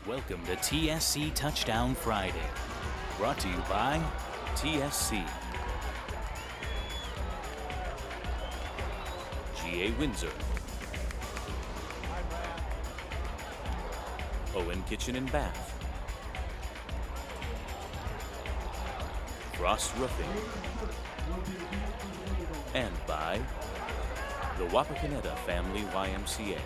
Welcome to TSC Touchdown Friday, brought to you by TSC. GA Windsor. Owen Kitchen and Bath. Frost Roofing. And by the Wapakoneta Family YMCA.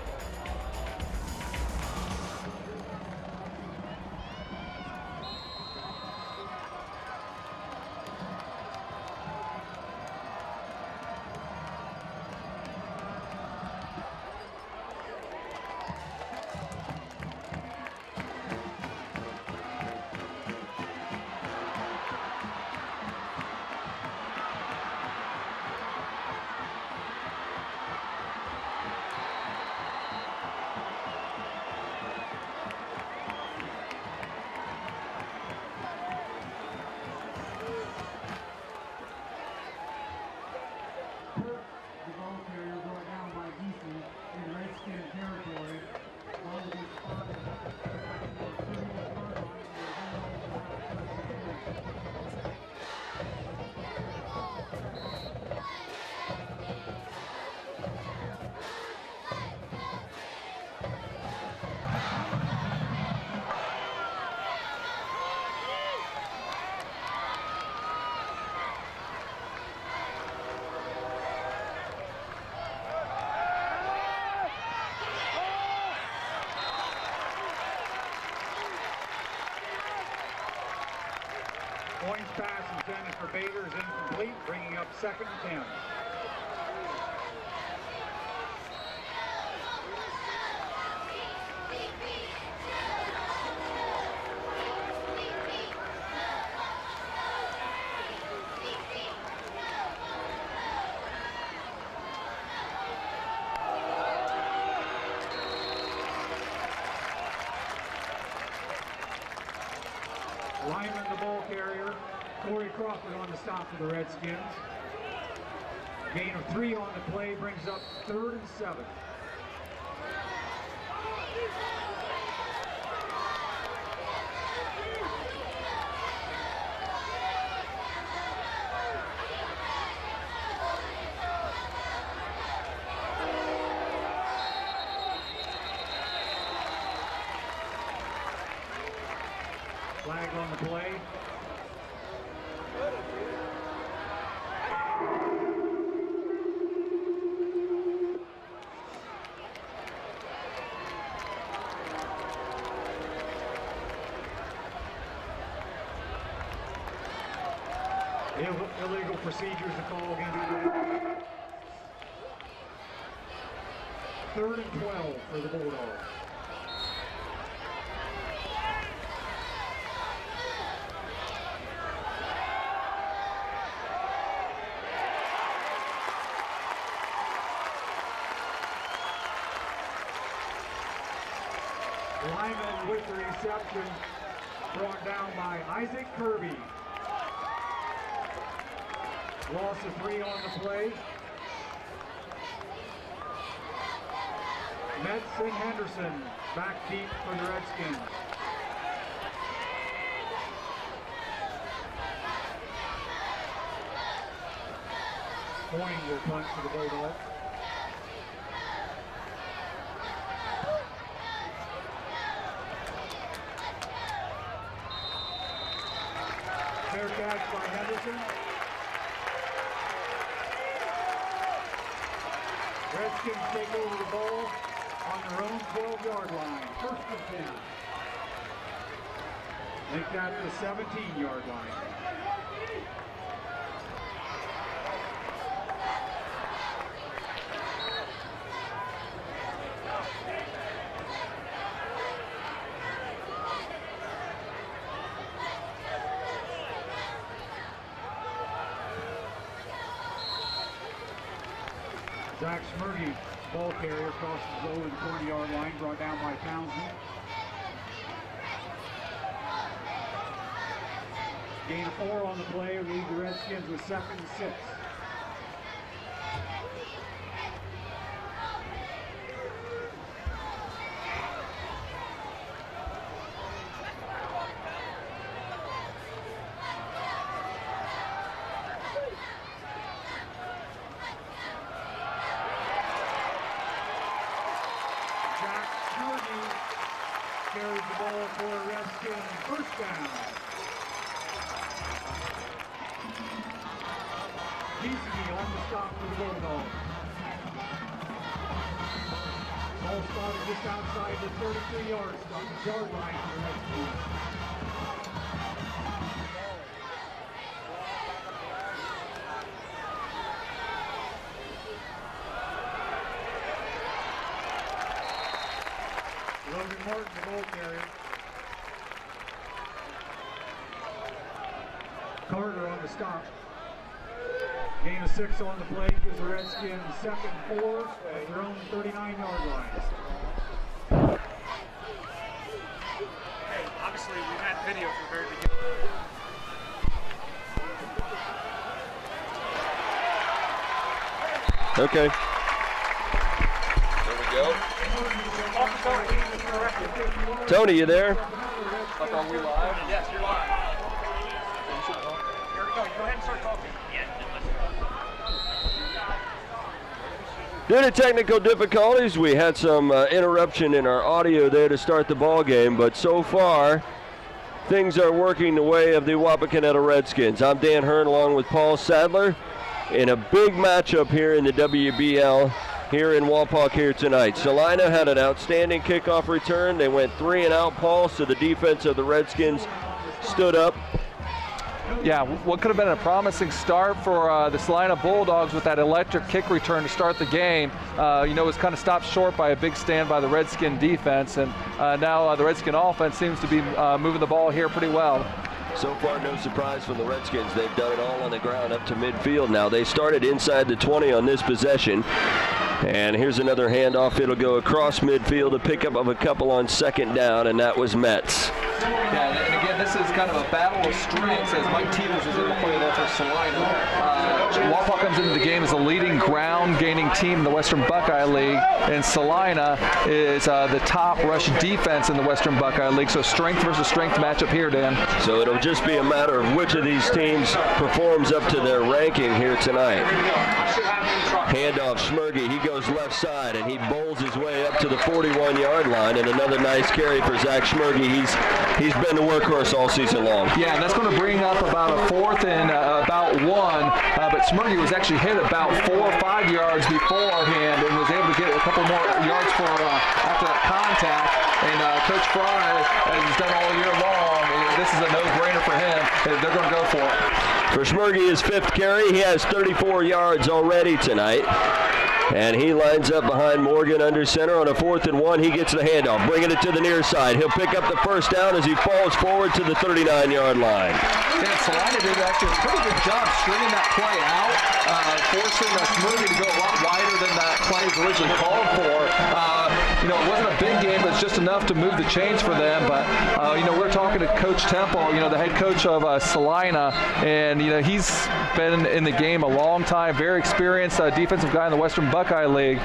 The ball carrier brought down by Houston in Redskin territory. Ball will be spotted Points pass intended for Bader is incomplete, bringing up 2nd and 10. Lyman, the ball carrier. Corey Crawford on the stop for the Redskins. Gain of 3 on the play brings up 3rd and 7. Flag on the play. Illegal procedures to call against 3rd and 12 for the Bulldogs. Lyman with the reception, brought down by Isaac Kirby. Loss of 3 on the play. Metz and Henderson back deep for the Redskins. Coyne will punt for the Bulldogs. Fair catch by Henderson. Redskins take over the ball on their own 12-yard line. 1st and 10. Make that the 17-yard line. Zach Smirgy, ball carrier, crosses over the 40-yard line, brought down by Townsend. Gain of 4 on the play, lead the Redskins with 2nd and 6. ball for Redskins. First down. Giesecke on the stop for the Bulldogs. Ball spotted just outside the 33-yard line for the Redskins. Logan Martin, the ball carrier. Carter on the stop. Gain of 6 on the play gives the Redskins 2nd and 4 at their own 39-yard line. Hey, obviously we've had video from the very beginning. Okay. There we go. Tony, you there? Like, are we live? Yes, you're live. Here we go. Go ahead and start talking. Due to technical difficulties, we had some interruption in our audio there to start the ball game, but so far, things are working the way of the Wapakoneta Redskins. I'm Dan Hirn along with Paul Sadler in a big matchup here in the WBL here in Wapak here tonight. Celina had an outstanding kickoff return. They went 3 and out, Paul, so the defense of the Redskins stood up. Yeah, what could have been a promising start for the Celina Bulldogs with that electric kick return to start the game, was kind of stopped short by a big stand by the Redskin defense, and now the Redskin offense seems to be moving the ball here pretty well. So far, no surprise from the Redskins. They've done it all on the ground up to midfield now. They started inside the 20 on this possession. And here's another handoff. It'll go across midfield, a pickup of a couple on 2nd down, and that was Metz. Yeah, and again, this is kind of a battle of strengths as Mike Teeters is in the play there for Celina. Wapak comes into the game as a leading ground-gaining team in the Western Buckeye League, and Celina is the top rush defense in the Western Buckeye League. So strength versus strength matchup here, Dan. So it'll just be a matter of which of these teams performs up to their ranking here tonight. Handoff, Schmerge, he goes left side, and he bowls his way up to the 41-yard line, and another nice carry for Zach Schmerge. He's been the workhorse all season long. Yeah, and that's going to bring up about a 4th and about 1, but Schmerge was actually hit about 4 or 5 yards beforehand and was able to get a couple more yards for after that contact, and Coach Fry has done all year long. This is a no-brainer for him. They're going to go for it. For Schmerge, his 5th carry, he has 34 yards already tonight. And he lines up behind Morgan under center on a 4th and 1. He gets the handoff, bringing it to the near side. He'll pick up the 1st down as he falls forward to the 39-yard line. Yeah, Celina did actually a pretty good job stringing that play out, forcing Schmerge to go a lot wider than that play was originally called for. It wasn't a big game, but it's just enough to move the chains for them. But, we're talking to Coach Temple, the head coach of Celina, and, he's been in the game a long time, very experienced defensive guy in the Western Buckeye League.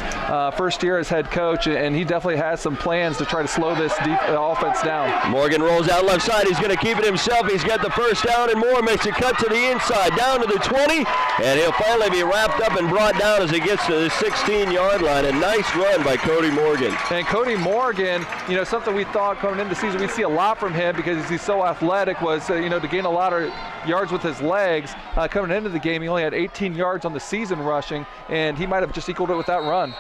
First year as head coach, and he definitely has some plans to try to slow this offense down. Morgan rolls out left side. He's going to keep it himself. He's got the 1st down, and Moore makes a cut to the inside, down to the 20, and he'll finally be wrapped up and brought down as he gets to the 16-yard line. A nice run by Cody Morgan. And Cody Morgan, something we thought coming into the season we'd see a lot from him because he's so athletic was, to gain a lot of yards with his legs. Coming into the game, he only had 18 yards on the season rushing, and he might have just equaled it with that run.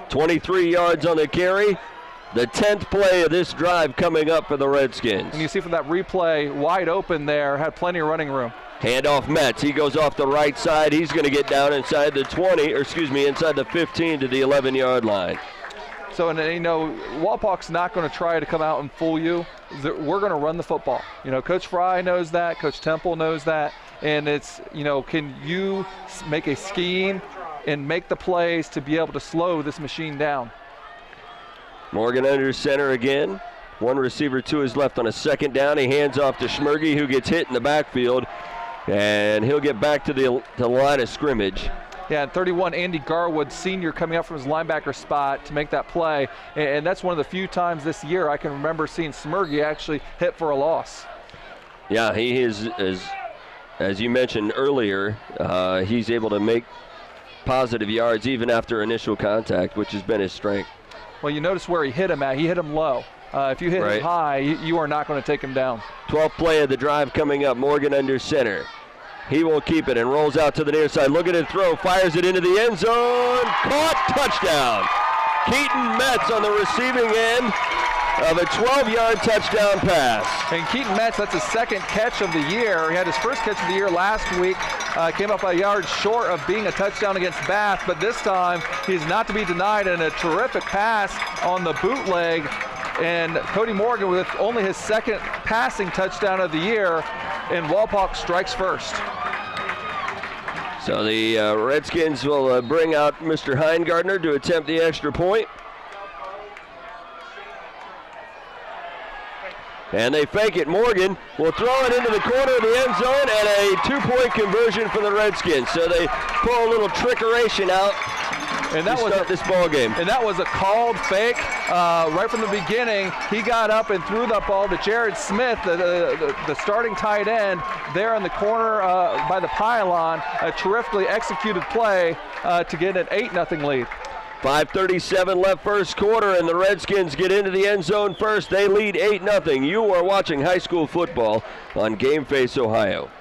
23 yards on the carry. The 10th play of this drive coming up for the Redskins. And you see from that replay, wide open there, had plenty of running room. Handoff Metz. He goes off the right side. He's going to get down inside the 20, inside the 15 to the 11-yard line. So, Wapak's not going to try to come out and fool you. We're going to run the football. Coach Fry knows that. Coach Temple knows that. And it's, can you make a scheme and make the plays to be able to slow this machine down? Morgan under center again. One receiver to his left on a 2nd down. He hands off to Schmerge, who gets hit in the backfield. And he'll get back to the line of scrimmage. Yeah, and 31, Andy Garwood, senior, coming up from his linebacker spot to make that play. And that's one of the few times this year I can remember seeing Schmerge actually hit for a loss. Yeah, he is, as you mentioned earlier, he's able to make positive yards even after initial contact, which has been his strength. Well, you notice where he hit him at. He hit him low. If you hit him high, you are not going to take him down. 12th play of the drive coming up. Morgan under center. He will keep it and rolls out to the near side. Look at it throw. Fires it into the end zone. Caught. Touchdown. Keaton Metz on the receiving end of a 12-yard touchdown pass. And Keaton Metz, that's his second catch of the year. He had his first catch of the year last week. Came up a yard short of being a touchdown against Bath, but this time he's not to be denied, and a terrific pass on the bootleg. And Cody Morgan with only his second passing touchdown of the year, and Wapak strikes first. So the Redskins will bring out Mr. Heingardner to attempt the extra point. And they fake it. Morgan will throw it into the corner of the end zone, and a 2-point conversion for the Redskins. So they pull a little trickeration out and that to was start this ball game. And that was a called fake right from the beginning. He got up and threw that ball to Jared Smith, the starting tight end, there in the corner by the pylon. A terrifically executed play to get an 8-0 lead. 5:37 left first quarter, and the Redskins get into the end zone first. They lead 8-0. You are watching high school football on Game Face Ohio.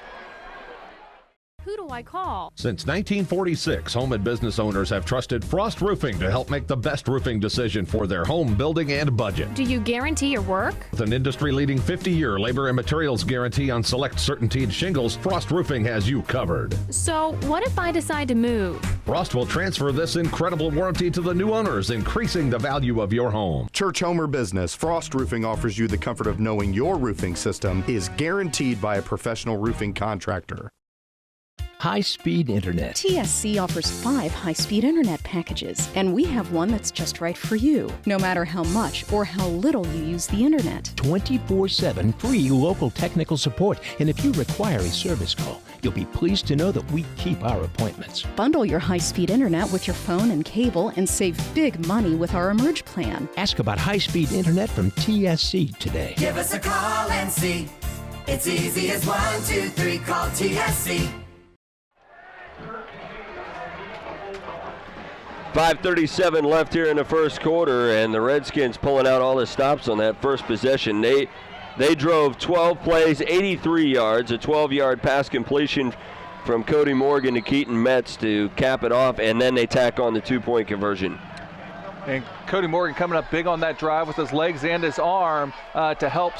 Who do I call? Since 1946, home and business owners have trusted Frost Roofing to help make the best roofing decision for their home, building, and budget. Do you guarantee your work? With an industry-leading 50-year labor and materials guarantee on select CertainTeed shingles, Frost Roofing has you covered. So, what if I decide to move? Frost will transfer this incredible warranty to the new owners, increasing the value of your home. Church, home, or business, Frost Roofing offers you the comfort of knowing your roofing system is guaranteed by a professional roofing contractor. High-speed internet. TSC offers 5 high-speed internet packages, and we have one that's just right for you, no matter how much or how little you use the internet. 24/7 free local technical support, and if you require a service call, you'll be pleased to know that we keep our appointments. Bundle your high-speed internet with your phone and cable and save big money with our Emerge plan. Ask about high-speed internet from TSC today. Give us a call and see. It's easy as 1, 2, 3, call TSC. 5:37 left here in the first quarter, and the Redskins pulling out all the stops on that first possession. They drove 12 plays, 83 yards, a 12-yard pass completion from Cody Morgan to Keaton Metz to cap it off, and then they tack on the 2-point conversion. And Cody Morgan coming up big on that drive with his legs and his arm to help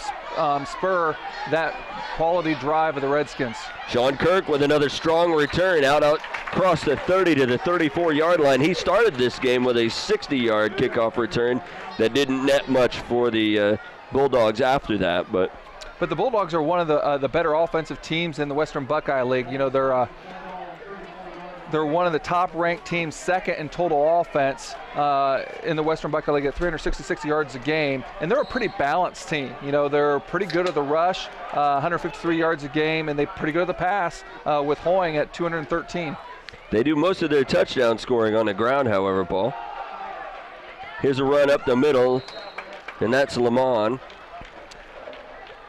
spur that quality drive of the Redskins. Sean Kirk with another strong return out across the 30 to the 34-yard line. He started this game with a 60-yard kickoff return that didn't net much for the Bulldogs after that. But the Bulldogs are one of the better offensive teams in the Western Buckeye League. You know, they're one of the top-ranked teams, second in total offense in the Western Buckeye League at 366 yards a game, and they're a pretty balanced team. You know, they're pretty good at the rush, 153 yards a game, and they're pretty good at the pass with Hoying at 213. They do most of their touchdown scoring on the ground, however, Paul. Here's a run up the middle, and that's Lamont.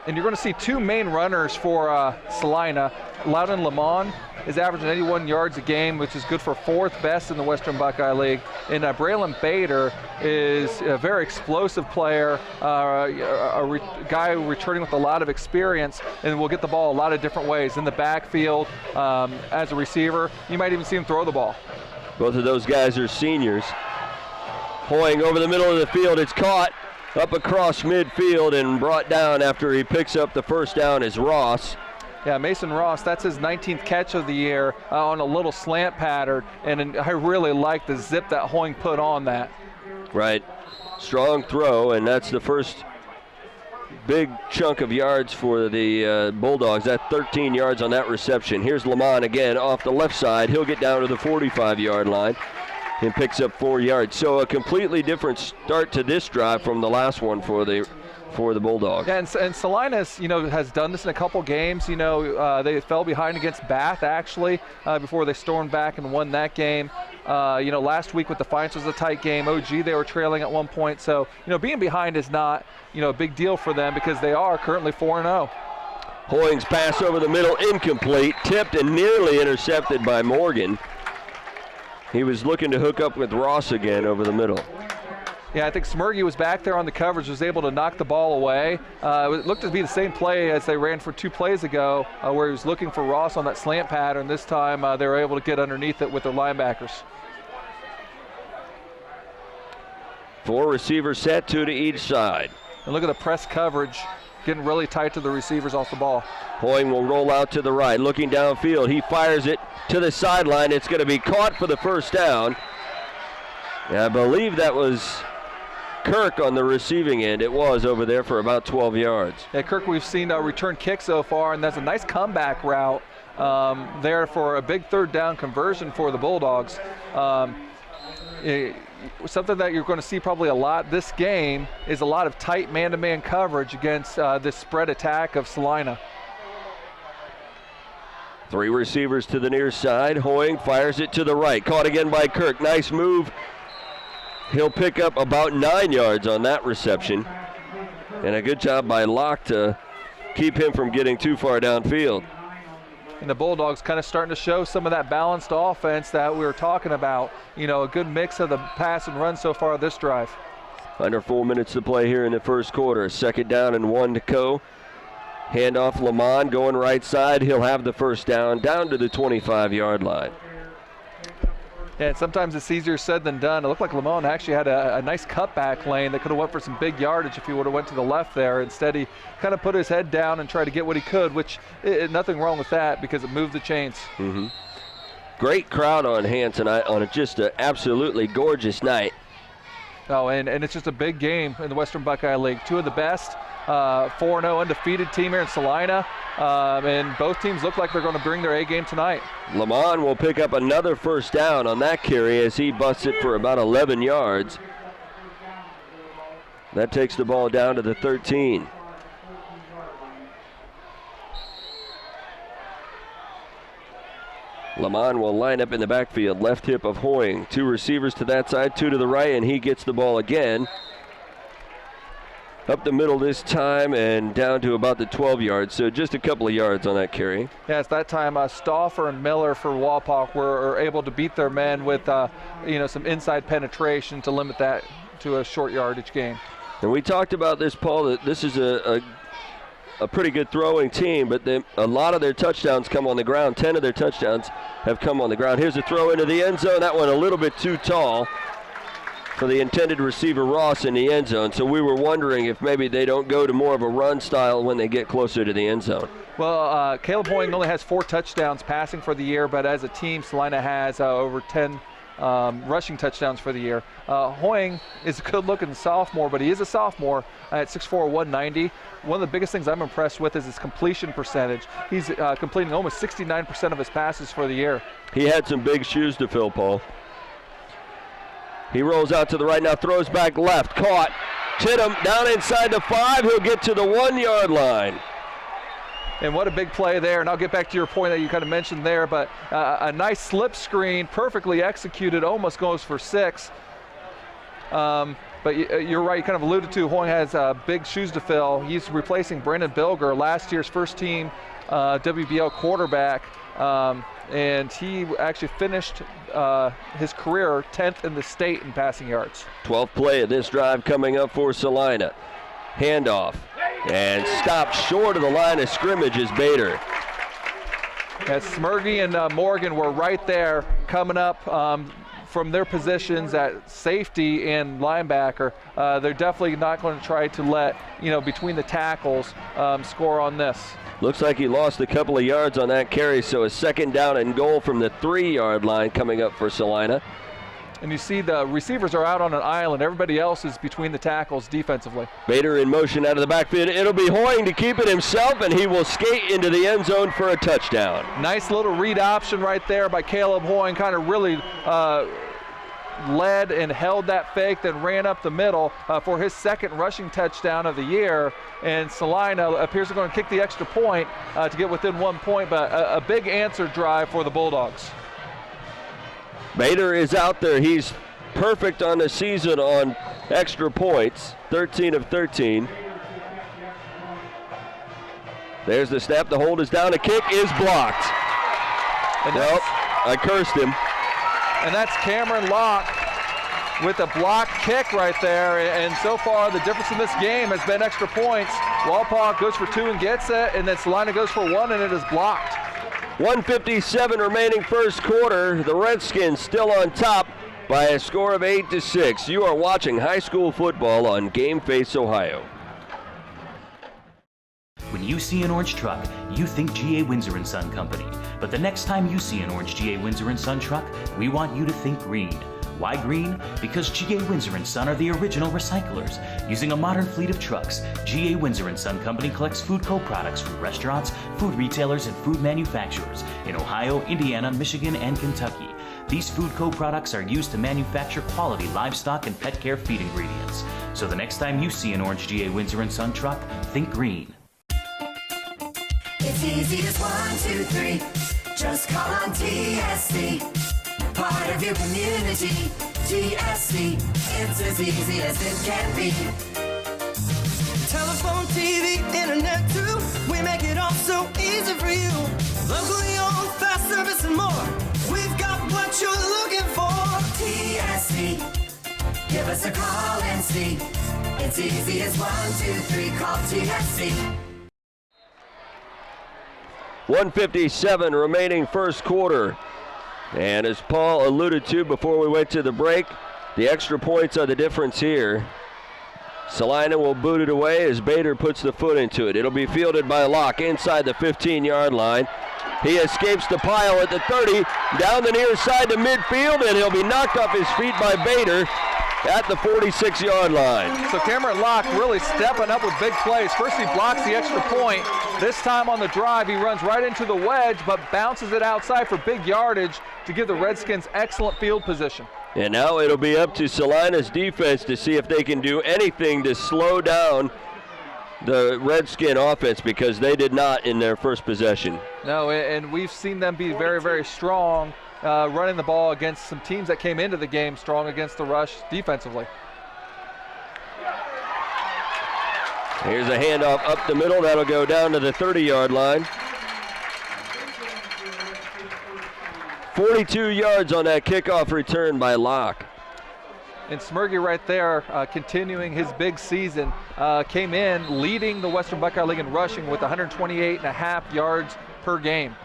And you're going to see 2 main runners for Celina. Loudon Lamont is averaging 81 yards a game, which is good for 4th best in the Western Buckeye League. And Braylon Bader is a very explosive player, a guy returning with a lot of experience, and will get the ball a lot of different ways. In the backfield, as a receiver, you might even see him throw the ball. Both of those guys are seniors. Hoying over the middle of the field, it's caught up across midfield and brought down after he picks up the first down is Ross. Yeah, Mason Ross, that's his 19th catch of the year on a little slant pattern, and I really like the zip that Hoying put on that. Right. Strong throw, and that's the first big chunk of yards for the Bulldogs. That 13 yards on that reception. Here's Lamont again off the left side. He'll get down to the 45-yard line and picks up 4 yards. So a completely different start to this drive from the last one for the Bulldogs. Yeah, and Salinas, you know, has done this in a couple games. You know, they fell behind against Bath, actually, before they stormed back and won that game. You know, last week with Defiance was a tight game. OG, they were trailing at one point. So, you know, being behind is not, you know, a big deal for them because they are currently 4-0. Hoying's pass over the middle, incomplete, tipped and nearly intercepted by Morgan. He was looking to hook up with Ross again over the middle. Yeah, I think Smirgy was back there on the coverage, was able to knock the ball away. It looked to be the same play as they ran for 2 plays ago, where he was looking for Ross on that slant pattern. This time they were able to get underneath it with their linebackers. 4 receivers set, 2 to each side. And look at the press coverage, getting really tight to the receivers off the ball. Hoying will roll out to the right, looking downfield. He fires it to the sideline. It's going to be caught for the first down. And I believe that was Kirk on the receiving end. It was over there for about 12 yards. Yeah, Kirk, we've seen a return kick so far, and that's a nice comeback route there for a big 3rd down conversion for the Bulldogs. Something that you're going to see probably a lot this game is a lot of tight man-to-man coverage against this spread attack of Celina. 3 receivers to the near side. Hoying fires it to the right. Caught again by Kirk. Nice move. He'll pick up about 9 yards on that reception. And a good job by Locke to keep him from getting too far downfield. And the Bulldogs kind of starting to show some of that balanced offense that we were talking about. You know, a good mix of the pass and run so far this drive. Under 4 minutes to play here in the first quarter. 2nd down and 1 to go. Handoff Lamont going right side. He'll have the first down to the 25-yard line. Yeah, and sometimes it's easier said than done. It looked like Lamont actually had a nice cutback lane that could have went for some big yardage if he would have went to the left there. Instead, he kind of put his head down and tried to get what he could, which nothing wrong with that because it moved the chains. Mm-hmm. Great crowd on hand tonight on just an absolutely gorgeous night. Oh, and it's just a big game in the Western Buckeye League. 2 of the best 4-0 undefeated team here in Celina, and both teams look like they're going to bring their A game tonight. Lamont will pick up another first down on that carry as he busts it for about 11 yards. That takes the ball down to the 13. Lamont will line up in the backfield, left hip of Hoying. 2 receivers to that side, 2 to the right, and he gets the ball again. Up the middle this time and down to about the 12 yards, so just a couple of yards on that carry. Yeah, it's that time Stauffer and Miller for Wapak were able to beat their men with some inside penetration to limit that to a short yardage gain. And we talked about this, Paul, that this is a pretty good throwing team, but a lot of their touchdowns come on the ground. 10 of their touchdowns have come on the ground. Here's a throw into the end zone. That one a little bit too tall for the intended receiver, Ross, in the end zone. So we were wondering if maybe they don't go to more of a run style when they get closer to the end zone. Well, Caleb Hoying only has 4 touchdowns passing for the year, but as a team, Celina has over 10 rushing touchdowns for the year. Hoying is a good-looking sophomore, but he is a sophomore at 6'4", 190. One of the biggest things I'm impressed with is his completion percentage. He's completing almost 69% of his passes for the year. He had some big shoes to fill, Paul. He rolls out to the right now, throws back left, caught. Chittum down inside the 5. He'll get to the 1-yard line. And what a big play there. And I'll get back to your point that you kind of mentioned there, but a nice slip screen, perfectly executed, almost goes for 6. But you're right, you kind of alluded to Hoying has big shoes to fill. He's replacing Brandon Bilger, last year's first-team WBL quarterback. And he actually finished his career 10th in the state in passing yards. 12th play of this drive coming up for Celina. Handoff. And stopped short of the line of scrimmage is Bader. As Smirgy and Morgan were right there coming up from their positions at safety and linebacker, they're definitely not going to try to let, between the tackles, score on this. Looks like he lost a couple of yards on that carry, so a 2nd down and goal from the 3-yard line coming up for Celina. And you see the receivers are out on an island. Everybody else is between the tackles defensively. Bader in motion out of the backfield. It'll be Hoying to keep it himself, and he will skate into the end zone for a touchdown. Nice little read option right there by Caleb Hoying. Kind of really led and held that fake, then ran up the middle for his 2nd rushing touchdown of the year. And Celina appears to going to kick the extra point to get within 1 point, but a big answer drive for the Bulldogs. Bader is out there. He's perfect on the season on extra points, 13 of 13. There's the snap. The hold is down. The kick is blocked. And I cursed him. And that's Cameron Locke with a block kick right there, and so far the difference in this game has been extra points. Wapak goes for 2 and gets it, and then Celina goes for 1 and it is blocked. 1:57 remaining first quarter. The Redskins still on top by a score of 8-6. You are watching high school football on Game Face Ohio. When you see an orange truck, you think GA Windsor & Son Company. But the next time you see an orange GA Windsor & Son truck, we want you to think green. Why green? Because GA Windsor & Son are the original recyclers. Using a modern fleet of trucks, GA Windsor & Son Company collects food co-products from restaurants, food retailers, and food manufacturers in Ohio, Indiana, Michigan, and Kentucky. These food co-products are used to manufacture quality livestock and pet care feed ingredients. So the next time you see an orange GA Windsor & Son truck, think green. It's easy as 1, 2, 3. Just call on TSC. Part of your community. TSC. It's as easy as it can be. Telephone, TV, internet too. We make it all so easy for you. Locally owned, fast service and more. We've got what you're looking for. TSC. Give us a call and see. It's easy as 1, 2, 3. Call TSC. 1:57 remaining first quarter. And as Paul alluded to before we went to the break, the extra points are the difference here. Celina will boot it away as Bader puts the foot into it. It'll be fielded by Locke inside the 15-yard line. He escapes the pile at the 30, down the near side to midfield, and he'll be knocked off his feet by Bader at the 46-yard line. So Cameron Locke really stepping up with big plays. First he blocks the extra point. This time on the drive he runs right into the wedge but bounces it outside for big yardage to give the Redskins excellent field position. And now it'll be up to Celina's defense to see if they can do anything to slow down the Redskin offense, because they did not in their first possession. No, and we've seen them be very, very strong running the ball against some teams that came into the game strong against the rush defensively. Here's a handoff up the middle. That'll go down to the 30-yard line. 42 yards on that kickoff return by Locke. And Smirgy right there, continuing his big season, came in leading the Western Buckeye League in rushing with 128.5 yards per game.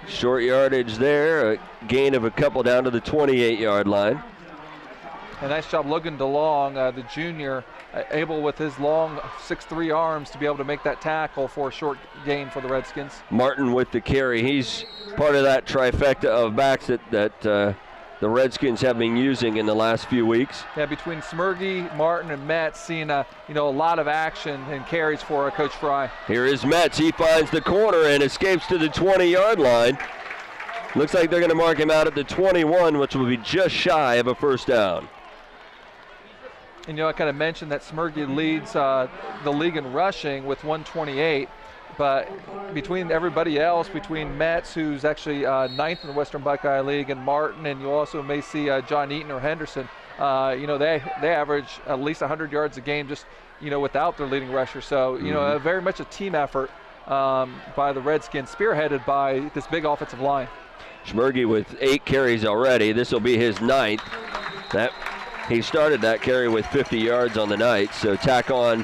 Short yardage there, a gain of a couple down to the 28-yard line. A nice job Logan DeLong, the junior, able with his long 6'3" arms to be able to make that tackle for a short gain for the Redskins. Martin with the carry. He's part of that trifecta of backs that the Redskins have been using in the last few weeks. Yeah, between Smirgy, Martin, and Metz, seeing a lot of action and carries for Coach Fry. Here is Metz. He finds the corner and escapes to the 20-yard line. Looks like they're going to mark him out at the 21, which will be just shy of a first down. And I kind of mentioned that Smirgy leads the league in rushing with 128, but between everybody else, between Metz, who's actually ninth in the Western Buckeye League, and Martin, and you also may see John Eaton or Henderson, they average at least 100 yards a game just, without their leading rusher. So, very much a team effort by the Redskins, spearheaded by this big offensive line. Smirgy with 8 carries already. This will be his 9th. He started that carry with 50 yards on the night, so tack on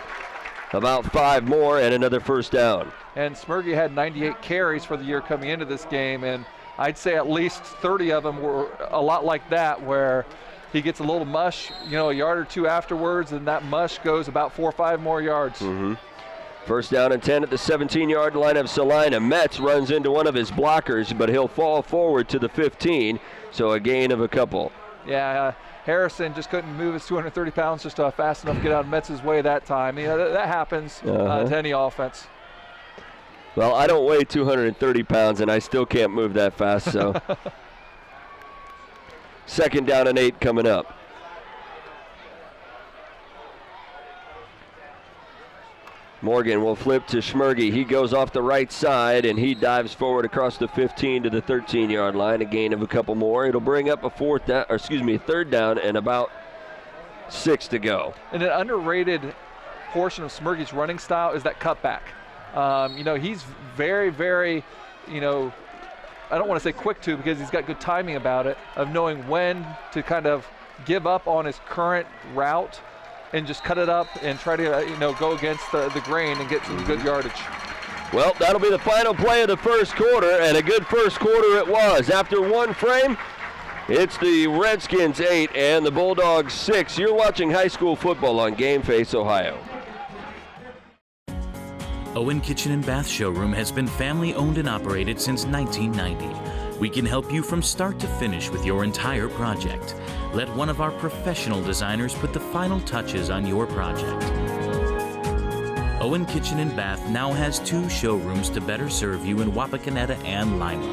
about 5 more and another first down. And Smirgy had 98 carries for the year coming into this game, and I'd say at least 30 of them were a lot like that, where he gets a little mush, a yard or two afterwards, and that mush goes about 4 or 5 more yards. Mm-hmm. First down and 10 at the 17-yard line of Celina. Metz runs into one of his blockers, but he'll fall forward to the 15, so a gain of a couple. Yeah, Harrison just couldn't move his 230 pounds just fast enough to get out of Metz's way that time. That happens to any offense. Well, I don't weigh 230 pounds, and I still can't move that fast, so. Second down and 8 coming up. Morgan will flip to Smirgy. He goes off the right side, and he dives forward across the 15 to the 13-yard line, a gain of a couple more. It'll bring up a third down and about 6 to go. And an underrated portion of Smirgy's running style is that cutback. He's very, very, I don't want to say quick to, because he's got good timing about it, of knowing when to kind of give up on his current route and just cut it up and try to go against the grain and get some good yardage. Well, that'll be the final play of the first quarter, and a good first quarter it was. After one frame, it's the Redskins 8 and the Bulldogs 6. You're watching high school football on Game Face Ohio. Owen Kitchen and Bath Showroom has been family owned and operated since 1990. We can help you from start to finish with your entire project. Let one of our professional designers put the final touches on your project. Owen Kitchen and Bath now has 2 showrooms to better serve you in Wapakoneta and Lima.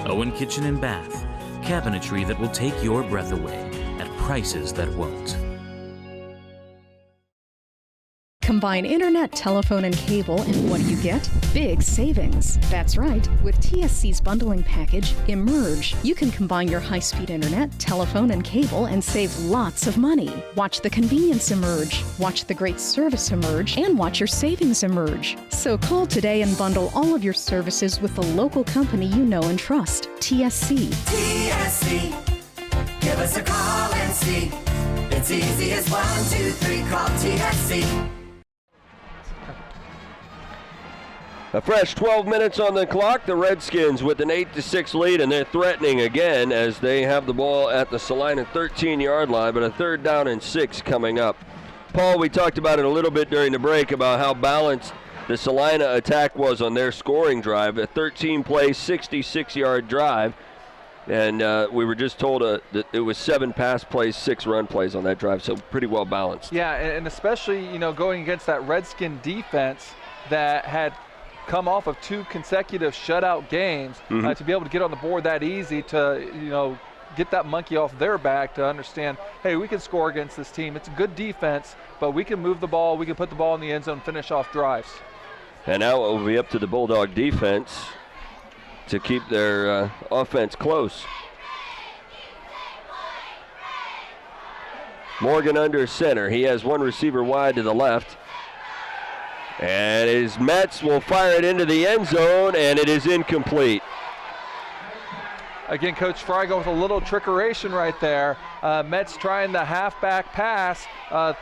Owen Kitchen and Bath, cabinetry that will take your breath away at prices that won't. Combine internet, telephone, and cable, and what do you get? Big savings. That's right. With TSC's bundling package, Emerge, you can combine your high-speed internet, telephone, and cable and save lots of money. Watch the convenience emerge, watch the great service emerge, and watch your savings emerge. So call today and bundle all of your services with the local company you know and trust, TSC. TSC. Give us a call and see. It's easy as 1, 2, 3. Call TSC. A fresh 12 minutes on the clock. The Redskins with an 8-6 lead, and they're threatening again as they have the ball at the Celina 13-yard line, but a 3rd down and 6 coming up. Paul, we talked about it a little bit during the break about how balanced the Celina attack was on their scoring drive, a 13-play, 66-yard drive, and we were just told that it was 7 pass plays, 6 run plays on that drive, so pretty well balanced. Yeah, and especially, going against that Redskin defense that had come off of 2 consecutive shutout games, to be able to get on the board that easy to, get that monkey off their back to understand, hey, we can score against this team. It's a good defense, but we can move the ball, we can put the ball in the end zone, finish off drives. And now it will be up to the Bulldog defense to keep their offense close. Morgan under center. He has one receiver wide to the left. And his Mets will fire it into the end zone, and it is incomplete. Again, Coach Fry going with a little trickeration right there. Mets trying the halfback pass,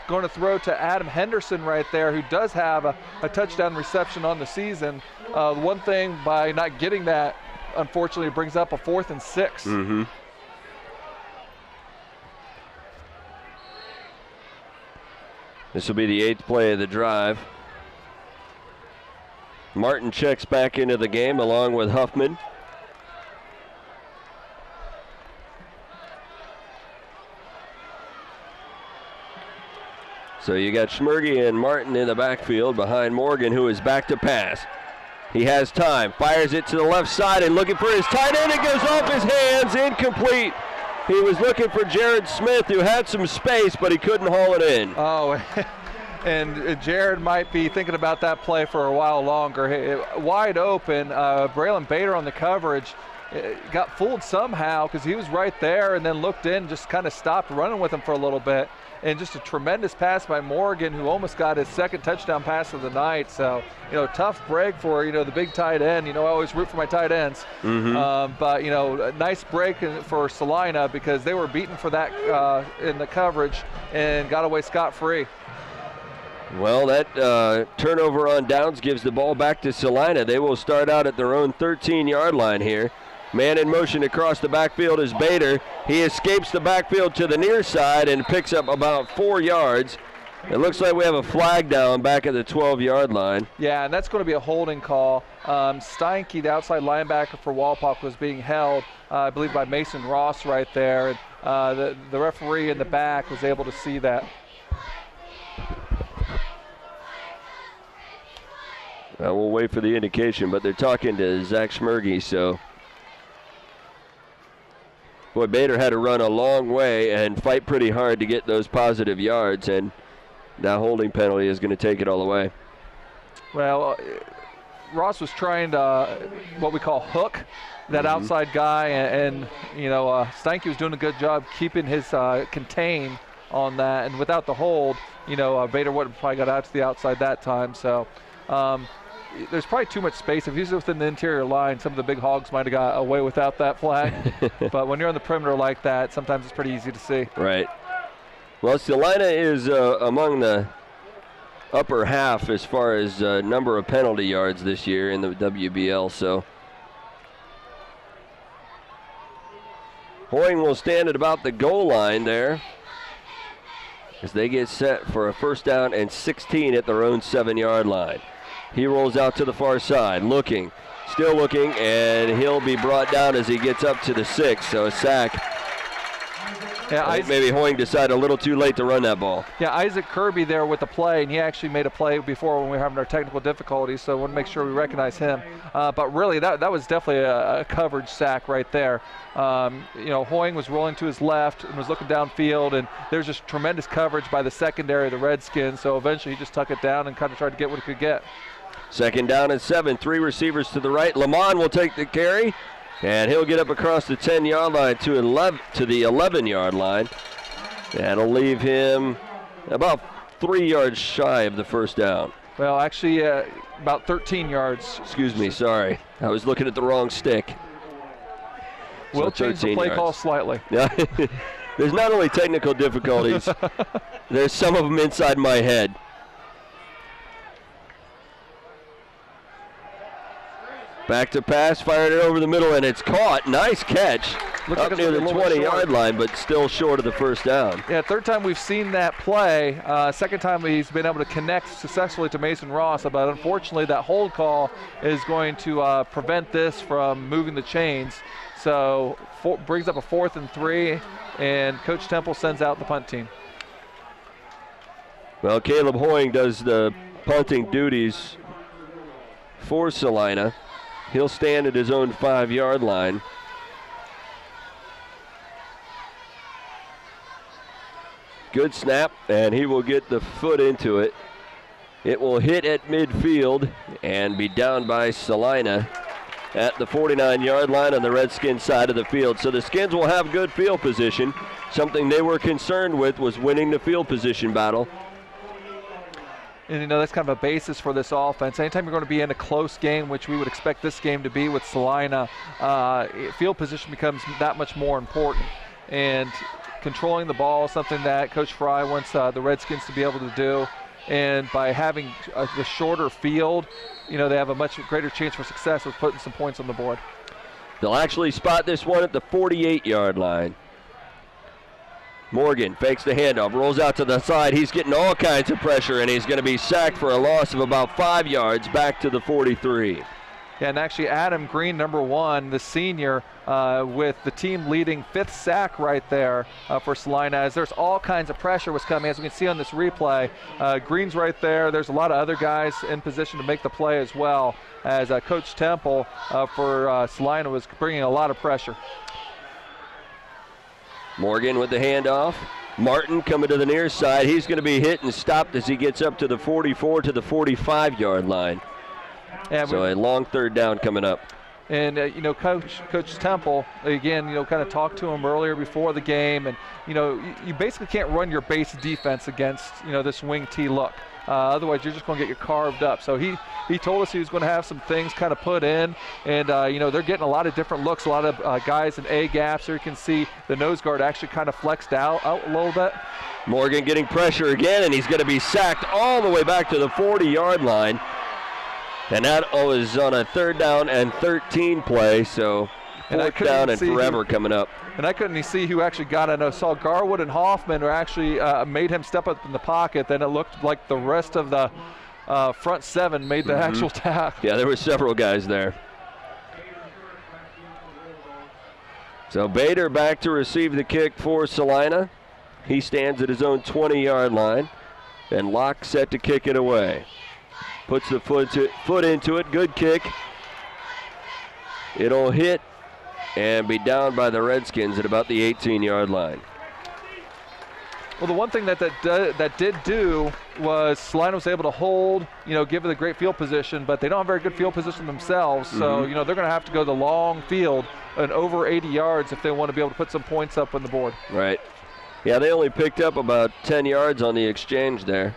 going to throw to Adam Henderson right there, who does have a touchdown reception on the season. One thing, by not getting that, unfortunately, brings up a 4th and 6. This will be the 8th play of the drive. Martin checks back into the game along with Huffman. So you got Schmergy and Martin in the backfield behind Morgan, who is back to pass. He has time, fires it to the left side and looking for his tight end. It goes off his hands, incomplete. He was looking for Jared Smith, who had some space, but he couldn't haul it in. Oh, and Jared might be thinking about that play for a while longer. Wide open, Braylon Bader on the coverage got fooled somehow because he was right there and then looked in, just kind of stopped running with him for a little bit. And just a tremendous pass by Morgan, who almost got his 2nd touchdown pass of the night. So, tough break for, the big tight end. I always root for my tight ends. But, a nice break for Celina because they were beaten for that in the coverage and got away scot-free. Well, that turnover on downs gives the ball back to Celina. They will start out at their own 13-yard line here. Man in motion across the backfield is Bader. He escapes the backfield to the near side and picks up about 4 yards. It looks like we have a flag down back at the 12-yard line. Yeah, and that's going to be a holding call. Steinke, the outside linebacker for Wapak, was being held, I believe, by Mason Ross right there. And, the referee in the back was able to see that. We'll wait for the indication, but they're talking to Zach Schmergy, so. Boy, Bader had to run a long way and fight pretty hard to get those positive yards, and that holding penalty is going to take it all away. Well, Ross was trying to what we call hook that outside guy, and Steinke was doing a good job keeping his contain on that, and without the hold, Bader would have probably got out to the outside that time. So there's probably too much space. If he's within the interior line, some of the big hogs might have got away without that flag. But when you're on the perimeter like that, sometimes it's pretty easy to see. Right. Well, Celina is among the upper half as far as number of penalty yards this year in the WBL. So Hoying will stand at about the goal line there as they get set for a first down and 16 at their own 7-yard line. He rolls out to the far side, looking, still looking, and he'll be brought down as he gets up to the 6. So a sack. Yeah, maybe Hoying decided a little too late to run that ball. Yeah, Isaac Kirby there with the play, and he actually made a play before when we were having our technical difficulties, so I want to make sure we recognize him. But really, that was definitely a coverage sack right there. Hoying was rolling to his left and was looking downfield, and there's just tremendous coverage by the secondary of the Redskins, so eventually he just tuck it down and kind of tried to get what he could get. Second down and 7, 3 receivers to the right. Lamont will take the carry. And he'll get up across the 10-yard line to the 11-yard line. That'll leave him about 3 yards shy of the first down. Well, actually, about 13 yards. Excuse me, sorry. I was looking at the wrong stick. We'll change the play call slightly. Yeah. There's not only technical difficulties, there's some of them inside my head. Back to pass, fired it over the middle, and it's caught. Nice catch. Looks up like near the 20-yard line, but still short of the first down. Yeah, third time we've seen that play. Second time he's been able to connect successfully to Mason Ross, but unfortunately that hold call is going to prevent this from moving the chains. So brings up a 4th and 3, and Coach Temple sends out the punt team. Well, Caleb Hoying does the punting duties for Celina. He'll stand at his own 5-yard line. Good snap, and he will get the foot into it. It will hit at midfield and be down by Celina at the 49-yard line on the Redskins side of the field. So the Skins will have good field position. Something they were concerned with was winning the field position battle. And, that's kind of a basis for this offense. Anytime you're going to be in a close game, which we would expect this game to be with Celina, field position becomes that much more important. And controlling the ball is something that Coach Fry wants the Redskins to be able to do. And by having the shorter field, they have a much greater chance for success with putting some points on the board. They'll actually spot this one at the 48-yard line. Morgan fakes the handoff, rolls out to the side. He's getting all kinds of pressure, and he's going to be sacked for a loss of about 5 yards back to the 43. Yeah, and actually Adam Green, number 1, the senior, with the team leading 5th sack right there for Celina, as there's all kinds of pressure was coming. As we can see on this replay, Green's right there. There's a lot of other guys in position to make the play as well, as Coach Temple for Celina was bringing a lot of pressure. Morgan with the handoff. Martin coming to the near side. He's going to be hit and stopped as he gets up to the 44 to the 45-yard line. So a long third down coming up. And, Coach Temple, again, kind of talked to him earlier before the game. And, you basically can't run your base defense against, this wing T look. Otherwise, you're just going to get you carved up. So he told us he was going to have some things kind of put in. And, they're getting a lot of different looks, a lot of guys in A gaps. There you can see the nose guard actually kind of flexed out a little bit. Morgan getting pressure again, and he's going to be sacked all the way back to the 40-yard line. And that was on a 3rd down and 13 play, so 4th down and forever coming up. And I couldn't see who actually got it. I know saw Garwood and Hoffman were actually made him step up in the pocket. Then it looked like the rest of the front 7 made the actual tackle. Yeah, there were several guys there. So Bader back to receive the kick for Celina. He stands at his own 20-yard line, and Locke set to kick it away. Puts the foot into it. Good kick. It'll hit and be down by the Redskins at about the 18-yard line. Well, the one thing that did do was Celina was able to hold, give it a great field position, but they don't have very good field position themselves. So, they're going to have to go the long field and over 80 yards if they want to be able to put some points up on the board. Right. Yeah, they only picked up about 10 yards on the exchange there.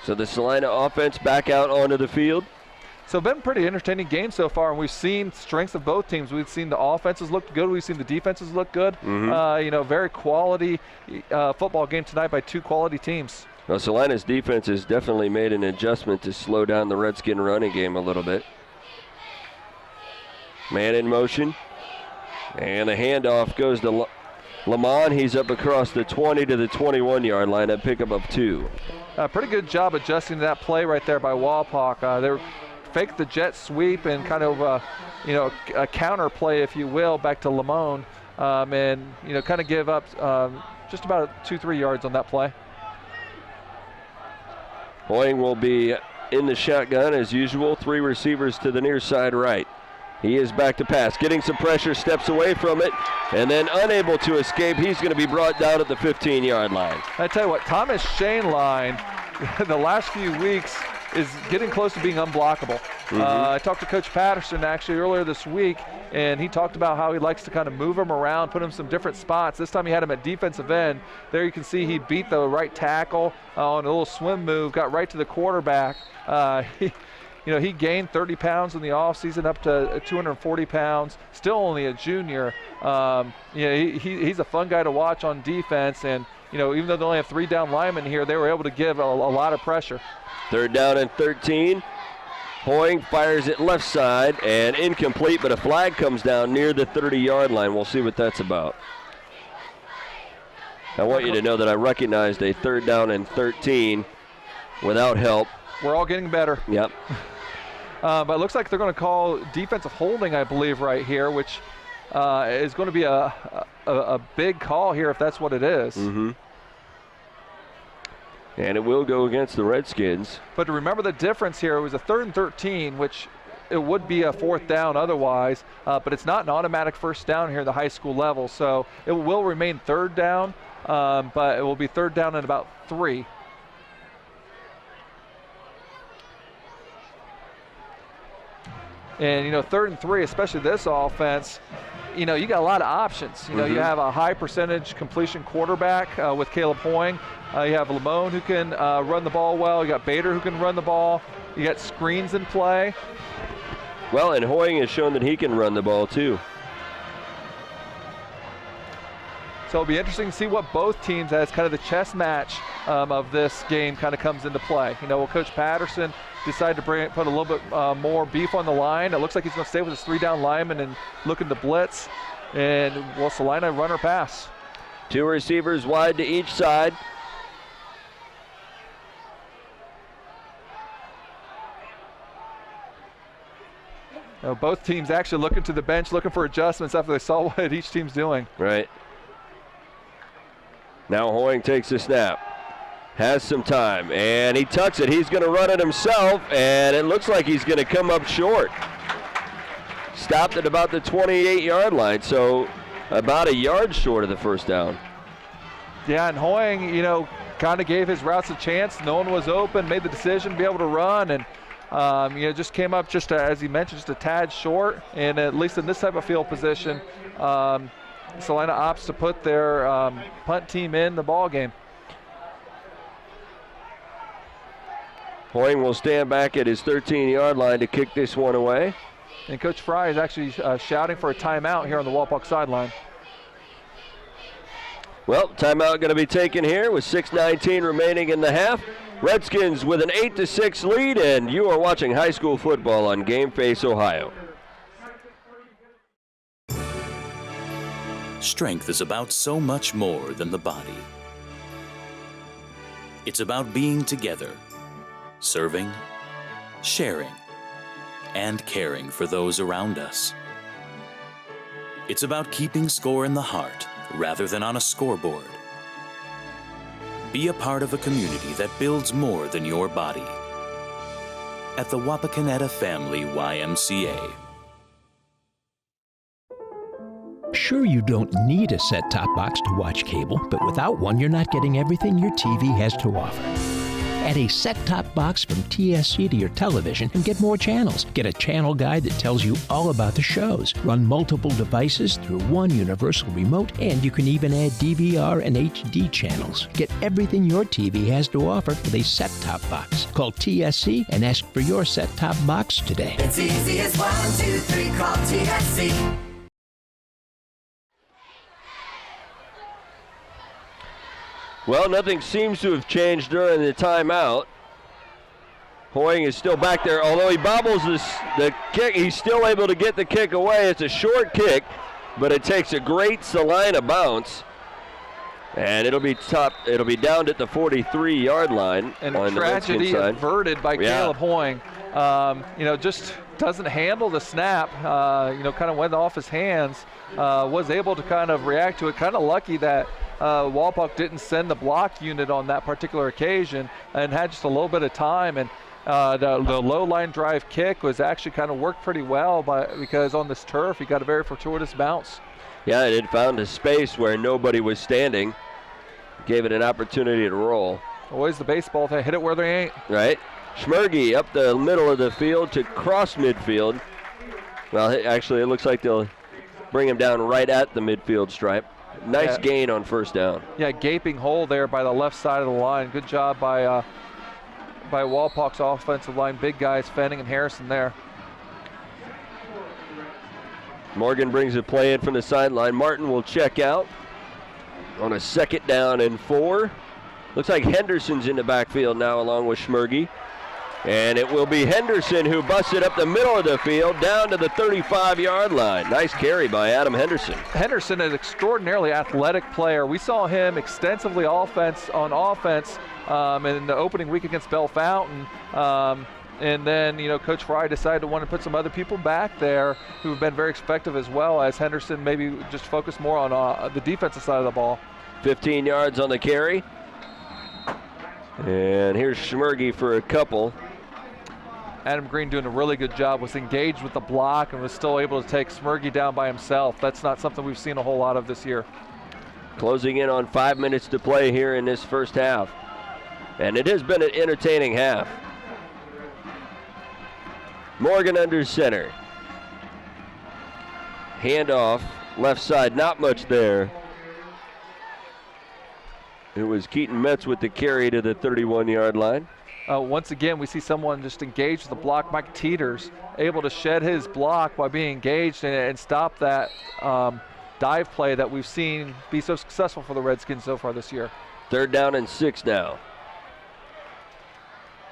So the Celina offense back out onto the field. So it's been a pretty entertaining game so far, and we've seen strengths of both teams. We've seen the offenses look good. We've seen the defenses look good. Very quality football game tonight by two quality teams. Well, Celina's defense has definitely made an adjustment to slow down the Redskin running game a little bit. Man in motion. And the handoff goes to Lamont. He's up across the 20 to the 21-yard line. That pickup of 2. Pretty good job adjusting to that play right there by Wapak. They faked the jet sweep and kind of, a counter play, if you will, back to Lamont, and kind of give up just about 2-3 yards on that play. Hoying will be in the shotgun as usual. 3 receivers to the near side right. He is back to pass, getting some pressure, steps away from it, and then unable to escape. He's going to be brought down at the 15-yard line. I tell you what, Thomas Shane line, the last few weeks is getting close to being unblockable. I talked to Coach Patterson actually earlier this week, and he talked about how he likes to kind of move him around, put him in some different spots. This time he had him at defensive end. There you can see he beat the right tackle on a little swim move, got right to the quarterback. He gained 30 pounds in the offseason, up to 240 pounds, still only a junior. He's a fun guy to watch on defense, and even though they only have 3 down linemen here, they were able to give a lot of pressure. 3rd down and 13. Hoying fires it left side and incomplete, but a flag comes down near the 30-yard line. We'll see what that's about. I want you to know that I recognized a 3rd down and 13 without help. We're all getting better. Yep. But it looks like they're going to call defensive holding, I believe, right here, which is going to be a big call here if that's what it is. And it will go against the Redskins. But to remember the difference here, it was a 3rd and 13, which it would be a 4th down otherwise, but it's not an automatic 1st down here at the high school level. So it will remain 3rd down, but it will be 3rd down and about 3. And, 3rd and 3, especially this offense, you got a lot of options. You have a high percentage completion quarterback with Caleb Hoying. You have Lamone who can run the ball well. You got Bader who can run the ball. You got screens in play. Well, and Hoying has shown that he can run the ball too. So it'll be interesting to see what both teams, as kind of the chess match of this game, kind of comes into play. Will Coach Patterson decide to put a little bit more beef on the line? It looks like he's going to stay with his 3 down linemen and looking to blitz. And will Celina run or pass? 2 receivers wide to each side. Both teams actually looking to the bench, looking for adjustments after they saw what each team's doing. Right. Now Hoying takes the snap. Has some time, and he tucks it. He's going to run it himself, and it looks like he's going to come up short. Stopped at about the 28-yard line, so about a yard short of the 1st down. Yeah, and Hoying, kind of gave his routes a chance. No one was open, made the decision to be able to run, and just came up as he mentioned, just a tad short. And at least in this type of field position, Celina opts to put their punt team in the ball game. Hoying will stand back at his 13-yard line to kick this one away. And Coach Fry is actually shouting for a timeout here on the Wapak sideline. Well, timeout going to be taken here with 6:19 remaining in the half. Redskins with an 8-6 lead, and you are watching high school football on Game Face Ohio. Strength is about so much more than the body. It's about being together, serving, sharing, and caring for those around us. It's about keeping score in the heart rather than on a scoreboard. Be a part of a community that builds more than your body. At the Wapakoneta Family YMCA. Sure, you don't need a set-top box to watch cable, but without one, you're not getting everything your TV has to offer. Add a set-top box from TSC to your television and get more channels. Get a channel guide that tells you all about the shows. Run multiple devices through one universal remote, and you can even add DVR and HD channels. Get everything your TV has to offer with a set-top box. Call TSC and ask for your set-top box today. It's easy as 1, 2, 3, call TSC. Well, nothing seems to have changed during the timeout. Hoying is still back there. Although he bobbles the kick, he's still able to get the kick away. It's a short kick, but it takes a great Celina bounce. And it'll be downed at the 43-yard line. And on tragedy the averted by Caleb Hoying. Just doesn't handle the snap. Kind of went off his hands. Was able to kind of react to it. Kind of lucky that Wapak didn't send the block unit on that particular occasion and had just a little bit of time. And the low line drive kick was actually kind of worked pretty well because on this turf he got a very fortuitous bounce. Yeah, it had found a space where nobody was standing. Gave it an opportunity to roll. Always the baseball thing, hit it where they ain't. Right. Schmergy up the middle of the field to cross midfield. Well, actually, it looks like they'll bring him down right at the midfield stripe. Nice gain on first down. Yeah, gaping hole there by the left side of the line. Good job by Wapak's offensive line. Big guys, Fenning and Harrison there. Morgan brings a play in from the sideline. Martin will check out on a 2nd down and 4. Looks like Henderson's in the backfield now along with Schmergy. And it will be Henderson who busts it up the middle of the field down to the 35-yard line. Nice carry by Adam Henderson. Henderson is an extraordinarily athletic player. We saw him extensively on offense in the opening week against Bell Fountain. And then, Coach Fry decided to want to put some other people back there who have been very effective as well, as Henderson maybe just focused more on the defensive side of the ball. 15 yards on the carry. And here's Schmergy for a couple. Adam Green doing a really good job, was engaged with the block and was still able to take Schmergy down by himself. That's not something we've seen a whole lot of this year. Closing in on 5 minutes to play here in this first half. And it has been an entertaining half. Morgan under center. Handoff, left side, not much there. It was Keaton Metz with the carry to the 31-yard line. Once again, we see someone just engaged with the block. Mike Teeters able to shed his block while being engaged and stop that dive play that we've seen be so successful for the Redskins so far this year. 3rd down and 6 now.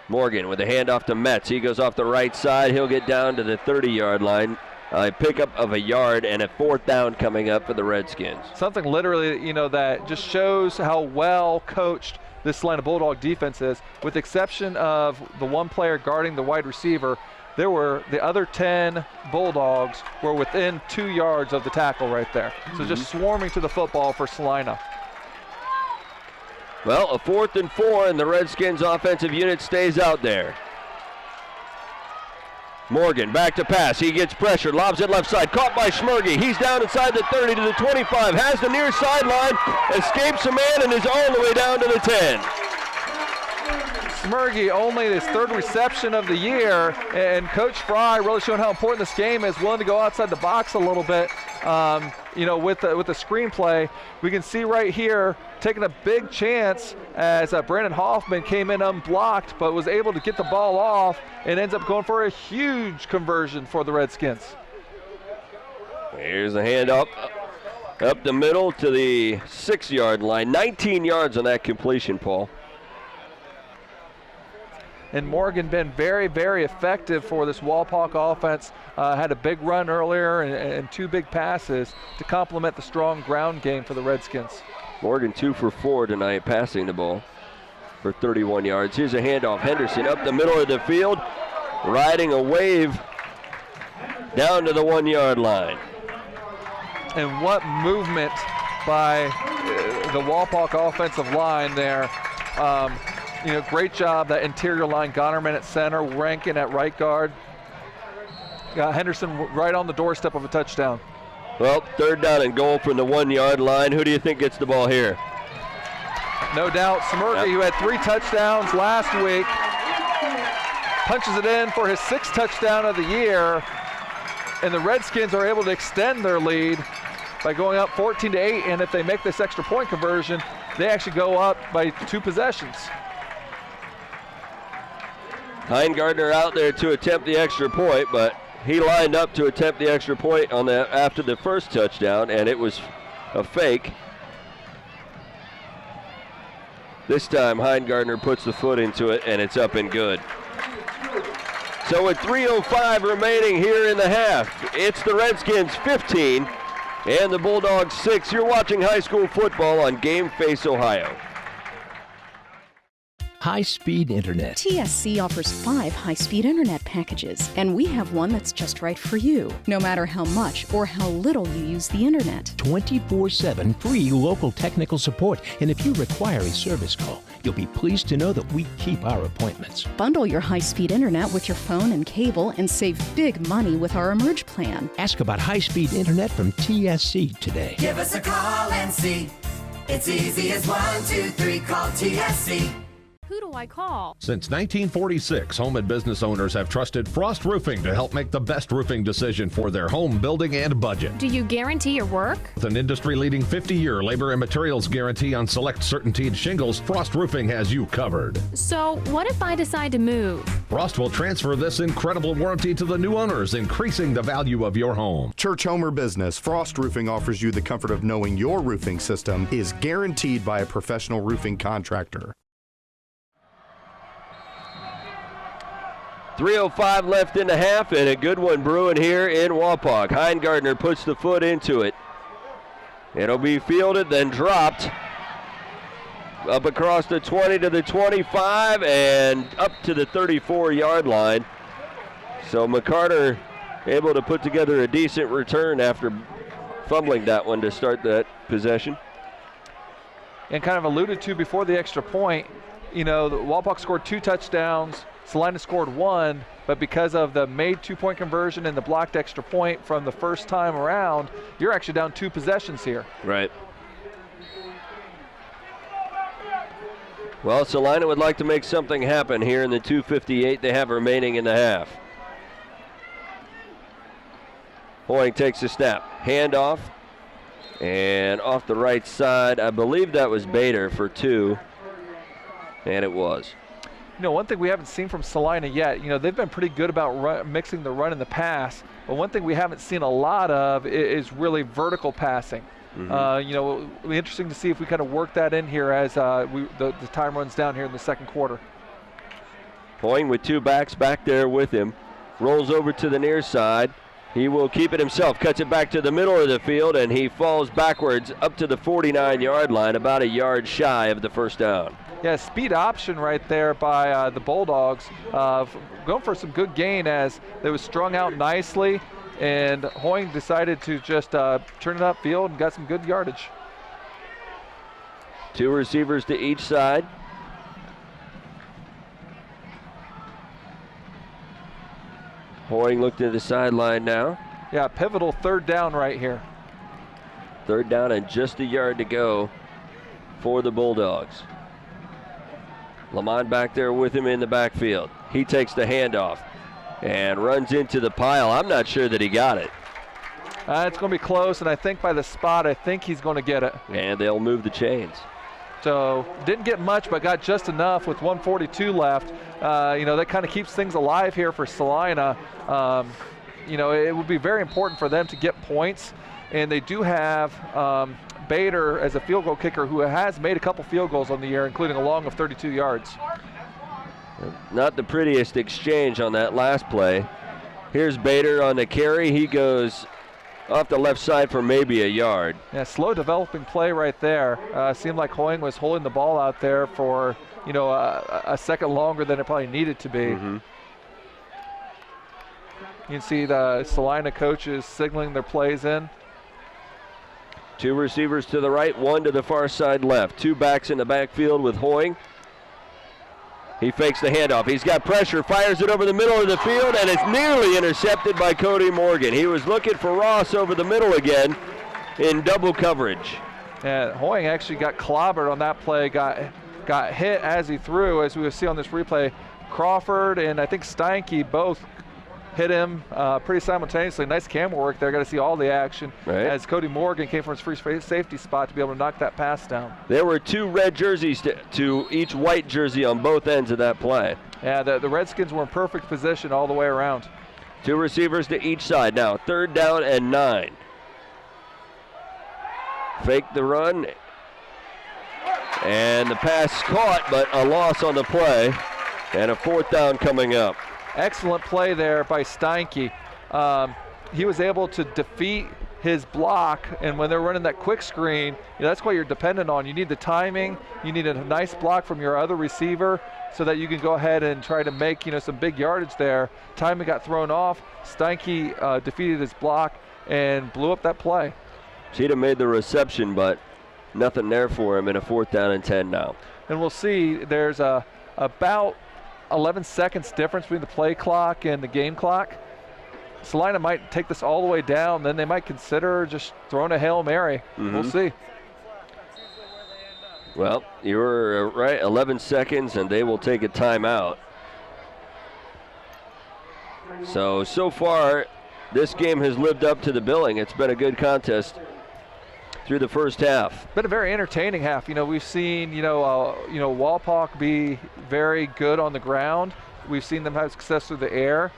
Morgan with a handoff to Metz. He goes off the right side. He'll get down to the 30-yard line. A pickup of a yard and a 4th down coming up for the Redskins. Something literally, that just shows how well coached this Celina Bulldog defense is. With the exception of the one player guarding the wide receiver, the other 10 Bulldogs were within 2 yards of the tackle right there. So just swarming to the football for Celina. Well, a 4th and 4, and the Redskins offensive unit stays out there. Morgan back to pass. He gets pressure, lobs it left side, caught by Schmergy. He's down inside the 30 to the 25, has the near sideline, escapes a man, and is all the way down to the 10. Schmergy only his 3rd reception of the year, and Coach Fry really showing how important this game is, willing to go outside the box a little bit. With the screenplay, we can see right here taking a big chance as Brandon Hoffman came in unblocked, but was able to get the ball off and ends up going for a huge conversion for the Redskins. Here's the handoff up the middle to the 6-yard line. 19 yards on that completion, Paul. And Morgan been very, very effective for this Wapak offense. Had a big run earlier and 2 big passes to complement the strong ground game for the Redskins. Morgan 2 for 4 tonight passing the ball for 31 yards. Here's a handoff. Henderson up the middle of the field, riding a wave down to the 1-yard line. And what movement by the Wapak offensive line there. Great job, that interior line. Gonerman at center, Rankin at right guard. Henderson right on the doorstep of a touchdown. Well, 3rd down and goal from the 1-yard line. Who do you think gets the ball here? No doubt. Smurgy, who had 3 touchdowns last week, punches it in for his 6th touchdown of the year, and the Redskins are able to extend their lead by going up 14-8, and if they make this extra point conversion, they actually go up by 2 possessions. Heingardner out there to attempt the extra point, but he lined up to attempt the extra point on the after the first touchdown, and it was a fake. This time Heingardner puts the foot into it, and it's up and good. So with 3:05 remaining here in the half, it's the Redskins 15 and the Bulldogs 6. You're watching high school football on Game Face Ohio. High-speed internet. TSC offers 5 high-speed internet packages, and we have one that's just right for you, no matter how much or how little you use the internet. 24/7 free local technical support, and if you require a service call, you'll be pleased to know that we keep our appointments. Bundle your high-speed internet with your phone and cable and save big money with our Emerge plan. Ask about high-speed internet from TSC today. Give us a call and see. It's easy as 1, 2, 3. Call TSC. Who do I call? Since 1946, home and business owners have trusted Frost Roofing to help make the best roofing decision for their home building and budget. Do you guarantee your work? With an industry-leading 50-year labor and materials guarantee on select certainteed shingles, Frost Roofing has you covered. So, what if I decide to move? Frost will transfer this incredible warranty to the new owners, increasing the value of your home. Church, home, or business, Frost Roofing offers you the comfort of knowing your roofing system is guaranteed by a professional roofing contractor. 3:05 left in the half, and a good one brewing here in Wapak. Heingardner puts the foot into it. It'll be fielded, then dropped. Up across the 20 to the 25 and up to the 34-yard line. So McCarter able to put together a decent return after fumbling that one to start that possession. And kind of alluded to before the extra point, you know, the Wapak scored 2 touchdowns. Celina scored 1, but because of the made 2-point conversion and the blocked extra point from the first time around, you're actually down 2 possessions here. Right. Well, Celina would like to make something happen here in the 2:58 they have remaining in the half. Hoying takes a snap. Handoff. And off the right side, I believe that was Bader for 2. And it was. You know, one thing we haven't seen from Celina yet, you know, they've been pretty good about mixing the run and the pass, but one thing we haven't seen a lot of is really vertical passing. You know, it'll be interesting to see if we kind of work that in here as the time runs down here in the second quarter. Hoying with 2 backs back there with him. Rolls over to the near side. He will keep it himself, cuts it back to the middle of the field, and he falls backwards up to the 49-yard line, about a yard shy of the first down. Yeah, speed option right there by the Bulldogs. Going for some good gain as it was strung out nicely, and Hoying decided to just turn it upfield and got some good yardage. 2 receivers to each side. Hoying looked to the sideline now. Yeah, pivotal 3rd down right here. 3rd down and just a yard to go for the Bulldogs. Lamont back there with him in the backfield. He takes the handoff and runs into the pile. I'm not sure that he got it. It's going to be close, and I think by the spot, I think he's going to get it. And they'll move the chains. So didn't get much, but got just enough with 1:42 left. You know, that kind of keeps things alive here for Celina. You know, it would be very important for them to get points, and they do have Bader as a field goal kicker who has made a couple field goals on the year, including a long of 32 yards. Not the prettiest exchange on that last play. Here's Bader on the carry. He goes off the left side for maybe a yard. Yeah, slow developing play right there. Seemed like Hoying was holding the ball out there for, you know, a second longer than it probably needed to be. You can see the Celina coaches signaling their plays in. 2 receivers to the right, 1 to the far side left. 2 backs in the backfield with Hoying. He fakes the handoff. He's got pressure, fires it over the middle of the field, and it's nearly intercepted by Cody Morgan. He was looking for Ross over the middle again in double coverage. And Hoying actually got clobbered on that play, got hit as he threw, as we will see on this replay. Crawford and I think Steinke both hit him pretty simultaneously. Nice camera work there. Got to see all the action as Cody Morgan came from his free safety spot to be able to knock that pass down. There were 2 red jerseys to each white jersey on both ends of that play. Yeah, the Redskins were in perfect position all the way around. 2 receivers to each side now. 3rd down and 9. Fake the run. And the pass caught, but a loss on the play. And a 4th down coming up. Excellent play there by Steinke. He was able to defeat his block, and when they're running that quick screen, that's what you're dependent on. You need the timing. You need a nice block from your other receiver so that you can go ahead and try to make some big yardage there. Timing got thrown off. Steinke defeated his block and blew up that play. Cheetah made the reception, but nothing there for him in a 4th down and 10 now. And we'll see there's about 11 seconds difference between the play clock and the game clock. Celina might take this all the way down, then they might consider just throwing a Hail Mary. We'll see. Well, you were right, 11 seconds, and they will take a timeout. So far, this game has lived up to the billing. It's been a good contest through the first half. Been a very entertaining half. We've seen, Wapak be very good on the ground. We've seen them have success through the air.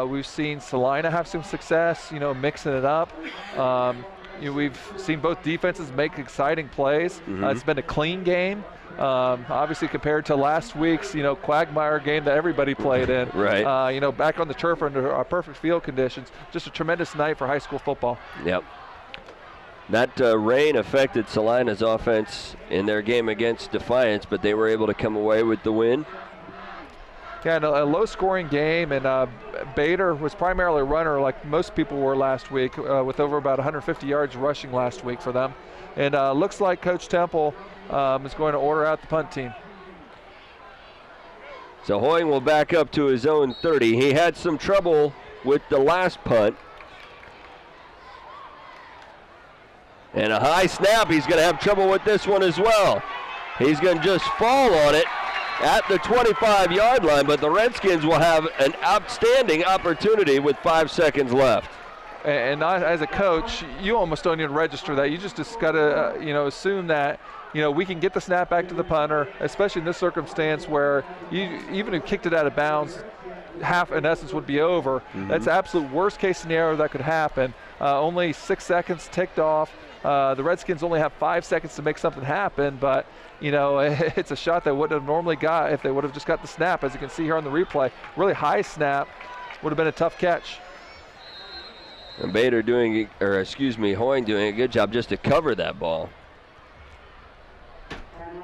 We've seen Celina have some success, mixing it up. We've seen both defenses make exciting plays. It's been a clean game. Obviously compared to last week's, quagmire game that everybody played in. Right. Back on the turf under perfect field conditions. Just a tremendous night for high school football. Yep. That rain affected Celina's offense in their game against Defiance, but they were able to come away with the win. Yeah, a low-scoring game, and Bader was primarily a runner like most people were last week, with over about 150 yards rushing last week for them. And looks like Coach Temple is going to order out the punt team. So Hoying will back up to his own 30. He had some trouble with the last punt. And a high snap, he's going to have trouble with this one as well. He's going to just fall on it at the 25-yard line, but the Redskins will have an outstanding opportunity with 5 seconds left. And as a coach, you almost don't even register that. You just got to, assume that, we can get the snap back to the punter, especially in this circumstance where even if you kicked it out of bounds, half in essence would be over. That's the absolute worst case scenario that could happen. Only 6 seconds ticked off. The Redskins only have 5 seconds to make something happen, but it's a shot they wouldn't have normally got if they would have just got the snap. As you can see here on the replay, really high snap would have been a tough catch. And Hoying doing a good job just to cover that ball.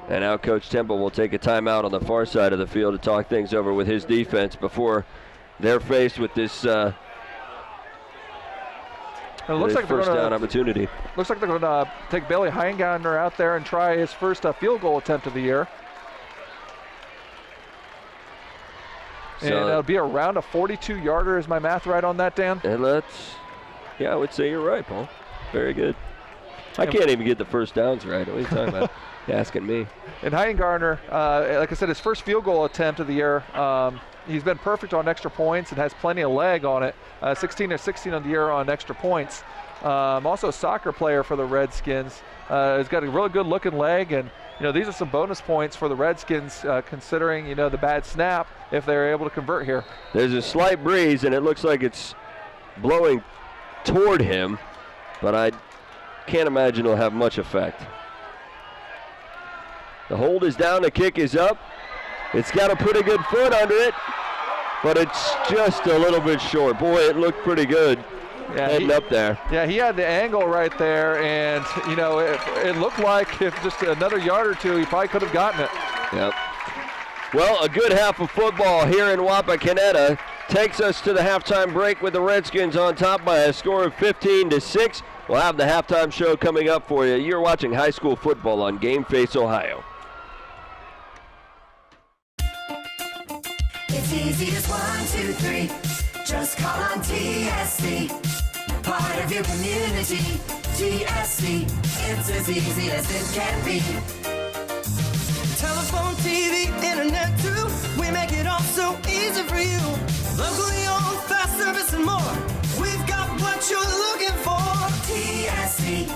And now Coach Temple will take a timeout on the far side of the field to talk things over with his defense before they're faced with this it looks like first down opportunity. Looks like they're going to take Bailey Heingartner out there and try his first field goal attempt of the year. And it'll be around a 42-yarder. Is my math right on that, Dan? And I would say you're right, Paul. Very good. I can't even get the first downs right. What are you talking about? You're asking me. And Heingartner, like I said, his first field goal attempt of the year. He's been perfect on extra points and has plenty of leg on it. 16 of 16 on the year on extra points. Also a soccer player for the Redskins. He's got a really good looking leg, and these are some bonus points for the Redskins considering the bad snap if they're able to convert here. There's a slight breeze, and it looks like it's blowing toward him, but I can't imagine it'll have much effect. The hold is down, the kick is up. It's got a pretty good foot under it, but it's just a little bit short. Boy, it looked pretty good heading up there. Yeah, he had the angle right there, and it looked like if just another yard or two, he probably could have gotten it. Yep. Well, a good half of football here in Wapakoneta takes us to the halftime break with the Redskins on top by a score of 15-6. We'll have the halftime show coming up for you. You're watching high school football on Game Face Ohio. It's easy as 1, 2, 3. Just call on TSC. Part of your community. TSC, it's as easy as it can be. Telephone, TV, internet too. We make it all so easy for you. Locally owned, fast service and more. We've got what you're looking for. TSC,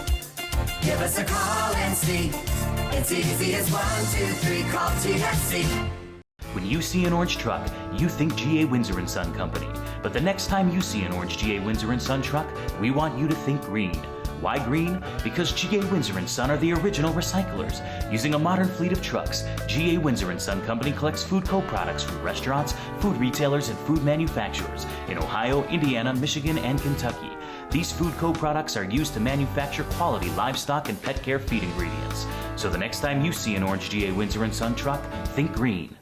give us a call and see. It's easy as 1, 2, 3, call TSC. When you see an orange truck, you think GA Windsor & Son Company. But the next time you see an orange GA Windsor & Son truck, we want you to think green. Why green? Because GA Windsor & Son are the original recyclers. Using a modern fleet of trucks, GA Windsor & Son Company collects food co-products from restaurants, food retailers, and food manufacturers in Ohio, Indiana, Michigan, and Kentucky. These food co-products are used to manufacture quality livestock and pet care feed ingredients. So the next time you see an orange GA Windsor & Son truck, think green.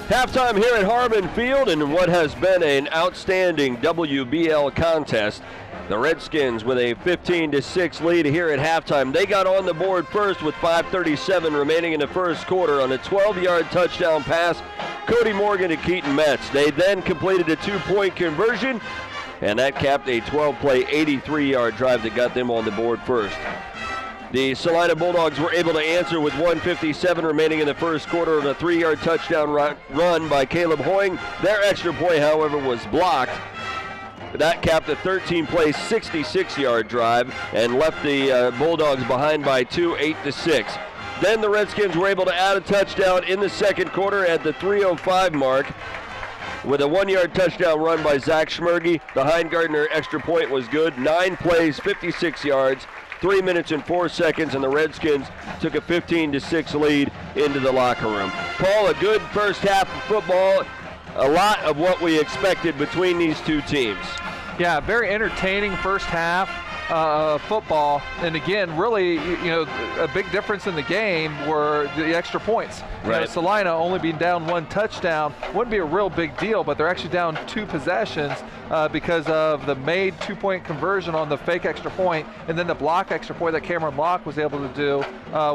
Halftime here at Harmon Field in what has been an outstanding WBL contest. The Redskins with a 15-6 lead here at halftime. They got on the board first with 5:37 remaining in the first quarter on a 12-yard touchdown pass. Cody Morgan to Keaton Metz. They then completed a 2-point conversion, and that capped a 12-play, 83-yard drive that got them on the board first. The Celina Bulldogs were able to answer with 1:57 remaining in the first quarter on a 3-yard touchdown run by Caleb Hoying. Their extra point, however, was blocked. That capped a 13-play, 66-yard drive and left the Bulldogs behind by 2, 8-6. Then the Redskins were able to add a touchdown in the second quarter at the 3:05 mark with a 1-yard touchdown run by Zach Schmerge. The Heingardner extra point was good. 9 plays, 56 yards. 3 minutes and 4 seconds, and the Redskins took a 15-6 lead into the locker room. Paul, a good first half of football, a lot of what we expected between these two teams. Yeah, very entertaining first half football, and again, really, a big difference in the game were the extra points. Right. Celina only being down 1 touchdown wouldn't be a real big deal, but they're actually down 2 possessions because of the made 2-point conversion on the fake extra point, and then the block extra point that Cameron Locke was able to do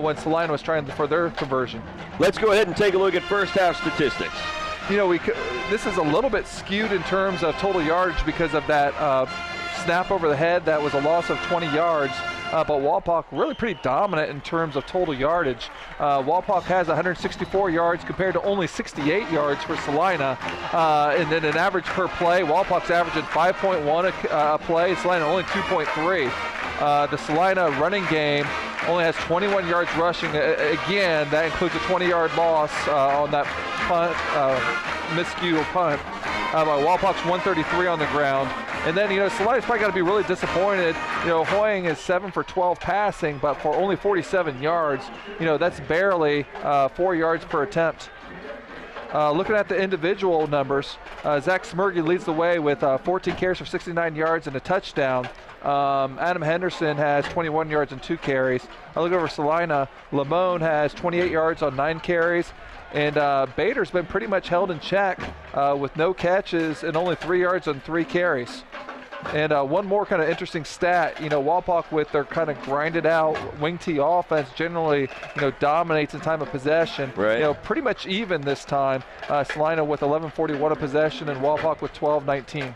when Celina was trying for their conversion. Let's go ahead and take a look at first half statistics. This is a little bit skewed in terms of total yardage because of that snap over the head. That was a loss of 20 yards. But Wapak really pretty dominant in terms of total yardage. Wapak has 164 yards compared to only 68 yards for Celina. And then an average per play, Wapak's averaging 5.1 a play, Celina only 2.3. The Celina running game only has 21 yards rushing. Again, that includes a 20-yard loss on that punt, miscue punt. Wapak's 133 on the ground. And then, Celina's probably got to be really disappointed. Hoying is 7 for 12 passing, but for only 47 yards. That's barely 4 yards per attempt. Looking at the individual numbers, Zach Schmerge leads the way with 14 carries for 69 yards and a touchdown. Adam Henderson has 21 yards and 2 carries. I look over Celina. Lamone has 28 yards on 9 carries. And Bader's been pretty much held in check with no catches and only 3 yards on 3 carries. And one more kind of interesting stat, Wapak with their kind of grinded out wing tee offense generally, dominates in time of possession. Right. Pretty much even this time. Celina with 11:41 of possession and Wapak with 12:19.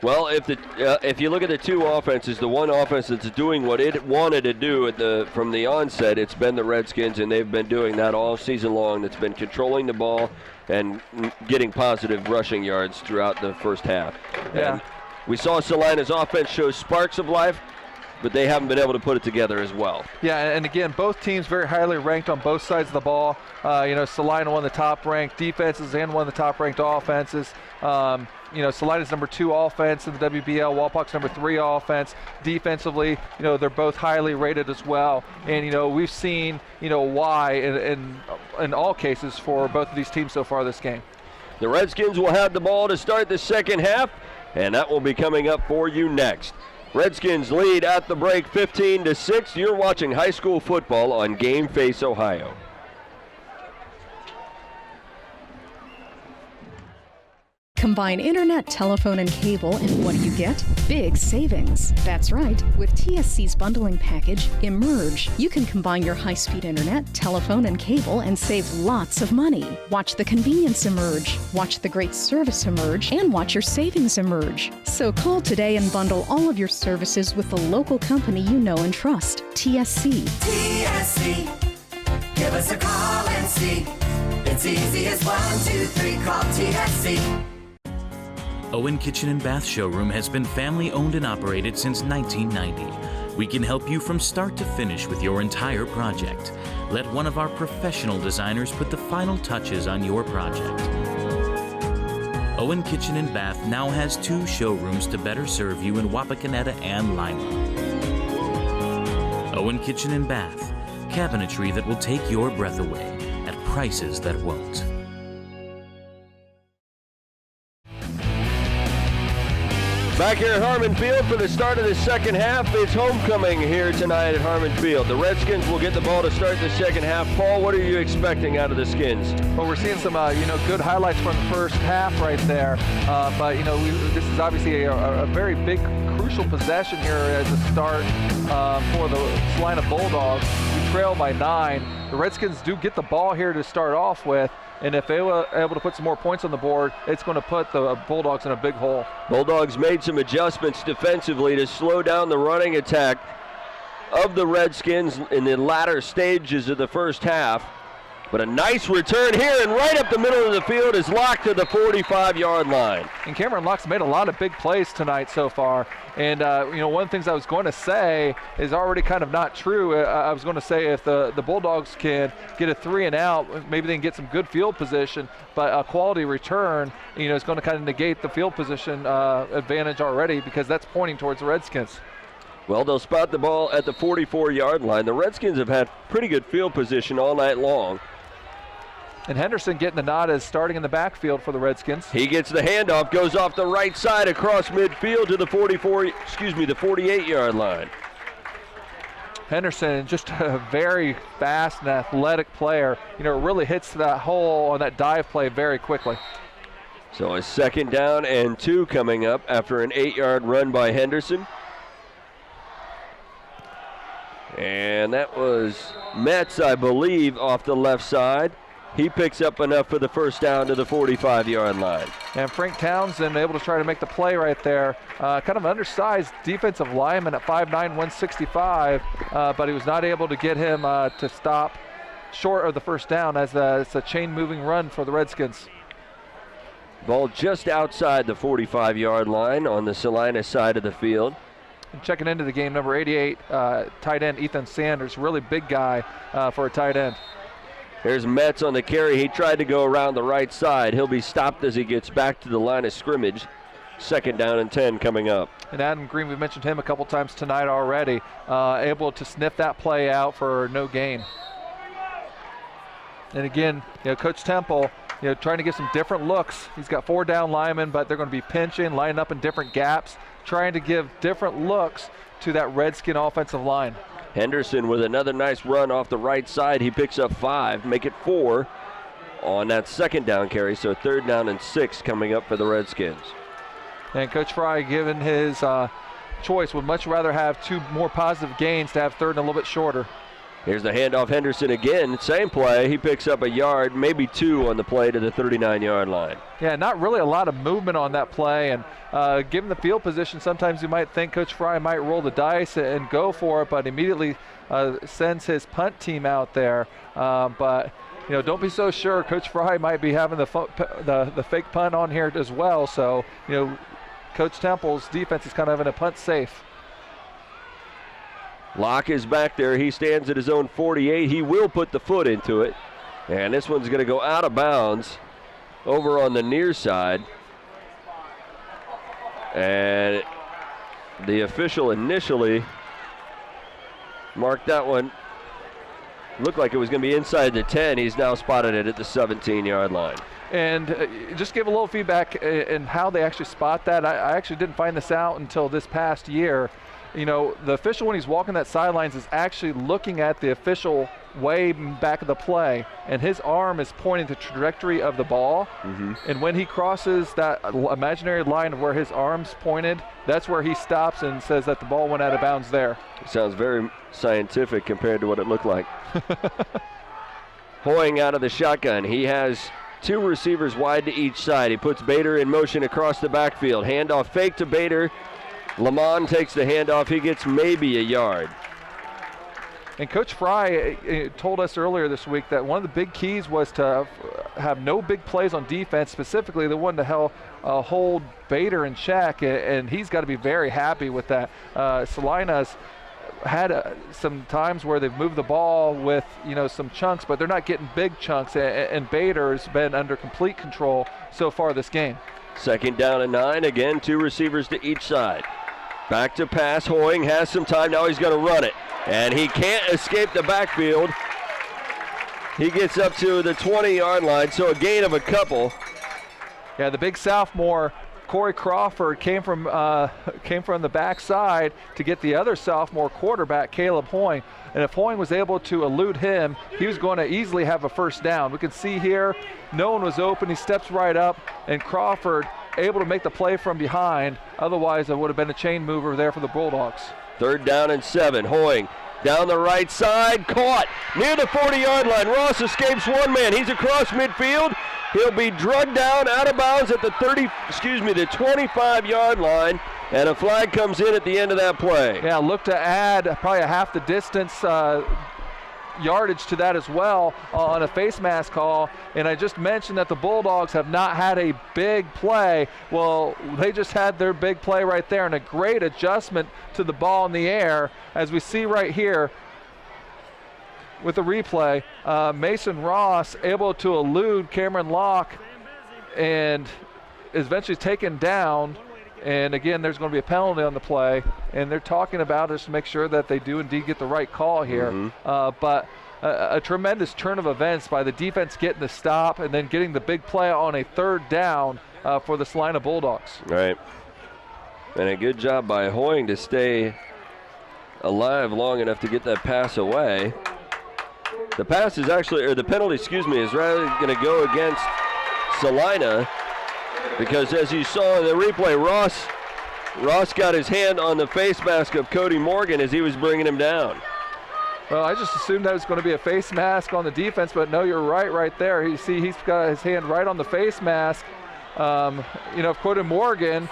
Well, if you look at the two offenses, the one offense that's doing what it wanted to do from the onset, it's been the Redskins, and they've been doing that all season long. It's been controlling the ball and getting positive rushing yards throughout the first half. Yeah. And we saw Celina's offense show sparks of life, but they haven't been able to put it together as well. Yeah, and again, both teams very highly ranked on both sides of the ball. Celina one of the top-ranked defenses and one of the top-ranked offenses. Celina's number 2 offense in the WBL, Wapak's number 3 offense. Defensively, they're both highly rated as well. And, we've seen, why in all cases for both of these teams so far this game. The Redskins will have the ball to start the second half, and that will be coming up for you next. Redskins lead at the break 15-6. You're watching high school football on Game Face Ohio. Combine internet, telephone, and cable, and what do you get? Big savings. That's right. With TSC's bundling package, Emerge, you can combine your high-speed internet, telephone, and cable and save lots of money. Watch the convenience emerge, watch the great service emerge, and watch your savings emerge. So call today and bundle all of your services with the local company you know and trust, TSC. TSC. Give us a call and see. It's easy as 1, 2, 3. Call TSC. Owen Kitchen and Bath Showroom has been family owned and operated since 1990. We can help you from start to finish with your entire project. Let one of our professional designers put the final touches on your project. Owen Kitchen and Bath now has 2 showrooms to better serve you in Wapakoneta and Lima. Owen Kitchen and Bath, cabinetry that will take your breath away at prices that won't. Back here at Harmon Field for the start of the second half. It's homecoming here tonight at Harmon Field. The Redskins will get the ball to start the second half. Paul, what are you expecting out of the Skins? Well, we're seeing some, good highlights from the first half right there. But this is obviously a very big, crucial possession here as a start for the Celina Bulldogs. We trail by 9. The Redskins do get the ball here to start off with. And if they were able to put some more points on the board, it's going to put the Bulldogs in a big hole. Bulldogs made some adjustments defensively to slow down the running attack of the Redskins in the latter stages of the first half. But a nice return here, and right up the middle of the field is Locke to the 45-yard line. And Cameron Locke's made a lot of big plays tonight so far. And, one of the things I was going to say is already kind of not true. I was going to say if the Bulldogs can get a 3 and out, maybe they can get some good field position, but a quality return, is going to kind of negate the field position advantage already, because that's pointing towards the Redskins. Well, they'll spot the ball at the 44-yard line. The Redskins have had pretty good field position all night long. And Henderson getting the nod as starting in the backfield for the Redskins. He gets the handoff, goes off the right side across midfield to the 48-yard line. Henderson, just a very fast and athletic player. Really hits that hole on that dive play very quickly. So a 2nd down and 2 coming up after an 8-yard run by Henderson. And that was Metz, I believe, off the left side. He picks up enough for the first down to the 45-yard line. And Frank Townsend able to try to make the play right there. Kind of an undersized defensive lineman at 5'9", 165, but he was not able to get him to stop short of the first down as it's a chain-moving run for the Redskins. Ball just outside the 45-yard line on the Celina side of the field. And checking into the game, number 88, tight end Ethan Sanders, really big guy for a tight end. Here's Metz on the carry. He tried to go around the right side. He'll be stopped as he gets back to the line of scrimmage. 2nd down and 10 coming up. And Adam Green, we've mentioned him a couple times tonight already, able to sniff that play out for no gain. And again, Coach Temple, trying to get some different looks. He's got 4 down linemen, but they're going to be pinching, lining up in different gaps, trying to give different looks to that Redskin offensive line. Henderson with another nice run off the right side. He picks up 5, make it 4 on that 2nd down carry. So 3rd down and 6 coming up for the Redskins. And Coach Fry, given his choice, would much rather have 2 more positive gains to have 3rd and a little bit shorter. Here's the handoff, Henderson again. Same play. He picks up a yard, maybe 2 on the play to the 39-yard line. Yeah, not really a lot of movement on that play. And given the field position, sometimes you might think Coach Fry might roll the dice and go for it, but immediately sends his punt team out there. But don't be so sure. Coach Fry might be having the fake punt on here as well. So, Coach Temple's defense is kind of in a punt safe. Locke is back there. He stands at his own 48. He will put the foot into it. And this one's going to go out of bounds over on the near side. And the official initially marked that one. Looked like it was going to be inside the 10. He's now spotted it at the 17-yard line. And just give a little feedback in how they actually spot that. I actually didn't find this out until this past year. The official, when he's walking that sidelines, is actually looking at the official way back of the play, and his arm is pointing the trajectory of the ball. And when he crosses that imaginary line of where his arm's pointed, that's where he stops and says that the ball went out of bounds there. It sounds very scientific compared to what it looked like. Hoying out of the shotgun. He has 2 receivers wide to each side. He puts Bader in motion across the backfield. Handoff fake to Bader. Lamont takes the handoff. He gets maybe a yard. And Coach Fry told us earlier this week that one of the big keys was to have no big plays on defense, specifically the one to hold Bader in check, and he's got to be very happy with that. Celina's had some times where they've moved the ball with some chunks, but they're not getting big chunks, and Bader's been under complete control so far this game. 2nd down and 9. Again, 2 receivers to each side. Back to pass. Hoying has some time. Now he's going to run it. And he can't escape the backfield. He gets up to the 20-yard line, so a gain of a couple. Yeah, the big sophomore, Corey Crawford, came from the backside to get the other sophomore quarterback, Caleb Hoying. And if Hoying was able to elude him, he was going to easily have a first down. We can see here, no one was open. He steps right up, and Crawford able to make the play from behind. Otherwise, it would have been a chain mover there for the Bulldogs. 3rd down and 7. Hoying down the right side, caught near the 40-yard line. Ross escapes one man. He's across midfield. He'll be drugged down out of bounds at the 25-yard line, and a flag comes in at the end of that play. Yeah, look to add probably a half the distance yardage to that as well on a face mask call. And I just mentioned that the Bulldogs have not had a big play. Well, they just had their big play right there, and a great adjustment to the ball in the air. As we see right here with the replay, Mason Ross able to elude Cameron Locke and is eventually taken down. And again, there's going to be a penalty on the play, and they're talking about it to make sure that they do indeed get the right call here. But a tremendous turn of events by the defense getting the stop and then getting the big play on a 3rd down for the Celina Bulldogs. Right. And a good job by Hoying to stay alive long enough to get that pass away. The pass is actually, or the penalty, excuse me, is rather going to go against Celina, because as you saw in the replay, Ross got his hand on the face mask of Cody Morgan as he was bringing him down. Well, I just assumed that was going to be a face mask on the defense, but no, you're right there. You see he's got his hand right on the face mask. Cody Morgan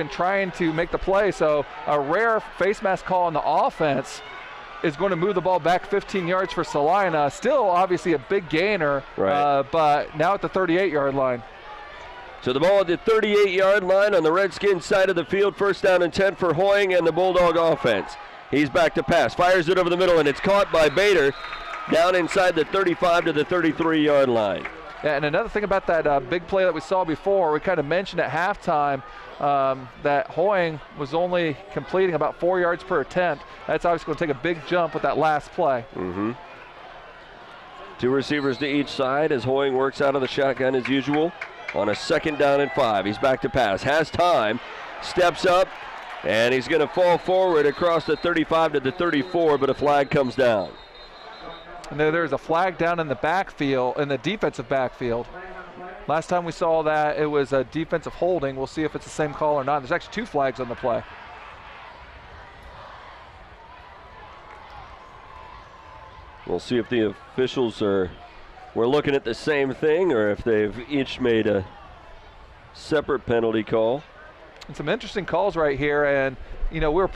trying to make the play, so a rare face mask call on the offense is going to move the ball back 15 yards for Celina. Still obviously a big gainer, right. But now at the 38-yard line. So the ball at the 38-yard line on the Redskins side of the field. 1st down and 10 for Hoying and the Bulldog offense. He's back to pass, fires it over the middle, and it's caught by Bader down inside the 35 to the 33-yard line. Yeah, and another thing about that big play that we saw before, we kind of mentioned at halftime that Hoying was only completing about 4 yards per attempt. That's obviously going to take a big jump with that last play. 2 receivers to each side as Hoying works out of the shotgun as usual. On a 2nd down and 5, he's back to pass, has time, steps up, and he's going to fall forward across the 35 to the 34, but a flag comes down. And there's a flag down in the backfield, in the defensive backfield. Last time we saw that, it was a defensive holding. We'll see if it's the same call or not. There's actually 2 flags on the play. We'll see if the officials we're looking at the same thing, or if they've each made a separate penalty call. And some interesting calls right here, and we were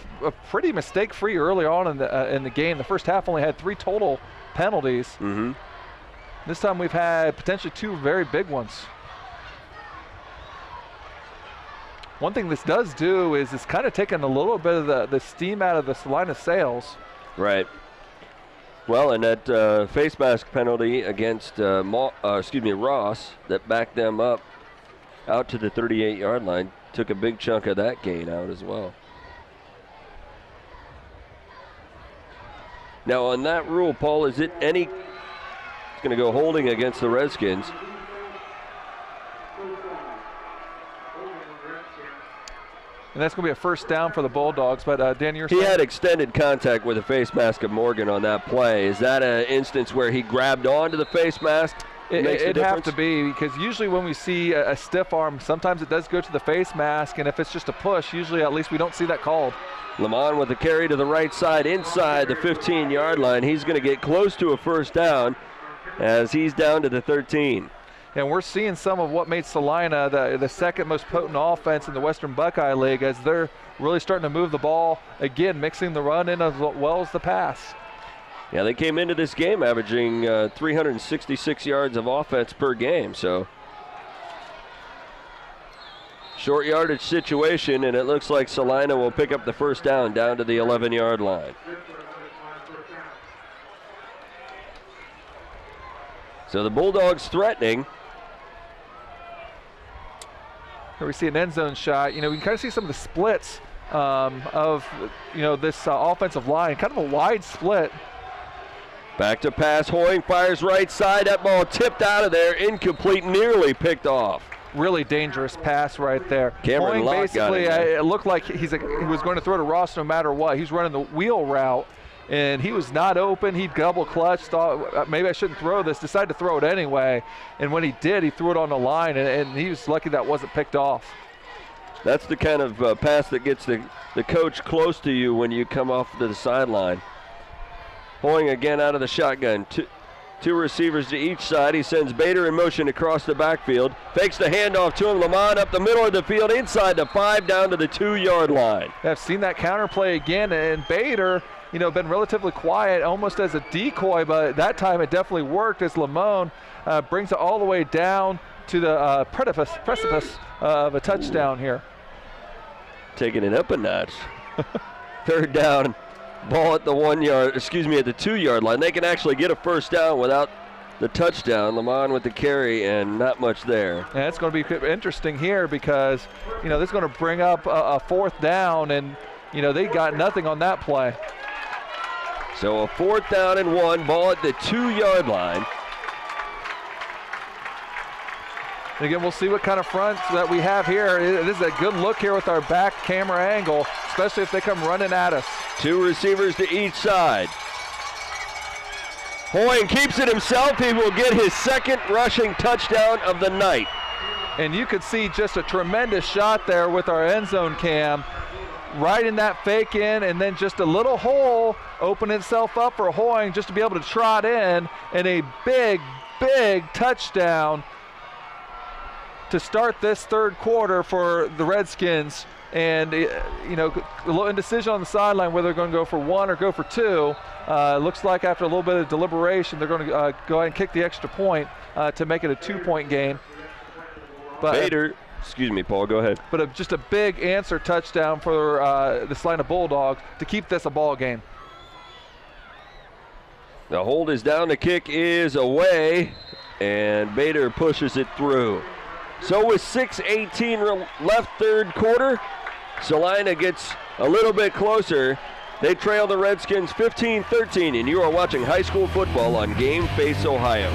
pretty mistake-free early on in the game. The first half only had 3 total penalties. This time we've had potentially 2 very big ones. One thing this does do is it's kind of taking a little bit of the steam out of the Celina sails. Right. Well, and that face mask penalty against Ross that backed them up out to the 38-yard line took a big chunk of that gain out as well. Now on that rule, Paul, is it any? It's going to go holding against the Redskins. and that's going to be a first down for the Bulldogs. But Dan, you're he saying? had extended contact with the face mask of Morgan on that play. Is that an instance where he grabbed onto the face mask? It'd have to be, because usually when we see a stiff arm, sometimes it does go to the face mask, and if it's just a push, usually at least we don't see that called. Lamont with the carry to the right side inside the 15-yard line. He's going to get close to a first down as he's down to the 13. And we're seeing some of what made Celina the second most potent offense in the Western Buckeye League, as they're really starting to move the ball, again, mixing the run in as well as the pass. Yeah, they came into this game averaging 366 yards of offense per game, so short yardage situation, and it looks like Celina will pick up the first down to the 11-yard line. So the Bulldogs threatening. Here we see an end zone shot. We can kind of see some of the splits of this offensive line, kind of a wide split. Back to pass, Hoying fires right side. That ball tipped out of there, incomplete, nearly picked off. Really dangerous pass right there. Cameron Hoying Locke basically, got it. it looked like he was going to throw to Ross no matter what. He's running the wheel route, and he was not open. He double clutched, thought maybe I shouldn't throw this, decided to throw it anyway. And when he did, he threw it on the line, and he was lucky that wasn't picked off. That's the kind of pass that gets the coach close to you when you come off to the sideline. Hoying again out of the shotgun. Two receivers to each side. He sends Bader in motion across the backfield. Fakes the handoff to him. Lamont up the middle of the field, inside the 5, down to the 2-yard line. I've seen that counterplay again, and Bader, been relatively quiet, almost as a decoy, but that time it definitely worked as Lamont brings it all the way down to the precipice of a touchdown here. Taking it up a notch. Third down. Ball at the 2-yard line. They can actually get a first down without the touchdown. Lamont with the carry and not much there. And it's going to be interesting here because, this is going to bring up a fourth down, and, they got nothing on that play. So a 4th down and 1, ball at the 2-yard line. And again, we'll see what kind of fronts that we have here. This is a good look here with our back camera angle, especially if they come running at us. 2 receivers to each side. Hoying keeps it himself. He will get his second rushing touchdown of the night. And you could see just a tremendous shot there with our end zone cam. Right in that fake in, and then just a little hole open itself up for Hoying just to be able to trot in, and a big, big touchdown to start this third quarter for the Redskins. And, a little indecision on the sideline whether they're going to go for 1 or go for 2. Looks like after a little bit of deliberation, they're going to go ahead and kick the extra point to make it a 2-point game. But Bader, excuse me, Paul, go ahead. But just a big answer touchdown for the Celina Bulldogs to keep this a ball game. The hold is down, the kick is away, and Bader pushes it through. So with 6:18 left third quarter, Celina gets a little bit closer. They trail the Redskins 15-13, and you are watching high school football on Game Face Ohio.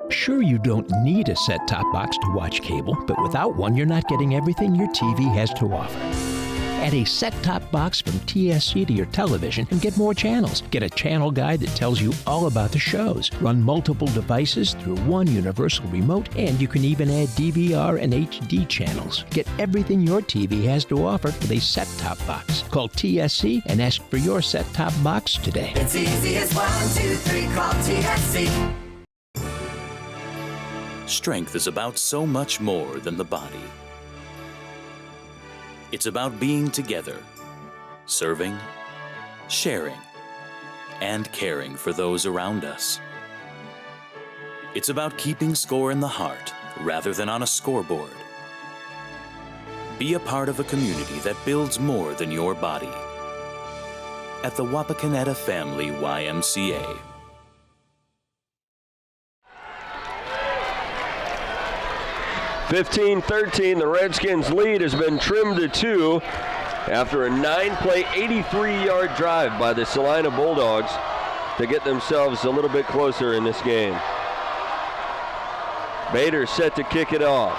Sure, you don't need a set-top box to watch cable, but without one, you're not getting everything your TV has to offer. Add a set-top box from TSC to your television and get more channels. Get a channel guide that tells you all about the shows. Run multiple devices through one universal remote, and you can even add DVR and HD channels. Get everything your TV has to offer with a set-top box. Call TSC and ask for your set-top box today. It's easy as 1, 2, 3, call TSC. Strength is about so much more than the body. It's about being together, serving, sharing, and caring for those around us. It's about keeping score in the heart rather than on a scoreboard. Be a part of a community that builds more than your body. At the Wapakoneta Family YMCA. (15-13), the Redskins' lead has been trimmed to 2 after a 9-play, 83-yard drive by the Celina Bulldogs to get themselves a little bit closer in this game. Bader set to kick it off.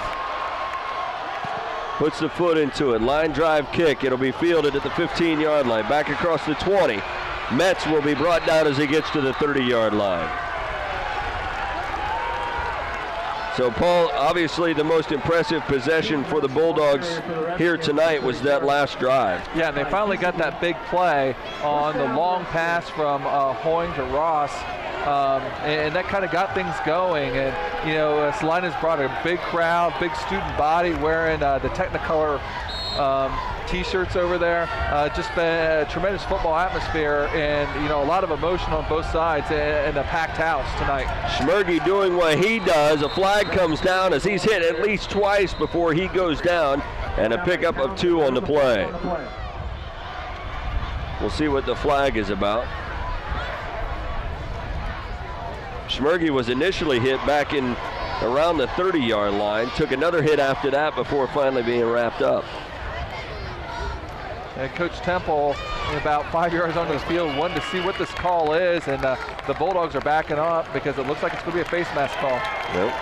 Puts the foot into it. Line drive kick. It'll be fielded at the 15-yard line. Back across the 20. Metz will be brought down as he gets to the 30-yard line. So, Paul, obviously the most impressive possession for the Bulldogs here tonight was that last drive. Yeah, and they finally got that big play on the long pass from Hoying to Ross, and that kind of got things going. And, you know, Celina's brought a big crowd, big student body wearing the Technicolor T-shirts over there. Just been a tremendous football atmosphere, and, you know, a lot of emotion on both sides, and a packed house tonight. Schmergy doing what he does. A flag comes down as he's hit at least twice before he goes down, and a pickup of 2 on the play. We'll see what the flag is about. Schmergy was initially hit back in around the 30-yard line, took another hit after that before finally being wrapped up. And Coach Temple, about 5 yards onto the field, wanted to see what this call is, and the Bulldogs are backing up because it looks like it's going to be a face mask call. Nope.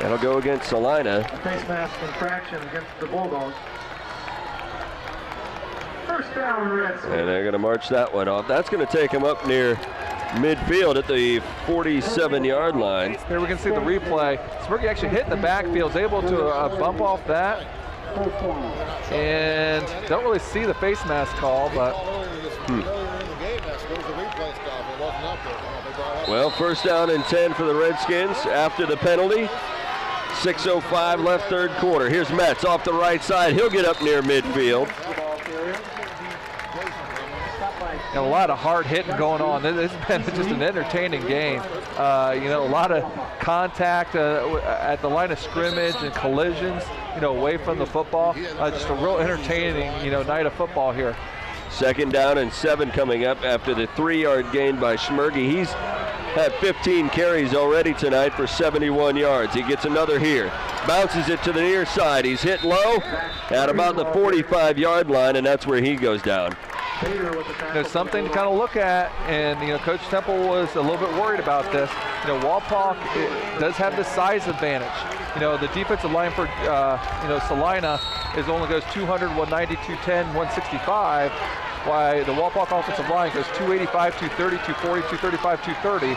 That'll go against Celina. Face mask infraction against the Bulldogs. First down, Redskins. And they're going to march that one off. That's going to take them up near midfield at the 47-yard line. Here we can see the replay. Schmergy actually hit in the backfield, is able to bump off that. And don't really see the face mask call, but well, first down and 10 for the Redskins after the penalty. 6:05 left, third quarter. Here's Metz off the right side. He'll get up near midfield. And a lot of hard hitting going on. This has been just an entertaining game. You know, a lot of contact at the line of scrimmage and collisions, you know, away from the football. Just a real entertaining, you know, night of football here. Second down and 7 coming up after the 3-yard gain by Schmergy. He's had 15 carries already tonight for 71 yards. He gets another here. Bounces it to the near side. He's hit low at about the 45-yard line, and that's where he goes down. There's something to kind of look at, and, you know, Coach Temple was a little bit worried about this. You know, Wapak does have the size advantage. You know, the defensive line for, you know, Celina only goes 200, 190, 210, 165, while the Wapak offensive line goes 285, 230, 240, 235, 230.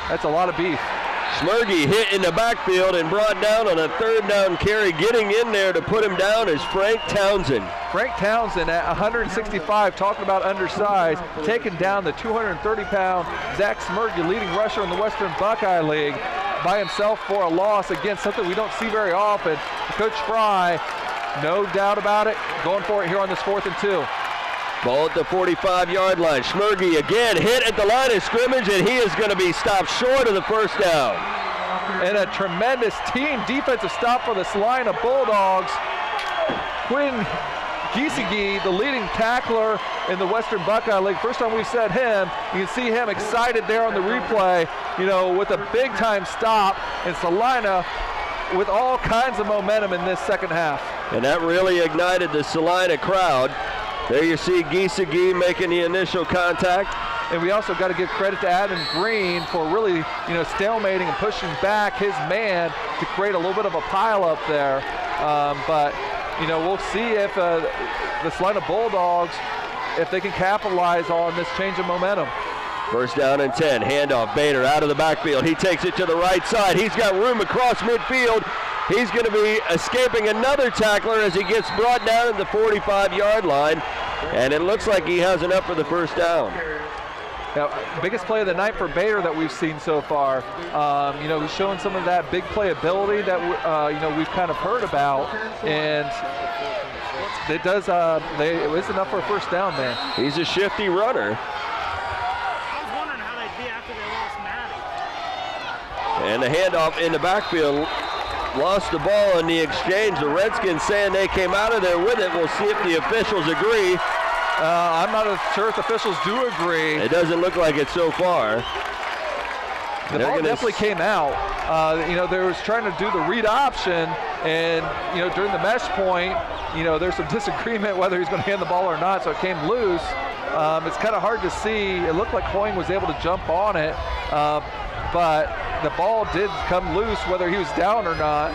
That's a lot of beef. Schmergy hit in the backfield and brought down on a third down carry. Getting in there to put him down is Frank Townsend. Frank Townsend at 165, talking about undersized, taking down the 230-pound Zach Schmergy, leading rusher in the Western Buckeye League, by himself for a loss. Again, something we don't see very often. Coach Fry, no doubt about it, going for it here on this 4th and 2. Ball at the 45-yard line. Schmergy again hit at the line of scrimmage, and he is going to be stopped short of the first down. And a tremendous team defensive stop for the Celina Bulldogs. Quinn Giesige, the leading tackler in the Western Buckeye League. First time we've said him. You can see him excited there on the replay, you know, with a big-time stop. And Celina with all kinds of momentum in this second half. And that really ignited the Celina crowd. There you see Giesige making the initial contact. And we also got to give credit to Adam Green for really, you know, stalemating and pushing back his man to create a little bit of a pile up there. But, you know, we'll see if the Celina Bulldogs, if they can capitalize on this change of momentum. First down and 10, handoff, Bader out of the backfield. He takes it to the right side. He's got room across midfield. He's going to be escaping another tackler as he gets brought down at the 45-yard line. And it looks like he has enough for the first down. Now, biggest play of the night for Bader that we've seen so far. You know, he's showing some of that big play ability that you know, we've kind of heard about, and it does. It was enough for a first down there. He's a shifty runner. I was wondering how they'd be after they lost Matty. And the handoff in the backfield. Lost the ball in the exchange. The Redskins saying they came out of there with it. We'll see if the officials agree. I'm not sure if the officials do agree. It doesn't look like it so far. The ball definitely came out. You know, they was trying to do the read option, and, you know, during the mesh point, you know, there's some disagreement whether he's going to hand the ball or not, so it came loose. It's kind of hard to see. It looked like Hoying was able to jump on it, but the ball did come loose, whether he was down or not.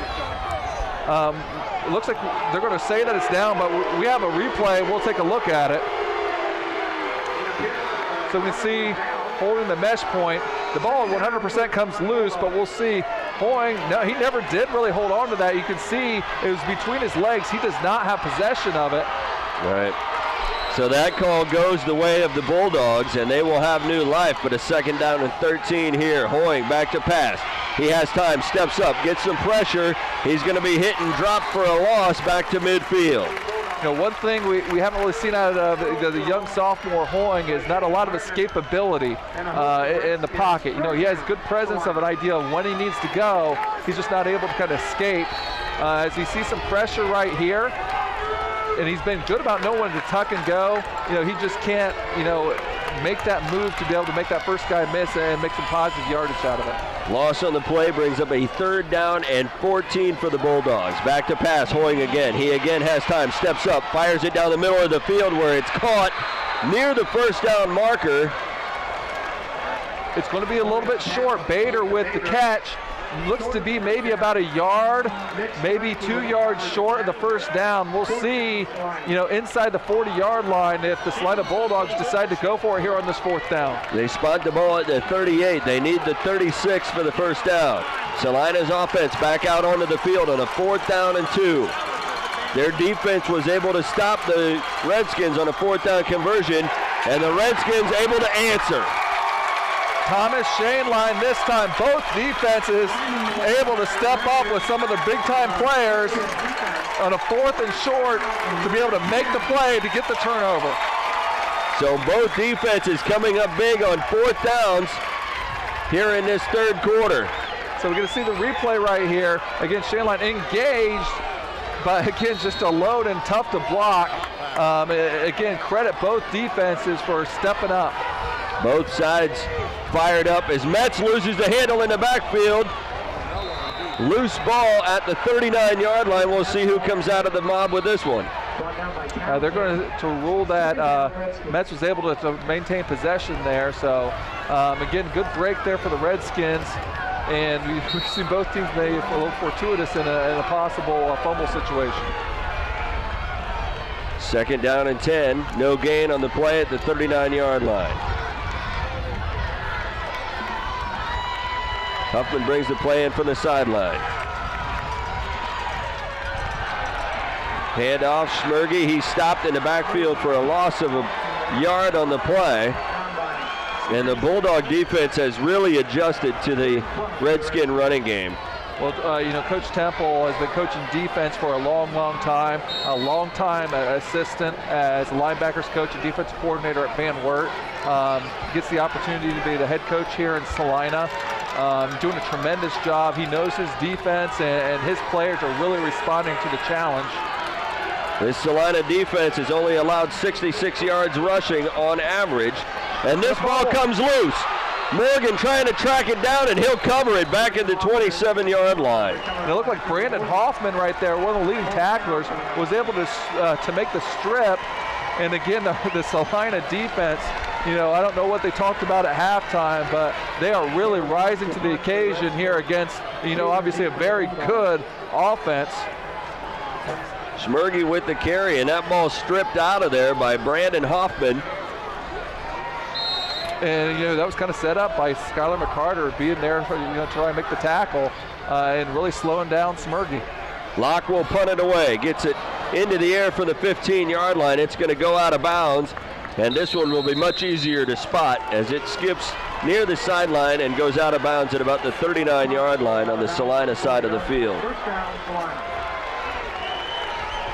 It looks like they're going to say that it's down, but we have a replay. We'll take a look at it. So we can see holding the mesh point. The ball 100% comes loose, but we'll see. Hoying, no, he never did really hold on to that. You can see it was between his legs. He does not have possession of it. Right. So that call goes the way of the Bulldogs, and they will have new life, but a 2nd down and 13 here. Hoying back to pass. He has time, steps up, gets some pressure. He's going to be hit and dropped for a loss back to midfield. You know, one thing we haven't really seen out of the young sophomore Hoying is not a lot of escapability in the pocket. You know, he has good presence of an idea of when he needs to go. He's just not able to kind of escape. As you see some pressure right here, and he's been good about knowing when to tuck and go. You know, he just can't, you know, make that move to be able to make that first guy miss and make some positive yardage out of it. Loss on the play brings up a 3rd down and 14 for the Bulldogs. Back to pass, Hoying again. He again has time, steps up, fires it down the middle of the field where it's caught near the 1st down marker. It's going to be a little bit short. Bader with the catch. Looks to be maybe about a yard, maybe 2 yards short of the 1st down. We'll see, you know, inside the 40-yard line if the Celina Bulldogs decide to go for it here on this 4th down. They spot the ball at the 38. They need the 36 for the 1st down. Celina's offense back out onto the field on a 4th down and 2. Their defense was able to stop the Redskins on a 4th down conversion, and the Redskins able to answer. Thomas Shaneline this time, both defenses able to step up with some of the big-time players on a 4th and short to be able to make the play to get the turnover. So both defenses coming up big on 4th downs here in this 3rd quarter. So we're going to see the replay right here. Again, Shaneline engaged, but again, just a load and tough to block. Again, credit both defenses for stepping up. Both sides fired up as Metz loses the handle in the backfield. Loose ball at the 39-yard line. We'll see who comes out of the mob with this one. They're going to rule that Metz was able to maintain possession there. So, again, good break there for the Redskins. And we've seen both teams maybe a little fortuitous in a possible fumble situation. 2nd down and 10. No gain on the play at the 39-yard line. Huffman brings the play in from the sideline. Hand off, Schmerge. He stopped in the backfield for a loss of a yard on the play. And the Bulldog defense has really adjusted to the Redskin running game. Well, you know, Coach Temple has been coaching defense for a long, long time. A long-time assistant as linebackers coach and defensive coordinator at Van Wert. Gets the opportunity to be the head coach here in Celina. Doing a tremendous job. He knows his defense, and his players are really responding to the challenge. This Celina defense has only allowed 66 yards rushing on average, and this ball comes loose. Morgan trying to track it down, and he'll cover it back at the 27-yard line. And it looked like Brandon Hoffman right there, one of the leading tacklers, was able to make the strip. And again, the Celina defense, you know, I don't know what they talked about at halftime, but they are really rising to the occasion here against, you know, obviously a very good offense. Schmerge with the carry, and that ball stripped out of there by Brandon Hoffman. And, you know, that was kind of set up by Skylar McCarter being there, you know, to try and make the tackle and really slowing down Schmerge. Locke will punt it away, gets it into the air for the 15-yard line. It's going to go out of bounds, and this one will be much easier to spot as it skips near the sideline and goes out of bounds at about the 39-yard line on the Celina side of the field.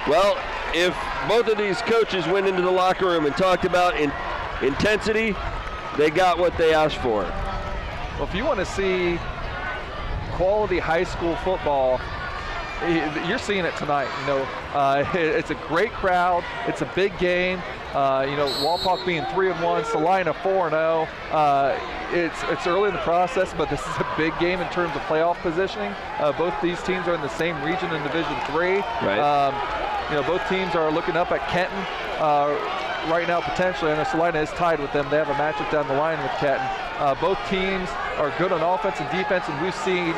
Well, if both of these coaches went into the locker room and talked about intensity, they got what they asked for. Well, if you want to see quality high school football, you're seeing it tonight. You know, it's a great crowd. It's a big game. You know, Wapak being 3-1, Celina 4-0. It's early in the process, but this is a big game in terms of playoff positioning. Both these teams are in the same region in Division III. Right. You know, both teams are looking up at Kenton right now potentially. I know Celina is tied with them. They have a matchup down the line with Kenton. Both teams are good on offense and defense, and we've seen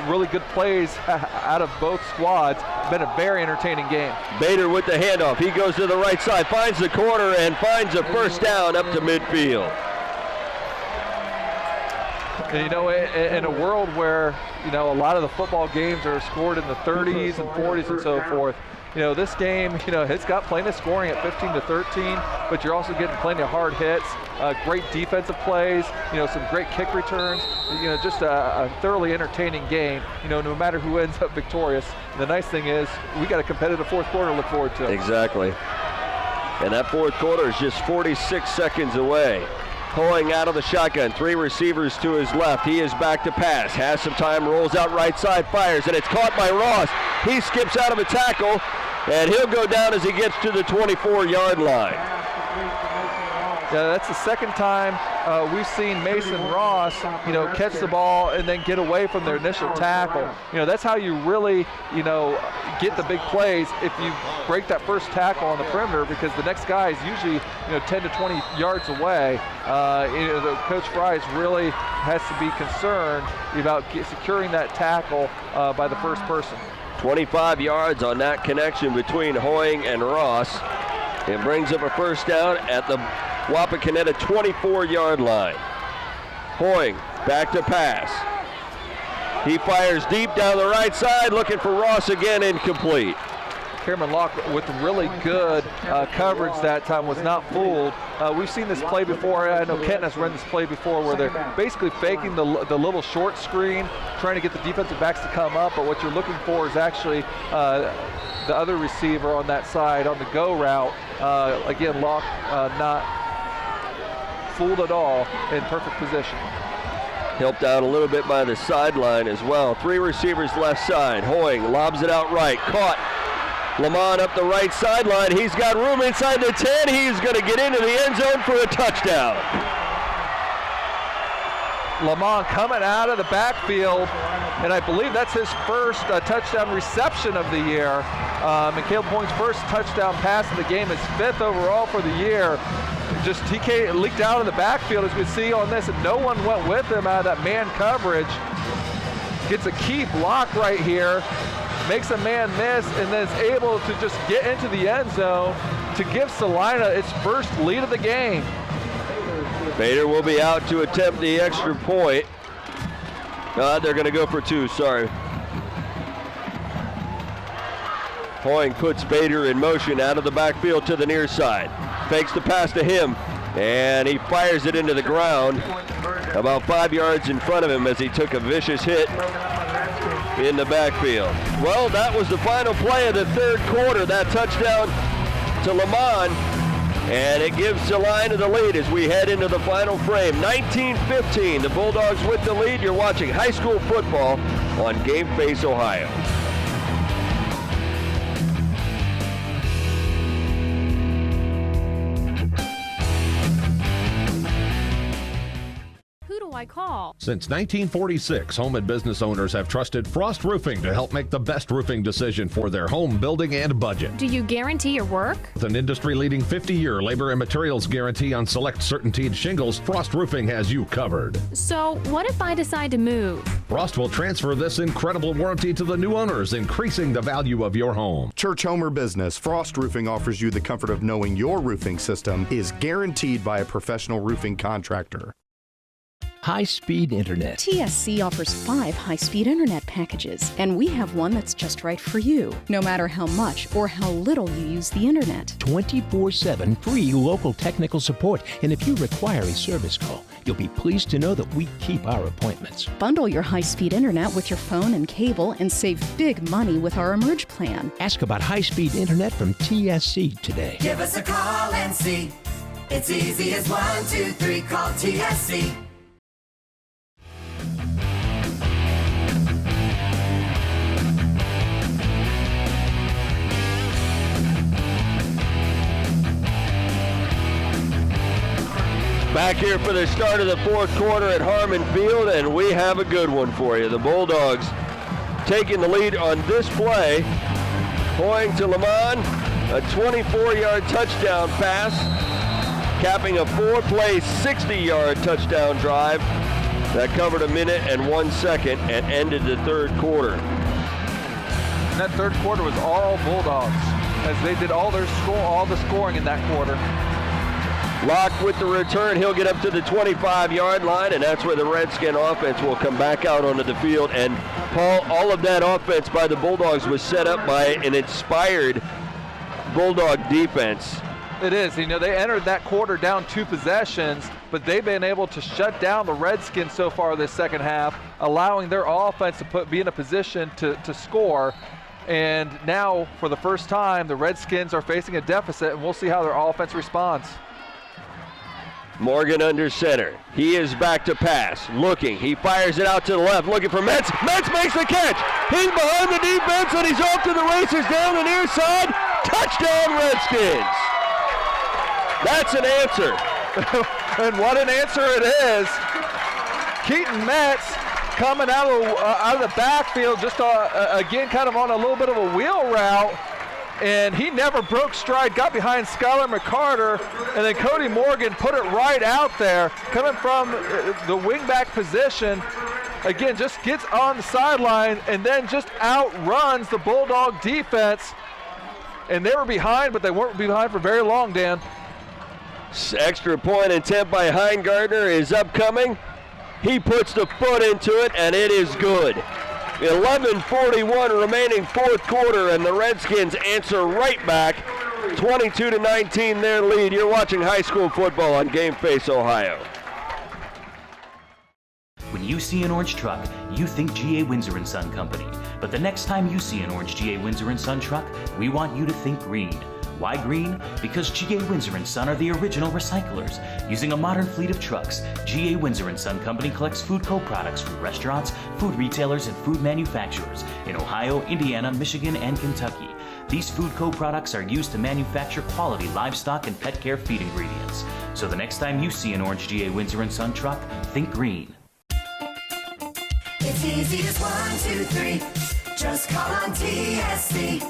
really good plays out of both squads. It's been a very entertaining game. Bader with the handoff. He goes to the right side, finds the corner, and finds a first down up to midfield. And in a world where a lot of the football games are scored in the 30s and 40s and so forth, this game, it's got plenty of scoring at 15-13, but you're also getting plenty of hard hits, great defensive plays, some great kick returns, just a thoroughly entertaining game, no matter who ends up victorious. And the nice thing is we got a competitive fourth quarter to look forward to. Exactly. And that fourth quarter is just 46 seconds away. Pulling out of the shotgun, 3 receivers to his left. He is back to pass, has some time, rolls out right side, fires, and it's caught by Ross. He skips out of a tackle, and he'll go down as he gets to the 24-yard line. Yeah, that's the second time we've seen Mason Ross, catch the ball and then get away from their initial tackle. That's how you really, get the big plays if you break that first tackle on the perimeter, because the next guy is usually, 10 to 20 yards away. The Coach Fries really has to be concerned about securing that tackle by the first person. 25 yards on that connection between Hoying and Ross. It brings up a first down at the Wapakoneta 24-yard line. Hoying back to pass. He fires deep down the right side, looking for Ross again, incomplete. Cameron Locke with really good coverage that time, was not fooled. We've seen this play before. I know Kenton has run this play before where they're basically faking the little short screen, trying to get the defensive backs to come up, but what you're looking for is actually the other receiver on that side on the go route. Again, Locke not fooled at all, in perfect position. Helped out a little bit by the sideline as well. 3 receivers left side. Hoying lobs it out right, caught. Lamont up the right sideline. He's got room inside the 10. He's going to get into the end zone for a touchdown. Lamont coming out of the backfield, and I believe that's his first touchdown reception of the year. And Caleb Hoying's first touchdown pass of the game, his 5th overall for the year. Just TK leaked out of the backfield, as we see on this, and no one went with him out of that man coverage. Gets a key block right here, makes a man miss, and then is able to just get into the end zone to give Celina its first lead of the game. Bader will be out to attempt the extra point. They're going to go for 2, sorry. Hoying puts Bader in motion out of the backfield to the near side. Fakes the pass to him, and he fires it into the ground about 5 yards in front of him as he took a vicious hit in the backfield. Well, that was the final play of the third quarter, that touchdown to Lamont, and it gives Celina the lead as we head into the final frame. 19-15, the Bulldogs with the lead. You're watching high school football on Game Face Ohio. I call? Since 1946, home and business owners have trusted Frost Roofing to help make the best roofing decision for their home building and budget. Do you guarantee your work? With an industry-leading 50-year labor and materials guarantee on select CertainTeed shingles, Frost Roofing has you covered. So, what if I decide to move? Frost will transfer this incredible warranty to the new owners, increasing the value of your home. Church, home, or business, Frost Roofing offers you the comfort of knowing your roofing system is guaranteed by a professional roofing contractor. High-speed internet. TSC offers 5 high-speed internet packages, and we have one that's just right for you, no matter how much or how little you use the internet. 24/7 free local technical support, and if you require a service call, you'll be pleased to know that we keep our appointments. Bundle your high-speed internet with your phone and cable and save big money with our Emerge plan. Ask about high-speed internet from TSC today. Give us a call and see. It's easy as 1, 2, 3. Call TSC. Back here for the start of the fourth quarter at Harmon Field, and we have a good one for you. The Bulldogs taking the lead on this play. Hoying to Lamont, a 24-yard touchdown pass capping a 4-play, 60-yard touchdown drive that covered 1 minute and 1 second and ended the third quarter. And that third quarter was all Bulldogs, as they did all the scoring in that quarter. Locke with the return. He'll get up to the 25-yard line, and that's where the Redskin offense will come back out onto the field. And, Paul, all of that offense by the Bulldogs was set up by an inspired Bulldog defense. It is. You know, they entered that quarter down 2 possessions, but they've been able to shut down the Redskins so far this second half, allowing their offense to be in a position to score. And now, for the first time, the Redskins are facing a deficit, and we'll see how their offense responds. Morgan under center. He is back to pass. Looking. He fires it out to the left. Looking for Metz. Metz makes the catch. He's behind the defense, and he's off to the races down the near side. Touchdown, Redskins. That's an answer. And what an answer it is. Keaton Metz coming out of the backfield, just again kind of on a little bit of a wheel route. And he never broke stride, got behind Skylar McCarter, and then Cody Morgan put it right out there, coming from the wingback position. Again, just gets on the sideline and then just outruns the Bulldog defense. And they were behind, but they weren't behind for very long, Dan. Extra point attempt by Heingardner is upcoming. He puts the foot into it, and it is good. 11:41 remaining fourth quarter, and the Redskins answer right back. 22-19 their lead. You're watching high school football on Game Face Ohio. When you see an orange truck, you think G.A. Windsor & Son Company. But the next time you see an orange G.A. Windsor & Son truck, we want you to think green. Why green? Because G.A. Windsor & Son are the original recyclers. Using a modern fleet of trucks, G.A. Windsor & Son Company collects food co-products from restaurants, food retailers, and food manufacturers in Ohio, Indiana, Michigan, and Kentucky. These food co-products are used to manufacture quality livestock and pet care feed ingredients. So the next time you see an orange G.A. Windsor & Son truck, think green. It's easy as 1, 2, 3. Just call on TSC.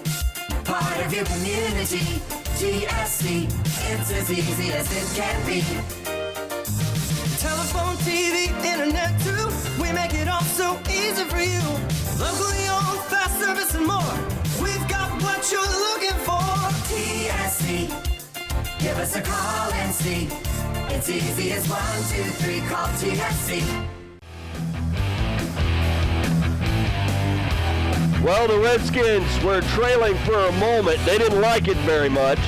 Part of your community, TSC. It's as easy as it can be. Telephone, TV, internet too. We make it all so easy for you. Locally owned, fast service and more. We've got what you're looking for. TSC. Give us a call and see. It's easy as 1, 2, 3. Call TSC. Well, the Redskins were trailing for a moment. They didn't like it very much.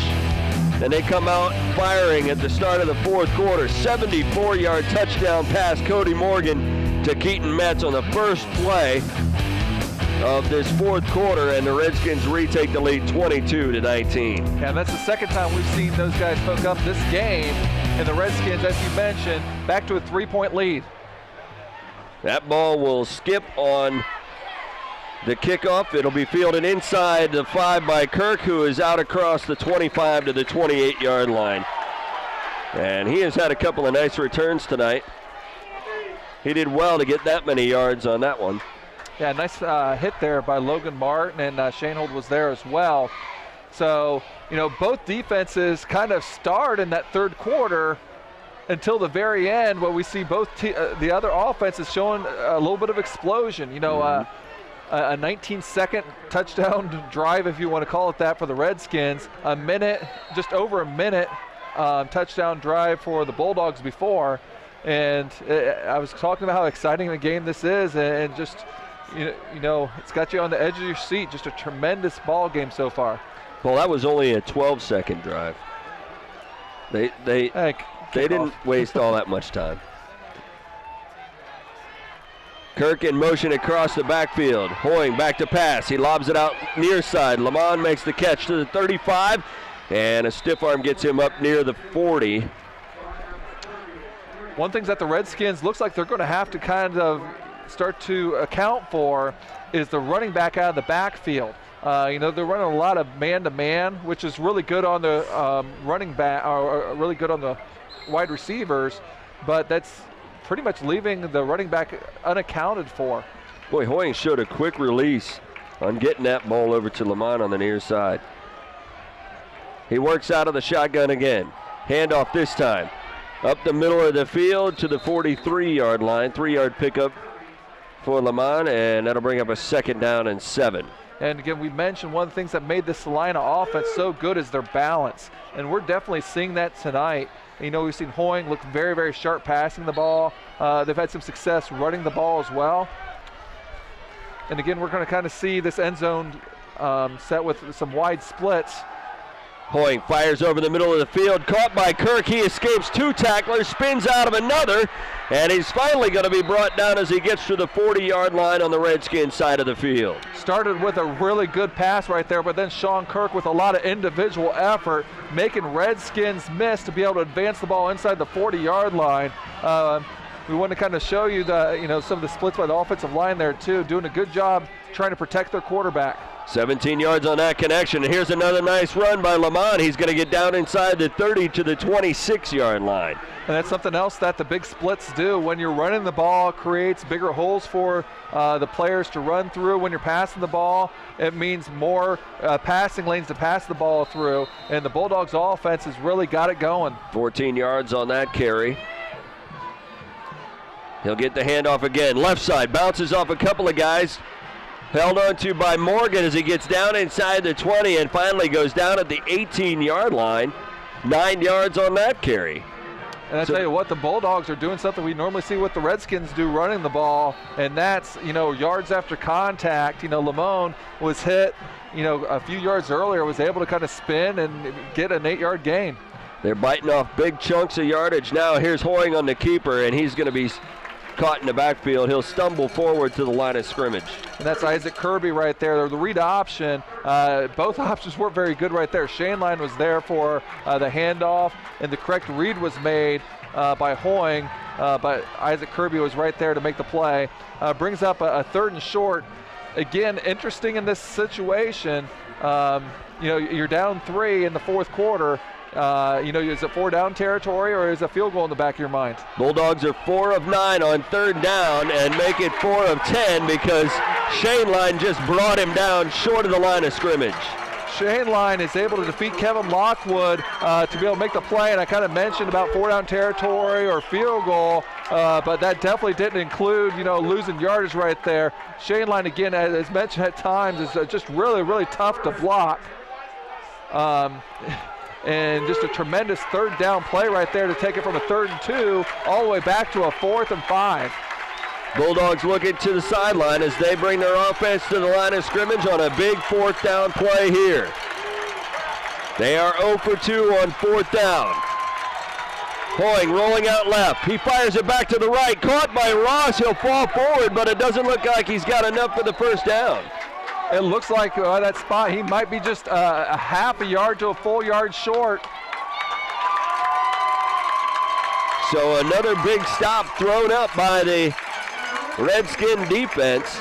And they come out firing at the start of the fourth quarter. 74-yard touchdown pass, Cody Morgan to Keaton Metz on the first play of this fourth quarter, and the Redskins retake the lead 22-19. Yeah, that's the second time we've seen those guys hook up this game. And the Redskins, as you mentioned, back to a 3-point lead. That ball will skip on the kickoff. It'll be fielded inside the 5 by Kirk, who is out across the 25 to the 28-yard line. And he has had a couple of nice returns tonight. He did well to get that many yards on that one. Yeah, nice hit there by Logan Martin, and Shanehold was there as well. So, you know, both defenses kind of start in that third quarter until the very end, where we see both the other offenses showing a little bit of explosion. You know, a 19-second touchdown drive, if you want to call it that, for the Redskins. A minute, just over a minute touchdown drive for the Bulldogs before. And I was talking about how exciting the game this is, and just, you know, it's got you on the edge of your seat. Just a tremendous ball game so far. Well, that was only a 12-second drive. They didn't waste all that much time. Kirk in motion across the backfield. Hoying back to pass. He lobs it out near side. Lamont makes the catch to the 35, and a stiff arm gets him up near the 40. One thing that the Redskins looks like they're going to have to kind of start to account for is the running back out of the backfield. You know, they're running a lot of man-to-man, which is really good on the running back, or really good on the wide receivers, but that's pretty much leaving the running back unaccounted for. Boy, Hoying showed a quick release on getting that ball over to Lamont on the near side. He works out of the shotgun again. Handoff this time. Up the middle of the field to the 43-yard line. 3-yard pickup for Lamont, and that'll bring up a 2nd down and 7. And again, we mentioned one of the things that made the Celina offense so good is their balance. And we're definitely seeing that tonight. You know, we've seen Hoying look very, very sharp passing the ball. They've had some success running the ball as well. And again, we're going to kind of see this end zone set with some wide splits. Hoying fires over the middle of the field, caught by Kirk. He escapes 2 tacklers, spins out of another, and he's finally going to be brought down as he gets to the 40-yard line on the Redskins side of the field. Started with a really good pass right there, but then Sean Kirk with a lot of individual effort, making Redskins miss to be able to advance the ball inside the 40-yard line. We want to kind of show you some of the splits by the offensive line there too, doing a good job trying to protect their quarterback. 17 yards on that connection. And here's another nice run by Lamont. He's going to get down inside the 30 to the 26-yard line. And that's something else that the big splits do. When you're running the ball, it creates bigger holes for the players to run through. When you're passing the ball, it means more passing lanes to pass the ball through. And the Bulldogs offense has really got it going. 14 yards on that carry. He'll get the handoff again. Left side, bounces off a couple of guys. Held on to by Morgan as he gets down inside the 20 and finally goes down at the 18-yard line. 9 yards on that carry. And I tell you what, the Bulldogs are doing something we normally see what the Redskins do, running the ball, and that's, yards after contact. Lamone was hit, a few yards earlier, was able to kind of spin and get an 8-yard gain. They're biting off big chunks of yardage now. Here's Hoying on the keeper, and he's going to be caught in the backfield. He'll stumble forward to the line of scrimmage. And that's Isaac Kirby right there. The read option, both options weren't very good right there. Shaneline was there for the handoff, and the correct read was made by Hoying, but Isaac Kirby was right there to make the play. Brings up a 3rd and short. Again, interesting in this situation. You're down 3 in the 4th quarter. Is it 4 down territory or is a field goal in the back of your mind? Bulldogs are 4 of 9 on 3rd down and make it 4 of 10 because Shaneline just brought him down short of the line of scrimmage. Shaneline is able to defeat Kevin Lockwood to be able to make the play, and I kind of mentioned about 4 down territory or field goal, but that definitely didn't include, losing yardage right there. Shaneline, again, as mentioned at times, is just really, really tough to block. And just a tremendous 3rd down play right there to take it from a 3rd and 2 all the way back to a 4th and 5. Bulldogs looking to the sideline as they bring their offense to the line of scrimmage on a big 4th down play here. They are 0 for 2 on 4th down. Hoying rolling out left. He fires it back to the right. Caught by Ross. He'll fall forward, but it doesn't look like he's got enough for the 1st down. It looks like that spot, he might be just a half a yard to a full yard short. So another big stop thrown up by the Redskin defense.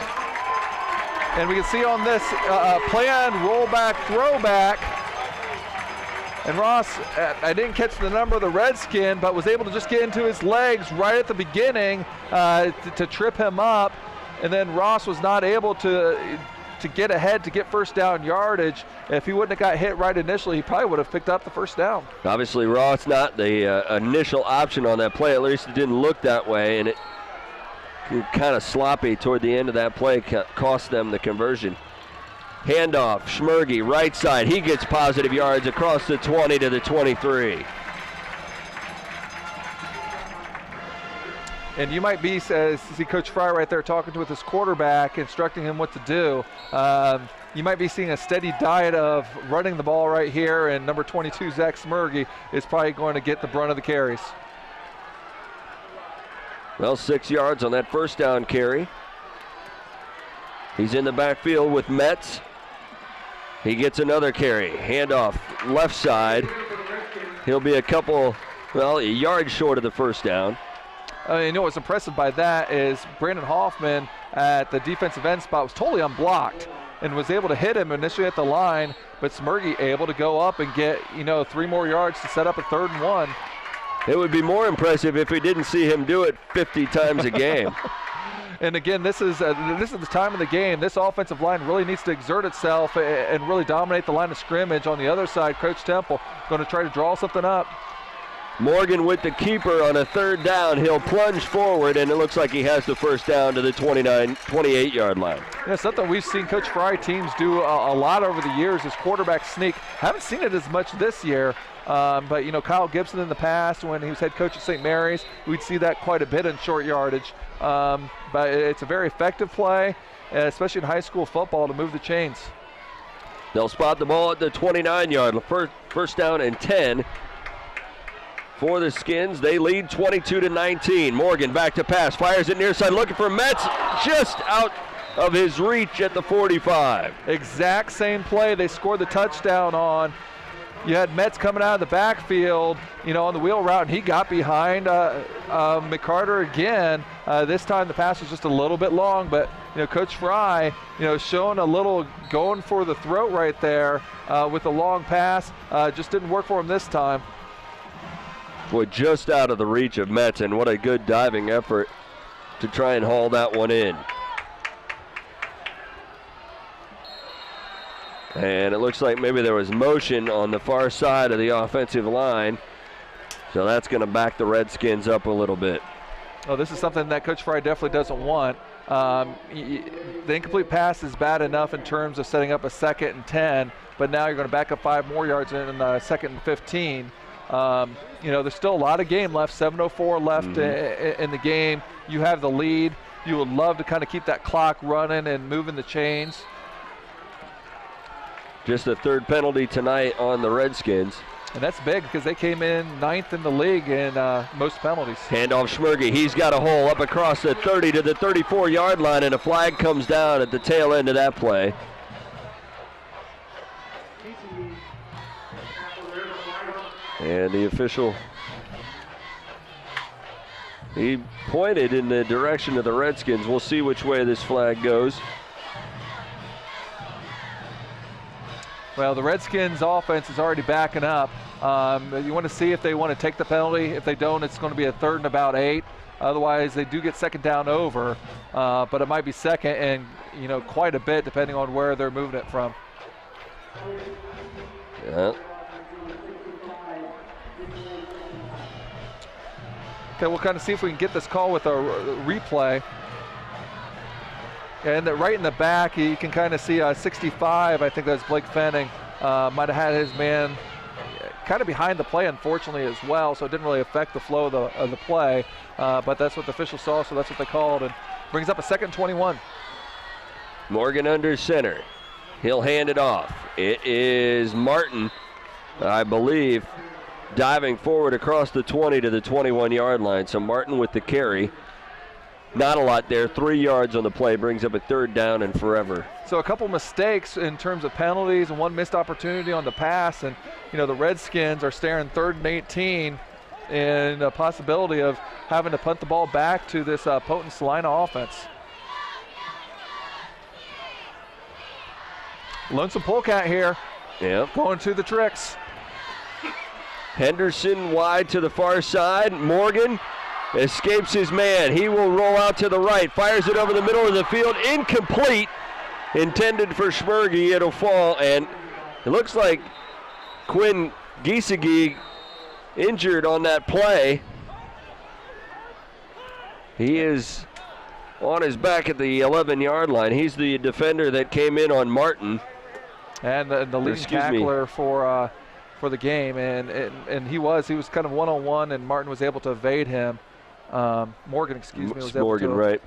And we can see on this planned rollback, throwback. And Ross, I didn't catch the number of the Redskin, but was able to just get into his legs right at the beginning to trip him up. And then Ross was not able to get ahead to get 1st down yardage. If he wouldn't have got hit right initially, he probably would have picked up the 1st down. Obviously, Ross not the initial option on that play. At least it didn't look that way, and it kind of sloppy toward the end of that play, cost them the conversion. Handoff, Schmergy, right side. He gets positive yards across the 20 to the 23. And you might see Coach Fry right there talking with his quarterback, instructing him what to do. You might be seeing a steady diet of running the ball right here, and number 22, Zach Schmergy, is probably going to get the brunt of the carries. Well, 6 yards on that 1st down carry. He's in the backfield with Metz. He gets another carry. Handoff, left side. He'll be a yard short of the 1st down. What's impressive by that is Brandon Hoffman at the defensive end spot was totally unblocked and was able to hit him initially at the line, but Schmergy able to go up and get 3 more yards to set up a 3rd and 1. It would be more impressive if we didn't see him do it 50 times a game. And again, this is the time of the game. This offensive line really needs to exert itself and really dominate the line of scrimmage. On the other side, Coach Temple going to try to draw something up. Morgan with the keeper on a third down. He'll plunge forward, and it looks like he has the first down to the 28-yard line. Yeah, something we've seen Coach Fry teams do a lot over the years is quarterback sneak. Haven't seen it as much this year, but, you know, Kyle Gibson in the past when he was head coach at St. Mary's, we'd see that quite a bit in short yardage. But it's a very effective play, especially in high school football, to move the chains. They'll spot the ball at the 29-yard, first down and 10. For the Skins, they lead 22-19. Morgan back to pass, fires it near side, looking for Metz, just out of his reach at the 45. Exact same play they scored the touchdown on. You had Metz coming out of the backfield, you know, on the wheel route, and he got behind McCarter again. This time the pass was just a little bit long, but, you know, Coach Fry, you know, showing a little going for the throat right there with a long pass. Just didn't work for him this time. Boy, just out of the reach of Metz, and what a good diving effort to try and haul that one in. And it looks like maybe there was motion on the far side of the offensive line, so that's going to back the Redskins up a little bit. Oh, this is something that Coach Fry definitely doesn't want. The incomplete pass is bad enough in terms of setting up a 2nd and 10, but now you're going to back up 5 more yards in 2nd and 15. You know, there's still a lot of game left, 7:04 left in the game. You have the lead. You would love to kind of keep that clock running and moving the chains. Just the 3rd penalty tonight on the Redskins. And that's big because they came in 9th in the league in most penalties. Handoff Schmerge. He's got a hole up across the 30 to the 34-yard line, and a flag comes down at the tail end of that play. And the official, he pointed in the direction of the Redskins. We'll see which way this flag goes. Well, the Redskins offense is already backing up. You want to see if they want to take the penalty. If they don't, it's going to be a 3rd and about 8. Otherwise, they do get 2nd down over, but it might be 2nd and, you know, quite a bit depending on where they're moving it from. Yeah. Okay, we'll kind of see if we can get this call with a replay. And right in the back, you can kind of see 65, I think that's Blake Fenning, might have had his man kind of behind the play, unfortunately, as well, so it didn't really affect the flow of the play. But that's what the officials saw, so that's what they called, and brings up a 2nd and 21. Morgan under center. He'll hand it off. It is Martin, I believe, diving forward across the 20 to the 21-yard line. So Martin with the carry. Not a lot there. 3 yards on the play brings up a 3rd down and forever. So a couple mistakes in terms of penalties and one missed opportunity on the pass. And, you know, the Redskins are staring 3rd and 18 and a possibility of having to punt the ball back to this potent Celina offense. Lonesome Polecat here. Yep. Going to the tricks. Henderson wide to the far side. Morgan escapes his man. He will roll out to the right. Fires it over the middle of the field. Incomplete. Intended for Schmerge. It'll fall. And it looks like Quinn Giesige injured on that play. He is on his back at the 11-yard line. He's the defender that came in on Martin. And the leading tackler for the game, and he was kind of one-on-one, and Martin was able to evade him. Morgan, was able to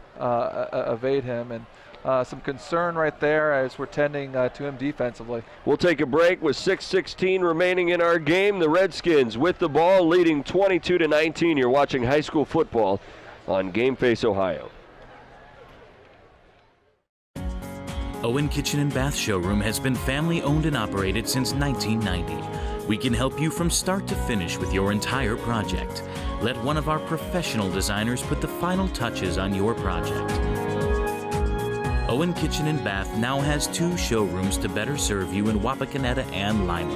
evade him, and some concern right there as we're tending to him defensively. We'll take a break with 6:16 remaining in our game. The Redskins with the ball, leading 22-19. You're watching high school football on Game Face Ohio. Owen Kitchen and Bath Showroom has been family owned and operated since 1990. We can help you from start to finish with your entire project. Let one of our professional designers put the final touches on your project. Owen Kitchen and Bath now has 2 showrooms to better serve you in Wapakoneta and Lima.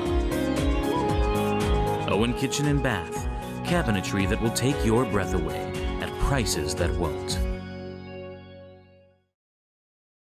Owen Kitchen and Bath, cabinetry that will take your breath away at prices that won't.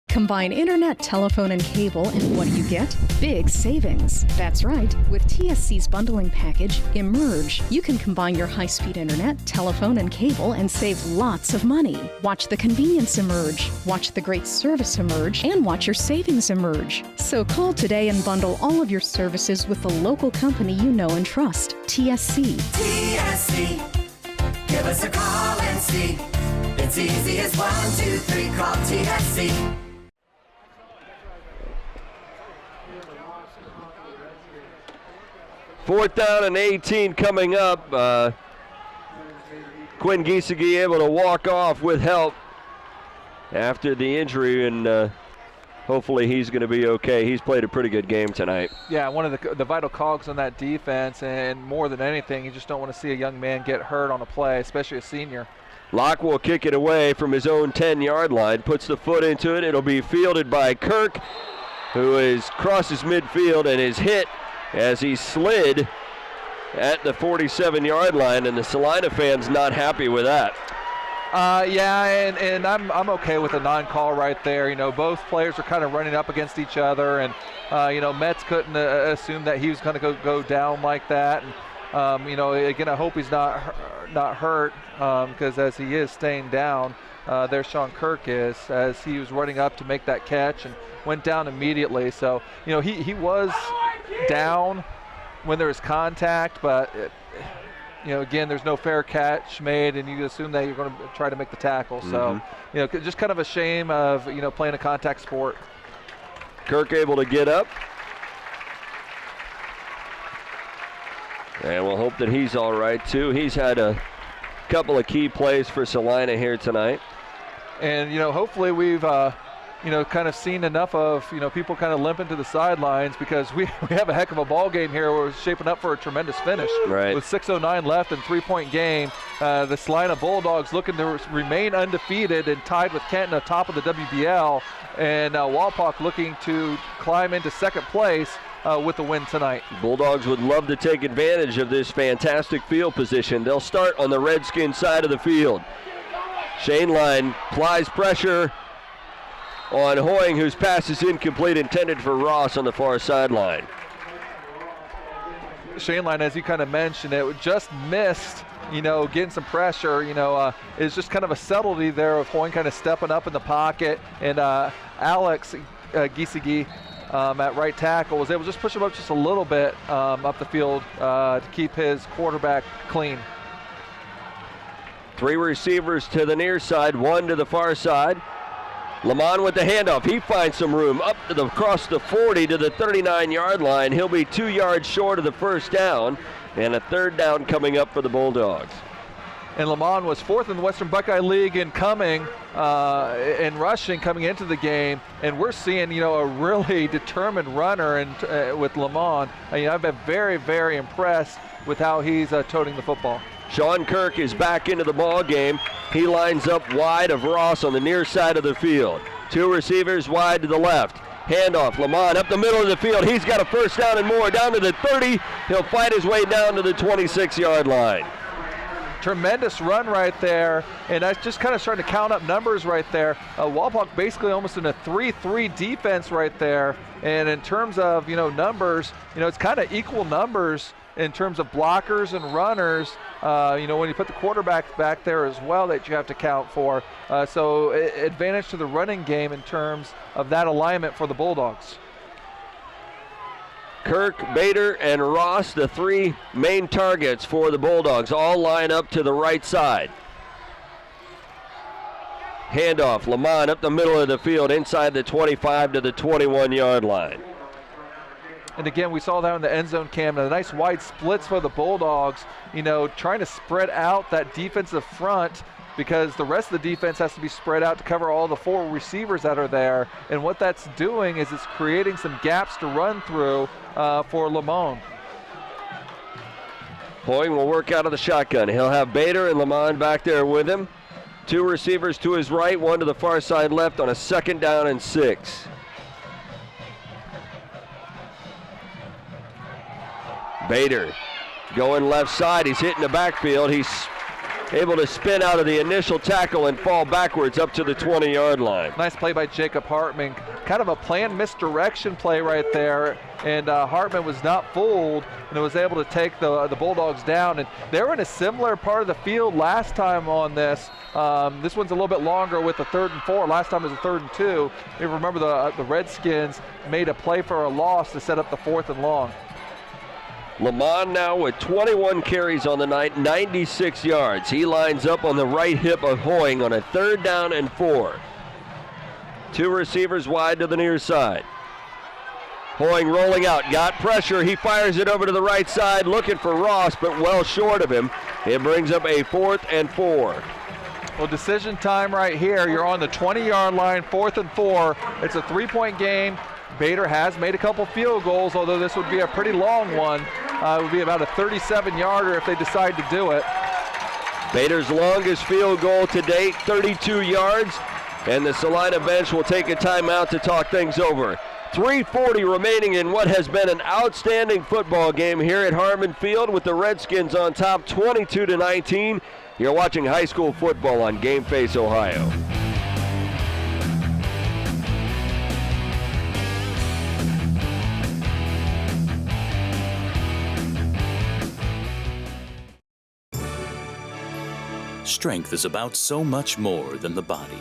Combine internet, telephone, and cable, and what do you get? Big savings. That's right. With TSC's bundling package, Emerge, you can combine your high-speed internet, telephone, and cable and save lots of money. Watch the convenience emerge, watch the great service emerge, and watch your savings emerge. So call today and bundle all of your services with the local company you know and trust, TSC. TSC. Give us a call and see. It's easy as 1, 2, 3. Call TSC. Fourth down and 18 coming up. Quinn Giesecke able to walk off with help after the injury, and hopefully he's going to be okay. He's played a pretty good game tonight. Yeah, one of the vital cogs on that defense, and more than anything, you just don't want to see a young man get hurt on a play, especially a senior. Locke will kick it away from his own 10-yard line, puts the foot into it. It'll be fielded by Kirk, who crosses midfield and is hit as he slid at the 47-yard line, and the Celina fans not happy with that. Yeah, and I'm okay with a non-call right there. You know, both players are kind of running up against each other, and you know, Metz couldn't assume that he was going to go down like that. And you know, again, I hope he's not hurt, because as he is staying down, there Sean Kirk is, as he was running up to make that catch and went down immediately. So, you know, he was down when there was contact, but you know, again, there's no fair catch made, and you assume that you're going to try to make the tackle. So, you know, just kind of a shame of, you know, playing a contact sport. Kirk able to get up, and we'll hope that he's all right too. He's had a couple of key plays for Celina here tonight, and you know, hopefully we've you know, kind of seen enough of, you know, people kind of limping to the sidelines, because we have a heck of a ball game here. We're shaping up for a tremendous finish. Right. With 6:09 left and 3-point game, the Celina Bulldogs looking to remain undefeated and tied with Canton atop of the WBL, and Wapak looking to climb into second place with the win tonight. Bulldogs would love to take advantage of this fantastic field position. They'll start on the Redskins side of the field. Shane Line applies pressure on Hoying, whose pass is incomplete, intended for Ross on the far sideline. Shane Line, as you kind of mentioned, it just missed, you know, getting some pressure. You know, it's just kind of a subtlety there of Hoying kind of stepping up in the pocket, and Alex Giesecke at right tackle was able to just push him up just a little bit up the field to keep his quarterback clean. 3 receivers to the near side, 1 to the far side. Lamont with the handoff. He finds some room up to across the 40 to the 39-yard line. He'll be 2 yards short of the first down, and a third down coming up for the Bulldogs. And Lamont was 4th in the Western Buckeye League in coming and rushing coming into the game, and we're seeing, you know, a really determined runner and with Lamont. I mean, I've been very, very impressed with how he's toting the football. Sean Kirk is back into the ball game. He lines up wide of Ross on the near side of the field. 2 receivers wide to the left. Handoff, Lamont up the middle of the field. He's got a first down and more, down to the 30. He'll fight his way down to the 26-yard line. Tremendous run right there, and that's just kind of starting to count up numbers right there. Wapak basically almost in a 3-3 defense right there, and in terms of, you know, numbers, you know, it's kind of equal numbers in terms of blockers and runners, you know, when you put the quarterback back there as well that you have to count for. So advantage to the running game in terms of that alignment for the Bulldogs. Kirk, Bader, and Ross, the 3 main targets for the Bulldogs, all line up to the right side. Handoff, Lamont up the middle of the field, inside the 25 to the 21-yard line. And again, we saw that in the end zone cam. The nice wide splits for the Bulldogs, you know, trying to spread out that defensive front, because the rest of the defense has to be spread out to cover all the 4 receivers that are there. And what that's doing is it's creating some gaps to run through for Lamont. Hoying will work out of the shotgun. He'll have Bader and Lamont back there with him. 2 receivers to his right, 1 to the far side left on a 2nd down and 6. Bader going left side. He's hitting the backfield. He's able to spin out of the initial tackle and fall backwards up to the 20-yard line. Nice play by Jacob Hartman. Kind of a planned misdirection play right there, and Hartman was not fooled and was able to take the Bulldogs down. And they were in a similar part of the field last time on this. This one's a little bit longer with the 3rd and 4. Last time it was a 3rd and 2. You remember the Redskins made a play for a loss to set up the 4th and long. Lamont now with 21 carries on the night, 96 yards. He lines up on the right hip of Hoying on a 3rd down and 4. 2 receivers wide to the near side. Hoying rolling out, got pressure. He fires it over to the right side, looking for Ross, but well short of him. It brings up a 4th and 4. Well, decision time right here. You're on the 20-yard line, 4th and 4. It's a 3-point game. Bader has made a couple field goals, although this would be a pretty long one. It would be about a 37-yarder if they decide to do it. Bader's longest field goal to date, 32 yards, and the Celina bench will take a timeout to talk things over. 3:40 remaining in what has been an outstanding football game here at Harmon Field with the Redskins on top 22-19. You're watching high school football on Game Face Ohio. Strength is about so much more than the body.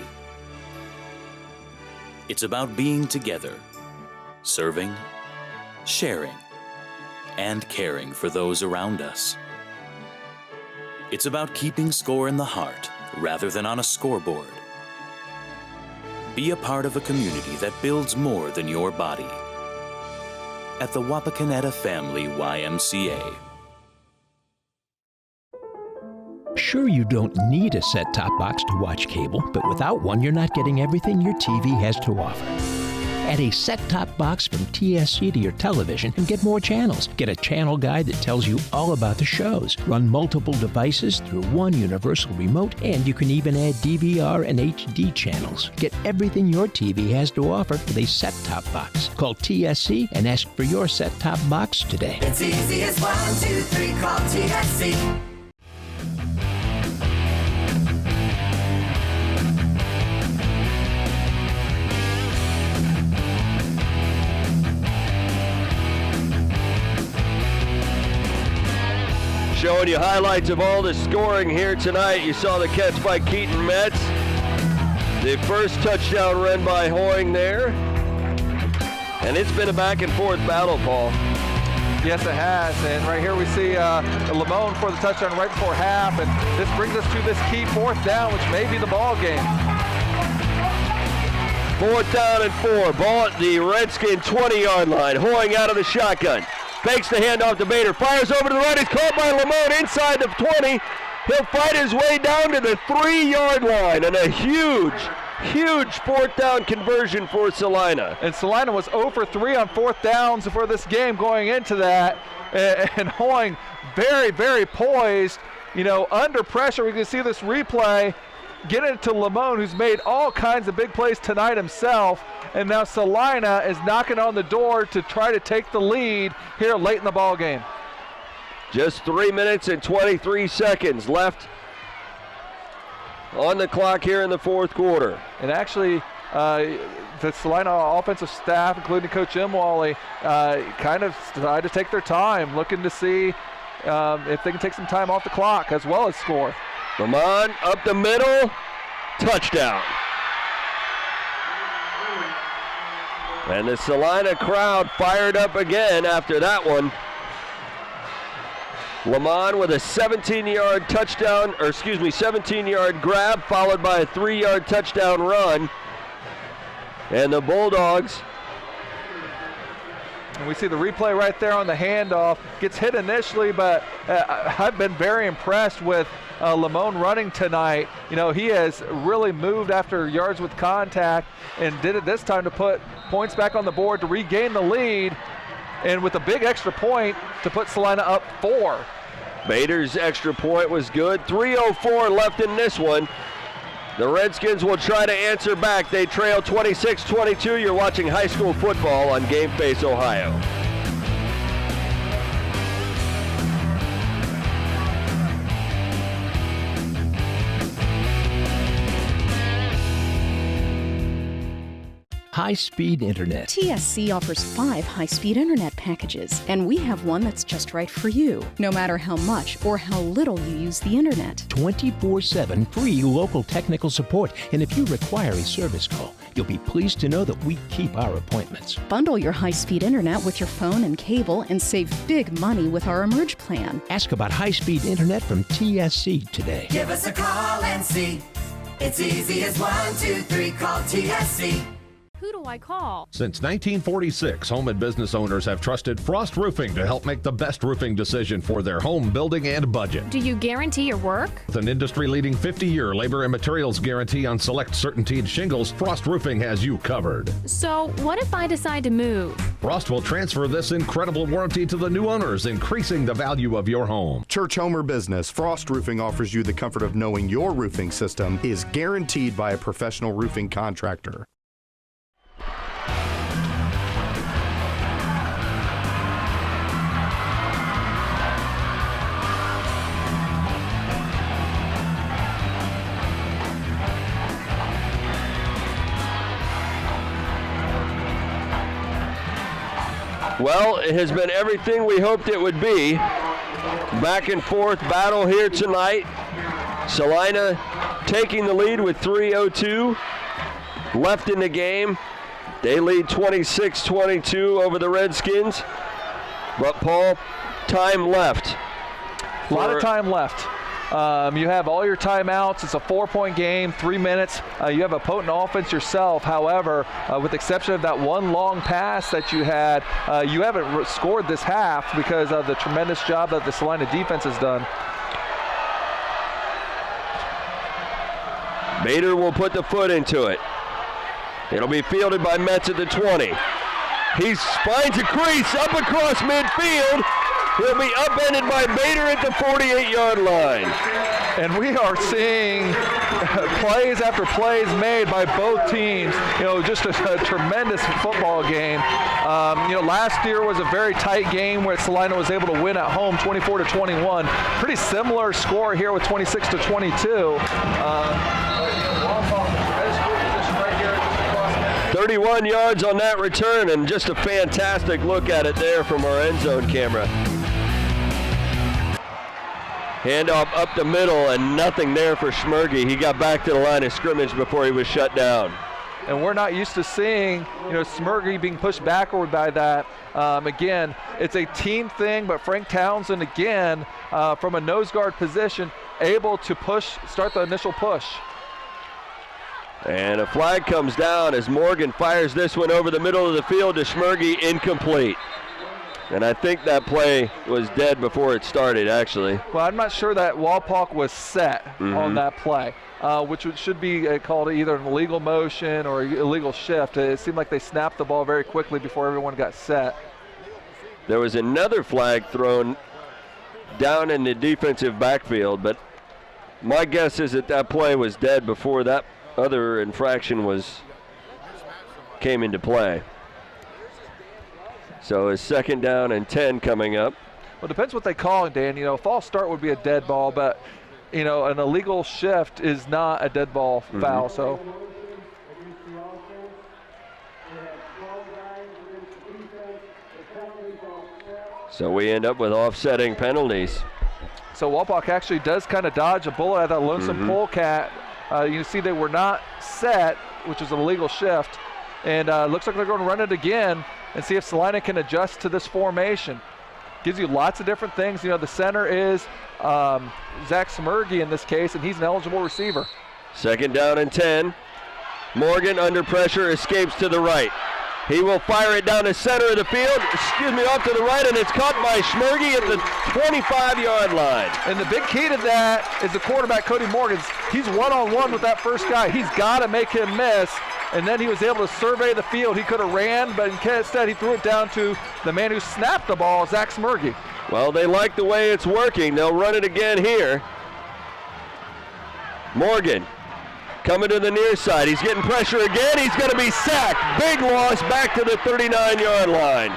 It's about being together, serving, sharing, and caring for those around us. It's about keeping score in the heart rather than on a scoreboard. Be a part of a community that builds more than your body. At the Wapakoneta Family YMCA. Sure, you don't need a set-top box to watch cable, but without one, you're not getting everything your TV has to offer. Add a set-top box from TSC to your television and get more channels. Get a channel guide that tells you all about the shows. Run multiple devices through one universal remote, and you can even add DVR and HD channels. Get everything your TV has to offer with a set-top box. Call TSC and ask for your set-top box today. It's easy as 1, 2, 3, call TSC. Showing you highlights of all the scoring here tonight. You saw the catch by Keaton Metz. The first touchdown run by Hoying there. And it's been a back and forth battle, Paul. Yes, it has. And right here we see Lamone for the touchdown right before half. And this brings us to this key 4th down, which may be the ball game. 4th down and 4. Ball at the Redskin 20-yard line. Hoying out of the shotgun. Fakes the handoff to Bader. Fires over to the right. He's caught by Lamone inside the 20. He'll fight his way down to the 3-yard line. And a huge 4th down conversion for Celina. And Celina was 0 for 3 on 4th downs for this game going into that. And Hoying very, very poised, under pressure. We can see this replay. Get it to Lamone, who's made all kinds of big plays tonight himself. And now Celina is knocking on the door to try to take the lead here late in the ball game. Just 3 minutes and 23 seconds left on the clock here in the 4th quarter. And actually, the Celina offensive staff, including Coach Imwally, kind of decided to take their time, looking to see if they can take some time off the clock as well as score. Lamont up the middle, touchdown. And the Celina crowd fired up again after that one. Lamont with a 17-yard touchdown, 17-yard grab, followed by a 3-yard touchdown run. And the Bulldogs. And we see the replay right there on the handoff. Gets hit initially, but I've been very impressed with Lamone running tonight. He has really moved after yards with contact and did it this time to put points back on the board to regain the lead, and with a big extra point to put Celina up 4. Bader's extra point was good. 3:04 left in this one. The Redskins will try to answer back. They trail 26-22. You're watching high school football on Game Face Ohio. high-speed internet. TSC offers 5 high-speed internet packages, and we have one that's just right for you, no matter how much or how little you use the internet. 24/7 free local technical support, and if you require a service call, you'll be pleased to know that we keep our appointments. Bundle your high-speed internet with your phone and cable and save big money with our Emerge plan. Ask about high-speed internet from TSC today. Give us a call and see. It's easy as 1, 2, 3. Call TSC. Who do I call? Since 1946, home and business owners have trusted Frost Roofing to help make the best roofing decision for their home building and budget. Do you guarantee your work? With an industry-leading 50-year labor and materials guarantee on select CertainTeed shingles, Frost Roofing has you covered. So, what if I decide to move? Frost will transfer this incredible warranty to the new owners, increasing the value of your home. Church, home, or business, Frost Roofing offers you the comfort of knowing your roofing system is guaranteed by a professional roofing contractor. Well, it has been everything we hoped it would be. Back and forth battle here tonight. Celina taking the lead with 3:02 left in the game. They lead 26-22 over the Redskins. But Paul, time left. A lot of time left. You have all your timeouts. It's a 4-point game, 3 minutes. You have a potent offense yourself. However, with the exception of that one long pass that you had, you haven't scored this half because of the tremendous job that the Celina defense has done. Bader will put the foot into it. It'll be fielded by Metz at the 20. He finds a crease up across midfield. He'll be upended by Bader at the 48-yard line. And we are seeing plays after plays made by both teams. Just a tremendous football game. Last year was a very tight game where Celina was able to win at home 24-21. Pretty similar score here with 26-22. 31 yards on that return, and just a fantastic look at it there from our end zone camera. Handoff up the middle, and nothing there for Schmerge. He got back to the line of scrimmage before he was shut down. And we're not used to seeing, Schmerge being pushed backward by that. Again, it's a team thing, but Frank Townsend, again, from a nose guard position, able to start the initial push. And a flag comes down as Morgan fires this one over the middle of the field to Schmerge, incomplete. And I think that play was dead before it started, actually. Well, I'm not sure that Wapak was set on that play, which should be called either an illegal motion or illegal shift. It seemed like they snapped the ball very quickly before everyone got set. There was another flag thrown down in the defensive backfield, but my guess is that play was dead before that other infraction came into play. So it's 2nd down and 10 coming up. Well, it depends what they call it, Dan. A false start would be a dead ball, but an illegal shift is not a dead ball foul. So we end up with offsetting penalties. So Wapak actually does kind of dodge a bullet at that lonesome polecat. You see they were not set, which is an illegal shift, and looks like they're going to run it again and see if Celina can adjust to this formation. Gives you lots of different things. The center is Zach Schmerge in this case, and he's an eligible receiver. 2nd down and 10. Morgan under pressure escapes to the right. He will fire it down the center of the field, off to the right, and it's caught by Schmerge at the 25-yard line. And the big key to that is the quarterback, Cody Morgan. He's one-on-one with that first guy. He's got to make him miss, and then he was able to survey the field. He could have ran, but instead he threw it down to the man who snapped the ball, Zach Schmerge. Well, they like the way it's working. They'll run it again here. Morgan coming to the near side. He's getting pressure again. He's going to be sacked. Big loss back to the 39-yard line.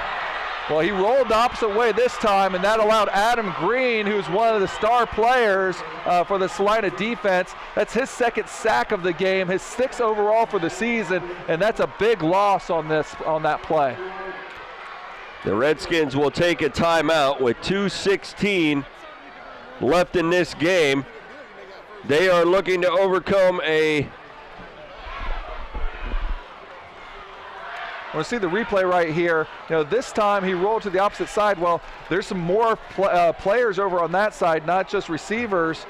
Well, he rolled the opposite way this time, and that allowed Adam Green, who's one of the star players for the Celina defense. That's his second sack of the game, his 6th overall for the season, and that's a big loss on that play. The Redskins will take a timeout with 2:16 left in this game. They are looking to overcome a... I want to see the replay right here. This time he rolled to the opposite side. Well, there's some more players over on that side, not just receivers,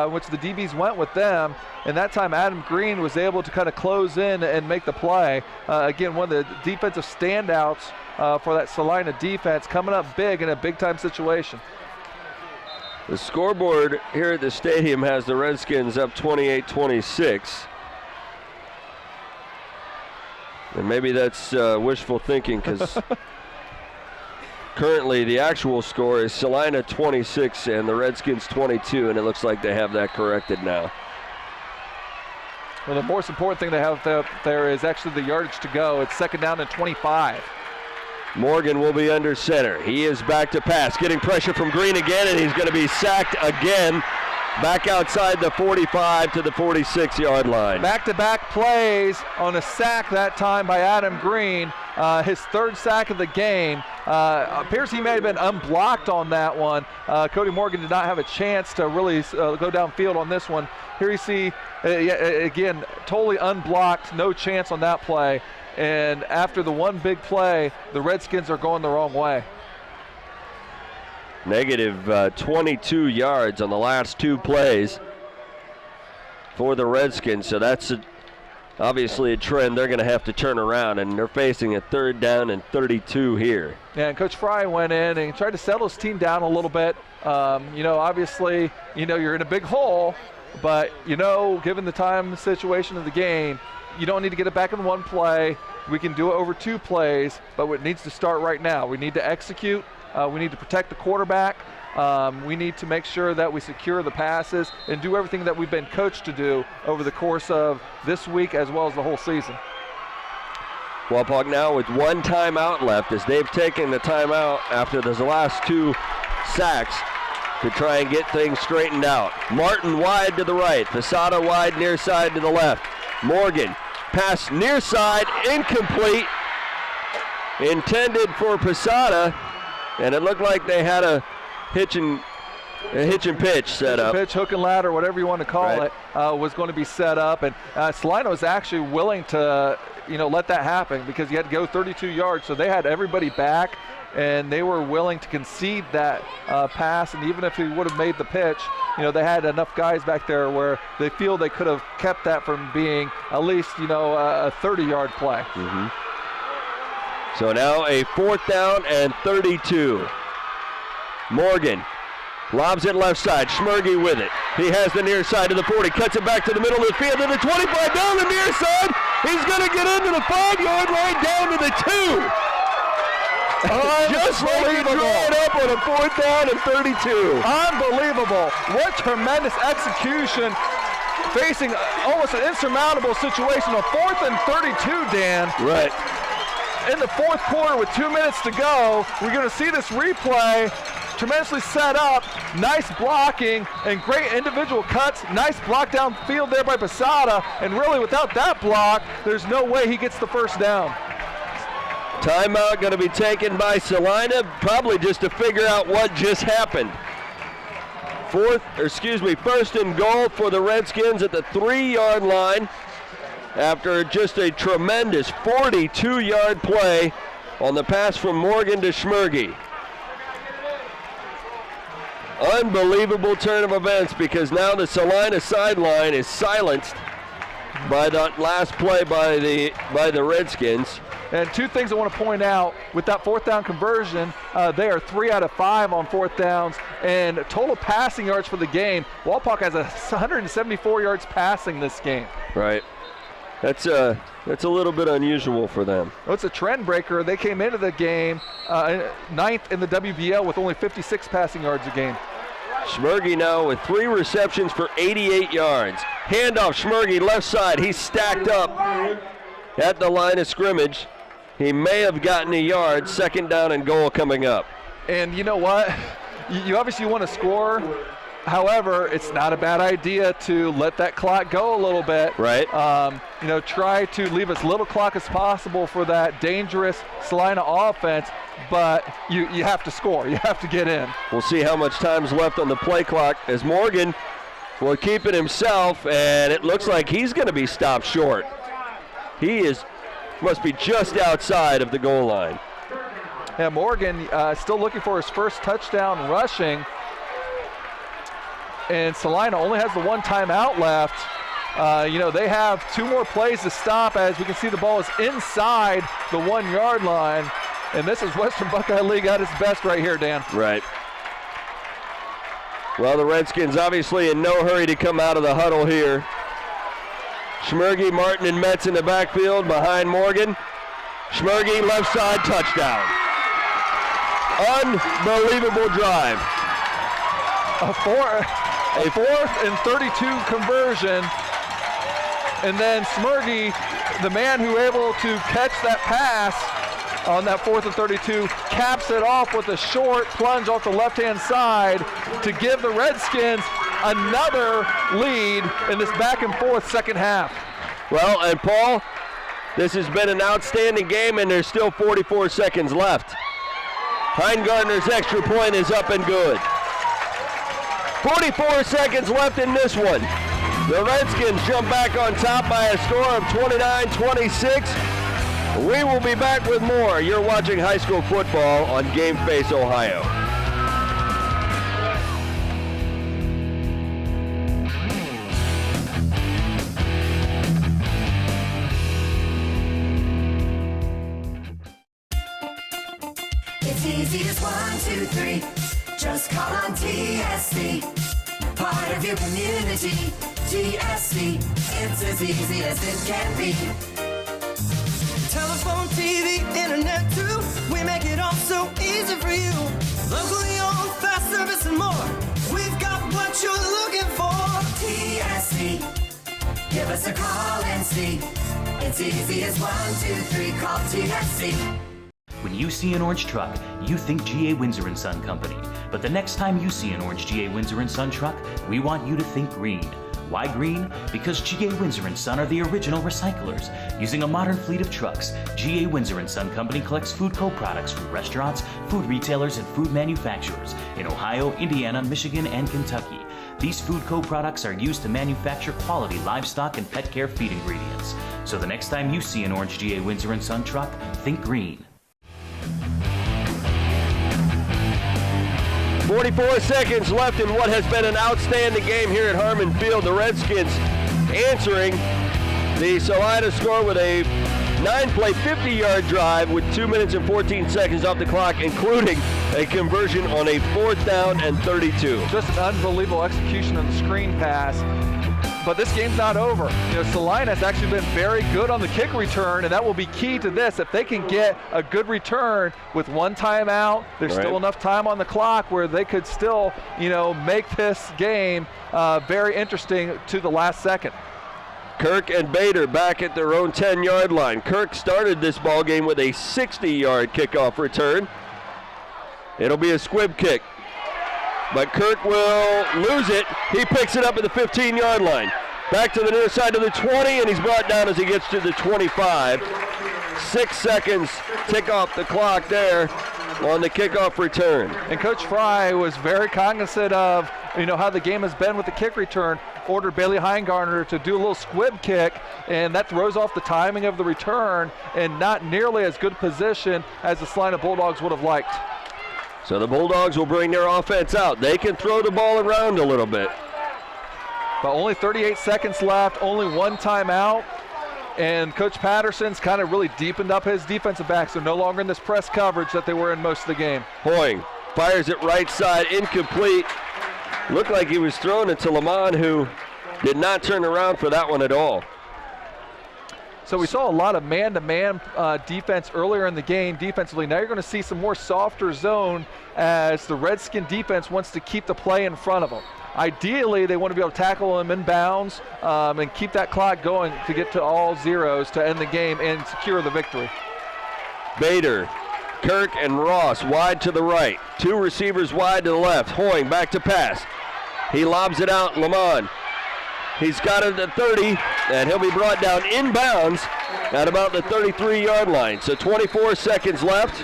which the DBs went with them. And that time Adam Green was able to kind of close in and make the play. Again, one of the defensive standouts for that Celina defense, coming up big in a big-time situation. The scoreboard here at the stadium has the Redskins up 28-26. And maybe that's wishful thinking, because currently the actual score is Celina 26 and the Redskins 22, and it looks like they have that corrected now. Well, the most important thing to have there is actually the yardage to go. It's 2nd down and 25. Morgan will be under center. He is back to pass, getting pressure from Green again, and he's going to be sacked again. Back outside the 45 to the 46-yard line. Back-to-back plays on a sack that time by Adam Green. His 3rd sack of the game. Appears he may have been unblocked on that one. Cody Morgan did not have a chance to really go downfield on this one. Here you see, again, totally unblocked, no chance on that play. And after the one big play, the Redskins are going the wrong way. Negative 22 yards on the last 2 plays for the Redskins. So that's obviously a trend they're going to have to turn around, and they're facing a 3rd down and 32 here. Yeah, and Coach Fry went in and tried to settle his team down a little bit. Obviously, you're in a big hole, but, given the time situation of the game, you don't need to get it back in one play. We can do it over 2 plays, but it needs to start right now. We need to execute. We need to protect the quarterback. We need to make sure that we secure the passes and do everything that we've been coached to do over the course of this week as well as the whole season. Wapak now with 1 timeout left, as they've taken the timeout after those last 2 sacks to try and get things straightened out. Martin wide to the right, Posada wide near side to the left. Morgan, pass near side, incomplete, intended for Posada. And it looked like they had a hitch and pitch set up. Pitch, hook and ladder, whatever you want to call it, was going to be set up. And Celina was actually willing to, let that happen, because you had to go 32 yards. So they had everybody back, and they were willing to concede that pass. And even if he would have made the pitch, they had enough guys back there where they feel they could have kept that from being at least, a 30-yard play. Mm-hmm. So now a 4th down and 32. Morgan lobs it left side. Schmergy with it. He has the near side to the 40. Cuts it back to the middle of the field to the 25. Down the near side. He's going to get into the 5-yard line, down to the 2. Just like he drew it up on a 4th down and 32. Unbelievable. What tremendous execution, facing almost an insurmountable situation. A 4th and 32, Dan. Right. In the 4th quarter with 2 minutes to go, we're going to see this replay. Tremendously set up, nice blocking, and great individual cuts. Nice block downfield there by Posada, and really without that block, there's no way he gets the 1st down. Timeout going to be taken by Celina, probably just to figure out what just happened. 1st and goal for the Redskins at the 3-yard line, after just a tremendous 42-yard play on the pass from Morgan to Schmergy. Unbelievable turn of events, because now the Celina sideline is silenced by that last play by the Redskins. And 2 things I want to point out with that 4th down conversion, they are 3 out of 5 on 4th downs, and total passing yards for the game. Wapak has 174 yards passing this game. Right. That's a little bit unusual for them. Well, it's a trend breaker. They came into the game 9th in the WBL with only 56 passing yards a game. Schmergy now with 3 receptions for 88 yards. Handoff, Schmergy left side. He's stacked up at the line of scrimmage. He may have gotten a yard. Second down and goal coming up. And you know what? You obviously want to score. However, it's not a bad idea to let that clock go a little bit. Right. Try to leave as little clock as possible for that dangerous Celina offense, but you have to score. You have to get in. We'll see how much time's left on the play clock as Morgan will keep it himself, and it looks like he's going to be stopped short. He must be just outside of the goal line. Yeah, Morgan still looking for his first touchdown rushing. And Celina only has the one timeout left. They have 2 more plays to stop, as we can see the ball is inside the 1 yard line. And this is Western Buckeye League at its best right here, Dan. Right. Well, the Redskins obviously in no hurry to come out of the huddle here. Schmergy, Martin, and Metz in the backfield behind Morgan. Schmergy, left side, touchdown. Unbelievable drive. A fourth and 32 conversion. And then Schmergy, the man who able to catch that pass on that 4th and 32, caps it off with a short plunge off the left-hand side to give the Redskins another lead in this back and forth second half. Well, and Paul, this has been an outstanding game, and there's still 44 seconds left. Heingartner's extra point is up and good. 44 seconds left in this one. The Redskins jump back on top by a score of 29-26. We will be back with more. You're watching high school football on Game Face Ohio. It's easy as 1, 2, 3. Just call on TSC. Part of your community. TSC. It's as easy as it can be. Telephone, TV, internet too. We make it all so easy for you. Locally owned, fast service and more. We've got what you're looking for. TSC. Give us a call and see. It's easy as 1, 2, 3. Call TSC. When you see an orange truck, you think G.A. Windsor & Son Company. But the next time you see an orange G.A. Windsor & Son truck, we want you to think green. Why green? Because G.A. Windsor & Son are the original recyclers. Using a modern fleet of trucks, G.A. Windsor & Son Company collects food co-products from restaurants, food retailers, and food manufacturers in Ohio, Indiana, Michigan, and Kentucky. These food co-products are used to manufacture quality livestock and pet care feed ingredients. So the next time you see an orange G.A. Windsor & Son truck, think green. 44 seconds left in what has been an outstanding game here at Harmon Field. The Redskins answering the Celina score with a 9-play, 50-yard drive with 2 minutes and 14 seconds off the clock, including a conversion on a 4th down and 32. Just an unbelievable execution on the screen pass. But this game's not over. Celina has actually been very good on the kick return, and that will be key to this. If they can get a good return with one timeout, there's still enough time on the clock where they could still, make this game very interesting to the last second. Kirk and Bader back at their own 10-yard line. Kirk started this ball game with a 60-yard kickoff return. It'll be a squib kick. But Kirk will lose it. He picks it up at the 15-yard line. Back to the near side of the 20, and he's brought down as he gets to the 25. 6 seconds tick off the clock there on the kickoff return. And Coach Fry was very cognizant of how the game has been with the kick return. Ordered Bailey Heingartner to do a little squib kick, and that throws off the timing of the return and not nearly as good position as the Celina Bulldogs would have liked. So the Bulldogs will bring their offense out. They can throw the ball around a little bit. But only 38 seconds left, only one timeout. And Coach Patterson's kind of really deepened up his defensive backs. They're no longer in this press coverage that they were in most of the game. Hoying fires it right side, incomplete. Looked like he was throwing it to Lamont, who did not turn around for that one at all. So we saw a lot of man-to-man defense earlier in the game defensively. Now you're going to see some more softer zone as the Redskin defense wants to keep the play in front of them. Ideally, they want to be able to tackle them in bounds and keep that clock going to get to all zeros to end the game and secure the victory. Bader, Kirk, and Ross wide to the right. 2 receivers wide to the left. Hoying back to pass. He lobs it out, Lamont. He's got it at 30, and he'll be brought down inbounds at about the 33-yard line. So 24 seconds left,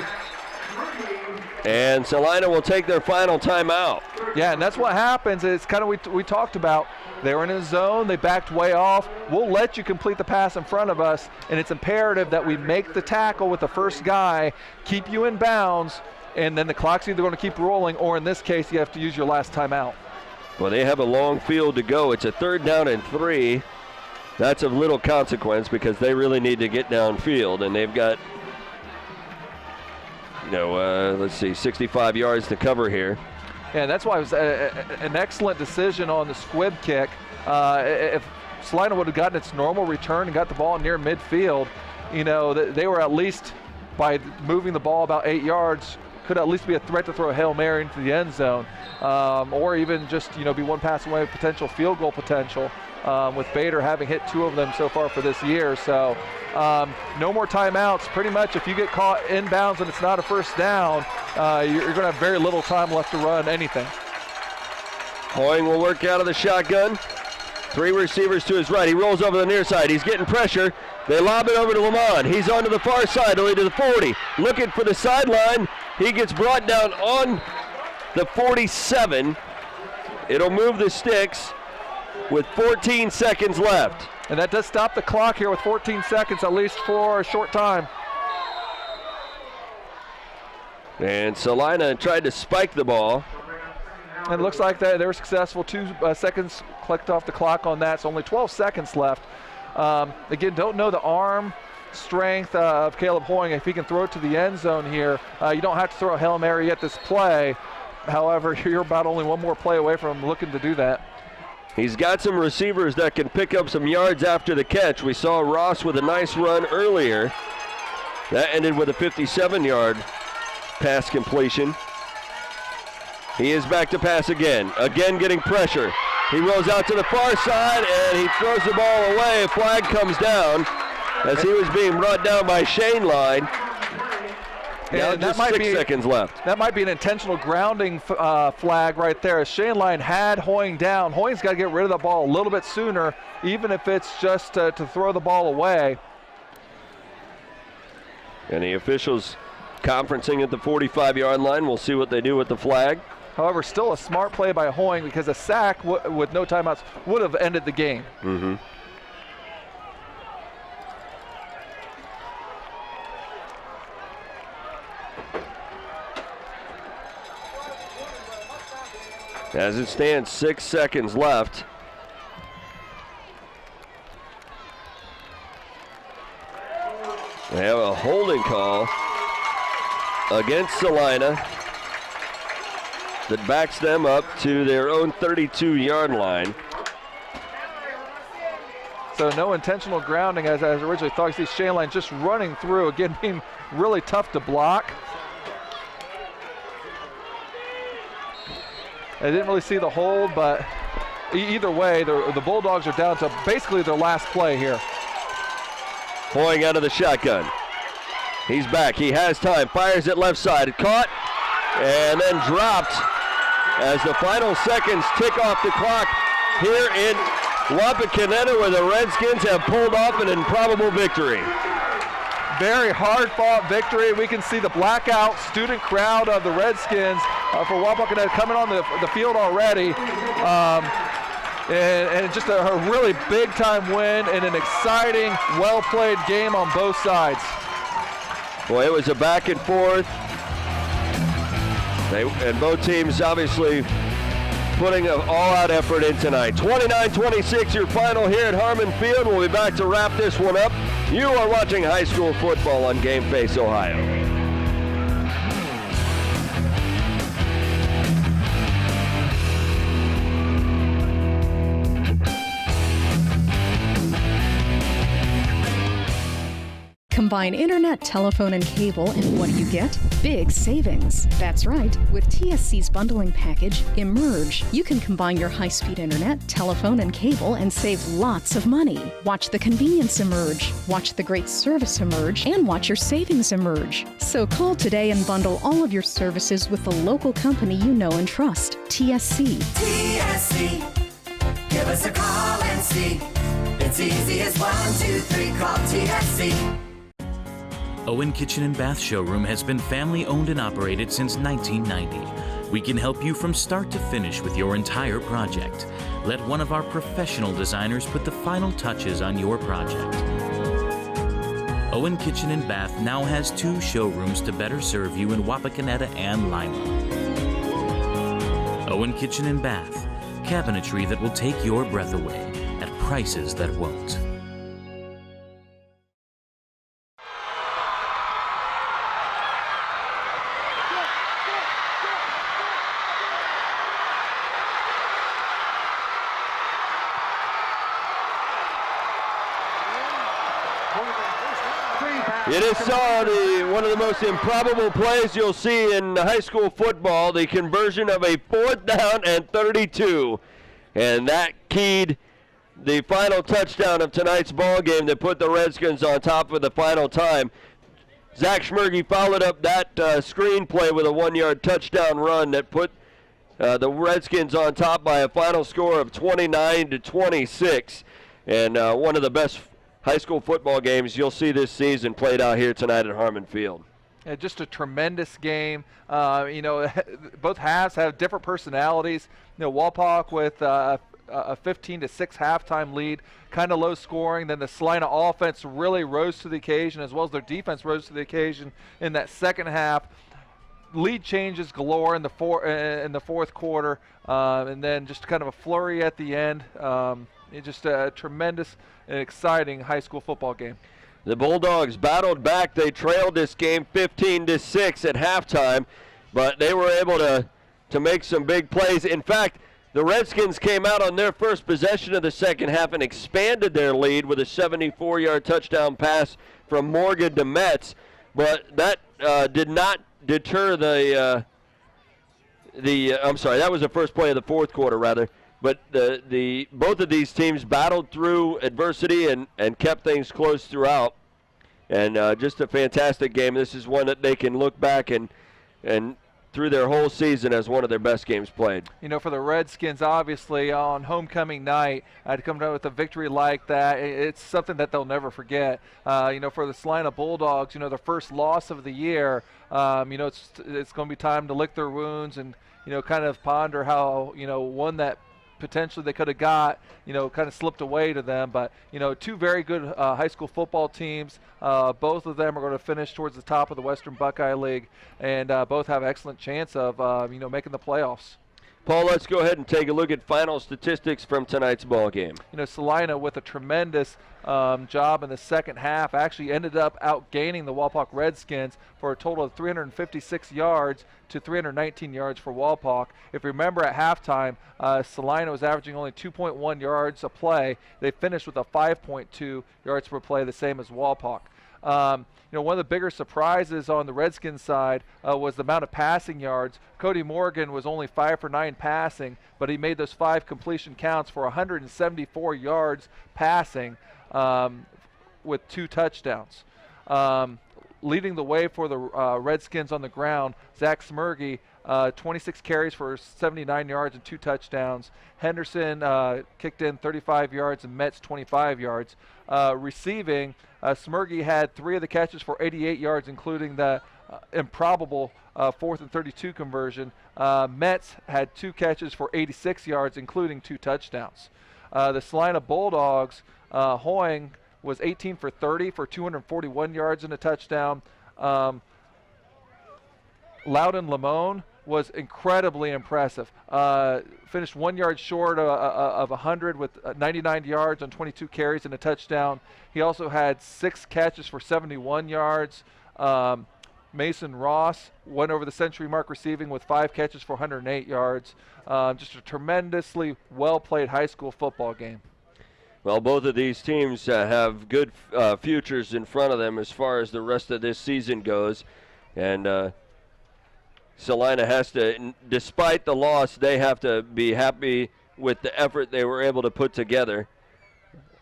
and Celina will take their final timeout. Yeah, and that's what happens. It's kind of we talked about. They were in a zone. They backed way off. We'll let you complete the pass in front of us, and it's imperative that we make the tackle with the first guy, keep you in bounds, and then the clock's either going to keep rolling, or in this case, you have to use your last timeout. Well, they have a long field to go. It's a 3rd down and 3. That's of little consequence because they really need to get downfield, and they've got, let's see, 65 yards to cover here. Yeah, that's why it was an excellent decision on the squib kick. If Celina would have gotten its normal return and got the ball near midfield, they were at least, by moving the ball about 8 yards, could at least be a threat to throw a Hail Mary into the end zone, or even just be one pass away with potential field goal potential, with Bader having hit 2 of them so far for this year. So no more timeouts. Pretty much if you get caught inbounds and it's not a first down, you're going to have very little time left to run anything. Hoying will work out of the shotgun. 3 receivers to his right. He rolls over the near side. He's getting pressure. They lob it over to Lamont. He's on to the far side, only to the 40. Looking for the sideline. He gets brought down on the 47. It'll move the sticks with 14 seconds left. And that does stop the clock here with 14 seconds, at least for a short time. And Celina tried to spike the ball. And it looks like they were successful. 2 seconds clicked off the clock on that, so only 12 seconds left. Again, don't know the arm strength of Caleb Hoying. If he can throw it to the end zone here, you don't have to throw a Hail Mary at this play. However, you're about only one more play away from looking to do that. He's got some receivers that can pick up some yards after the catch. We saw Ross with a nice run earlier. That ended with a 57-yard pass completion. He is back to pass again. Again getting pressure. He rolls out to the far side and he throws the ball away. A flag comes down as he was being brought down by Shane Line. Now just 6 seconds left. That might be an intentional grounding flag right there. As Shane Line had Hoying down. Hoying's got to get rid of the ball a little bit sooner, even if it's just to throw the ball away. And the officials conferencing at the 45-yard line. We'll see what they do with the flag. However, still a smart play by Hoying because a sack with no timeouts would have ended the game. Mm-hmm. As it stands, 6 seconds left. We have a holding call against Celina that backs them up to their own 32-yard line. So no intentional grounding as originally thought. You see Shane Line just running through, again being really tough to block. I didn't really see the hold, but either way, the Bulldogs are down to basically their last play here. Hoying out of the shotgun. He's back. He has time. Fires it left side. Caught and then dropped as the final seconds tick off the clock here in Wapakoneta, where the Redskins have pulled off an improbable victory. Very hard-fought victory. We can see the blackout student crowd of the Redskins for Wapakoneta coming on the field already. And just a really big-time win and an exciting, well-played game on both sides. Boy, it was a back and forth. And both teams obviously putting an all-out effort in tonight. 29-26, your final here at Harmon Field. We'll be back to wrap this one up. You are watching high school football on Game Face Ohio. Combine internet, telephone, and cable, and what do you get? Big savings. That's right. With TSC's bundling package, Emerge, you can combine your high-speed internet, telephone, and cable and save lots of money. Watch the convenience emerge, watch the great service emerge, and watch your savings emerge. So call today and bundle all of your services with the local company you know and trust, TSC. TSC. Give us a call and see. It's easy as 1, 2, 3. Call TSC. Owen Kitchen and Bath Showroom has been family owned and operated since 1990. We can help you from start to finish with your entire project. Let one of our professional designers put the final touches on your project. Owen Kitchen and Bath now has 2 showrooms to better serve you in Wapakoneta and Lima. Owen Kitchen and Bath, cabinetry that will take your breath away at prices that won't. It is one of the most improbable plays you'll see in high school football, the conversion of a 4th down and 32. And that keyed the final touchdown of tonight's ball game that put the Redskins on top for the final time. Zach Schmerge followed up that screen play with a 1-yard touchdown run that put the Redskins on top by a final score of 29-26. And one of the best high school football games you'll see this season played out here tonight at Harmon Field. Yeah, just a tremendous game. Both halves have different personalities. Wapak with a 15-6 halftime lead, kind of low scoring. Then the Celina offense really rose to the occasion, as well as their defense rose to the occasion in that second half. Lead changes galore in the fourth quarter, and then just kind of a flurry at the end. It's just a tremendous and exciting high school football game. The Bulldogs battled back. They trailed this game 15-6 at halftime, but they were able to make some big plays. In fact, the Redskins came out on their first possession of the second half and expanded their lead with a 74-yard touchdown pass from Morgan to Metz, but that did not deter that was the first play of the fourth quarter, rather. But both of these teams battled through adversity and kept things close throughout. And just a fantastic game. This is one that they can look back and through their whole season as one of their best games played. For the Redskins, obviously, on homecoming night, to come down with a victory like that, it's something that they'll never forget. For the Celina Bulldogs, their first loss of the year, it's going to be time to lick their wounds and, kind of ponder how, one that potentially they could have got, kind of slipped away to them. But, 2 very good high school football teams. Both of them are going to finish towards the top of the Western Buckeye League, and both have an excellent chance of, making the playoffs. Paul, let's go ahead and take a look at final statistics from tonight's ball game. Celina with a tremendous job in the second half actually ended up outgaining the Wapak Redskins for a total of 356 yards to 319 yards for Wapak. If you remember at halftime, Celina was averaging only 2.1 yards a play. They finished with a 5.2 yards per play, the same as Wapak. One of the bigger surprises on the Redskins side was the amount of passing yards. Cody Morgan was only 5 for 9 passing, but he made those 5 completion counts for 174 yards passing with 2 touchdowns. Leading the way for the Redskins on the ground, Zach Schmerge, 26 carries for 79 yards and 2 touchdowns. Henderson kicked in 35 yards and Metz 25 yards. Receiving, Schmerge had 3 of the catches for 88 yards, including the improbable 4th and 32 conversion. Metz had 2 catches for 86 yards, including 2 touchdowns. The Celina Bulldogs, Hoying was 18 for 30 for 241 yards and a touchdown. Loudon Lamone was incredibly impressive. Finished 1 yard short of 100 with 99 yards on 22 carries and a touchdown. He also had 6 catches for 71 yards. Mason Ross went over the century mark receiving with 5 catches for 108 yards. Just a tremendously well-played high school football game. Well, both of these teams have good futures in front of them as far as the rest of this season goes. And Celina has to, despite the loss, they have to be happy with the effort they were able to put together.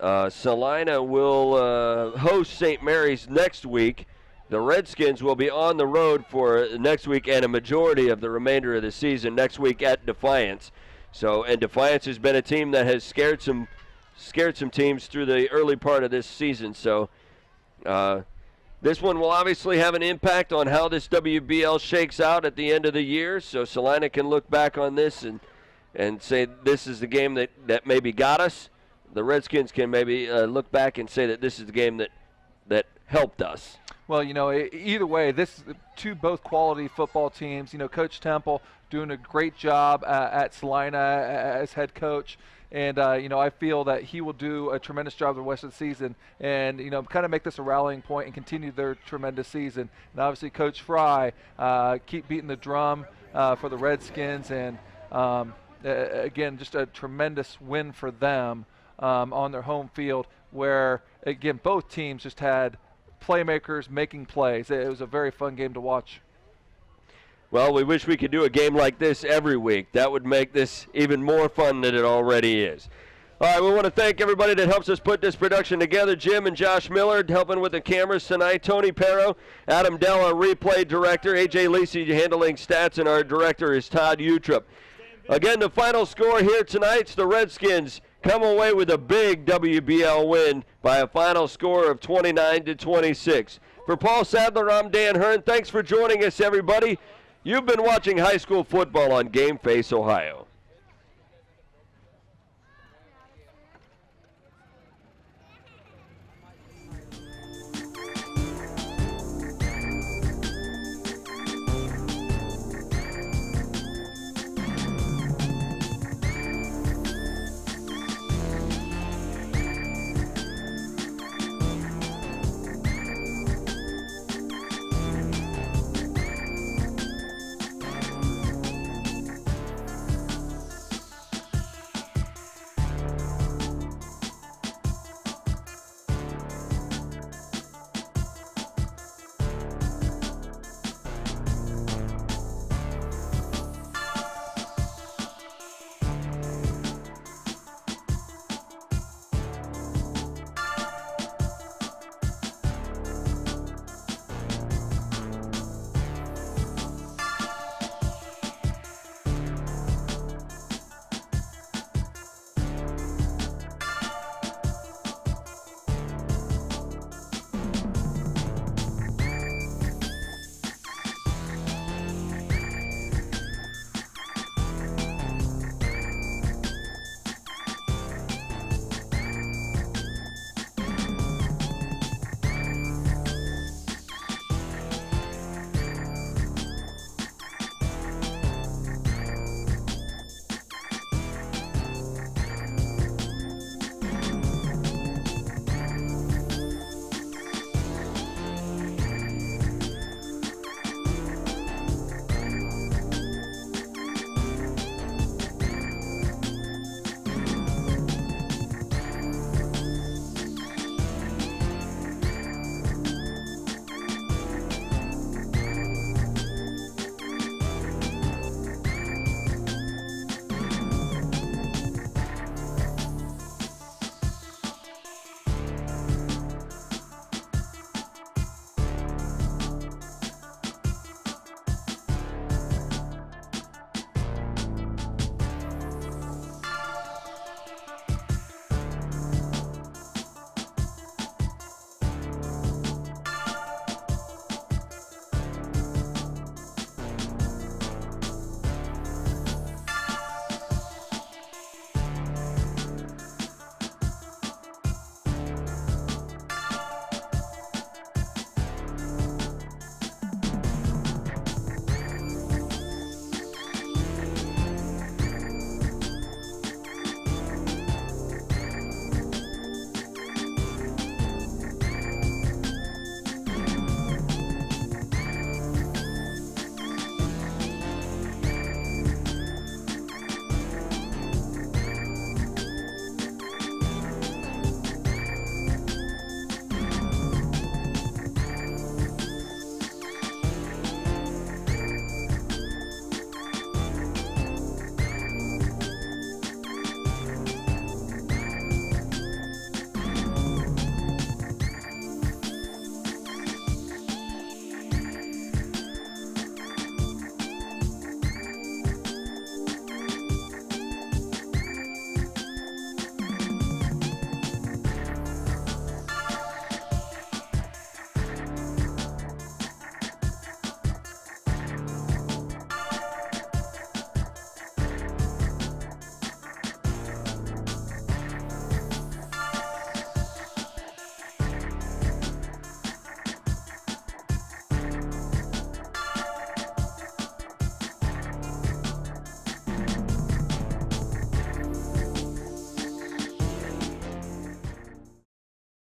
Celina will host St. Mary's next week. The Redskins will be on the road for next week and a majority of the remainder of the season next week at Defiance. So, and Defiance has been a team that has scared some teams through the early part of this season. So this one will obviously have an impact on how this WBL shakes out at the end of the year. So Celina can look back on this and say this is the game that maybe got us. The Redskins can maybe look back and say that this is the game that helped us. Well, either way, this both quality football teams. Coach Temple doing a great job at Celina as head coach. And, I feel that he will do a tremendous job the rest of the season and, kind of make this a rallying point and continue their tremendous season. And obviously Coach Fry keep beating the drum for the Redskins. And, again, just a tremendous win for them on their home field where, again, both teams just had playmakers making plays. It was a very fun game to watch. Well, we wish we could do a game like this every week. That would make this even more fun than it already is. All right, we want to thank everybody that helps us put this production together. Jim and Josh Miller helping with the cameras tonight. Tony Perro, Adam Dell, our replay director. AJ Lacey handling stats, and our director is Todd Utrup. Again, the final score here tonight's the Redskins come away with a big WBL win by a final score of 29-26. For Paul Sadler, I'm Dan Hearn. Thanks for joining us, everybody. You've been watching high school football on Game Face Ohio.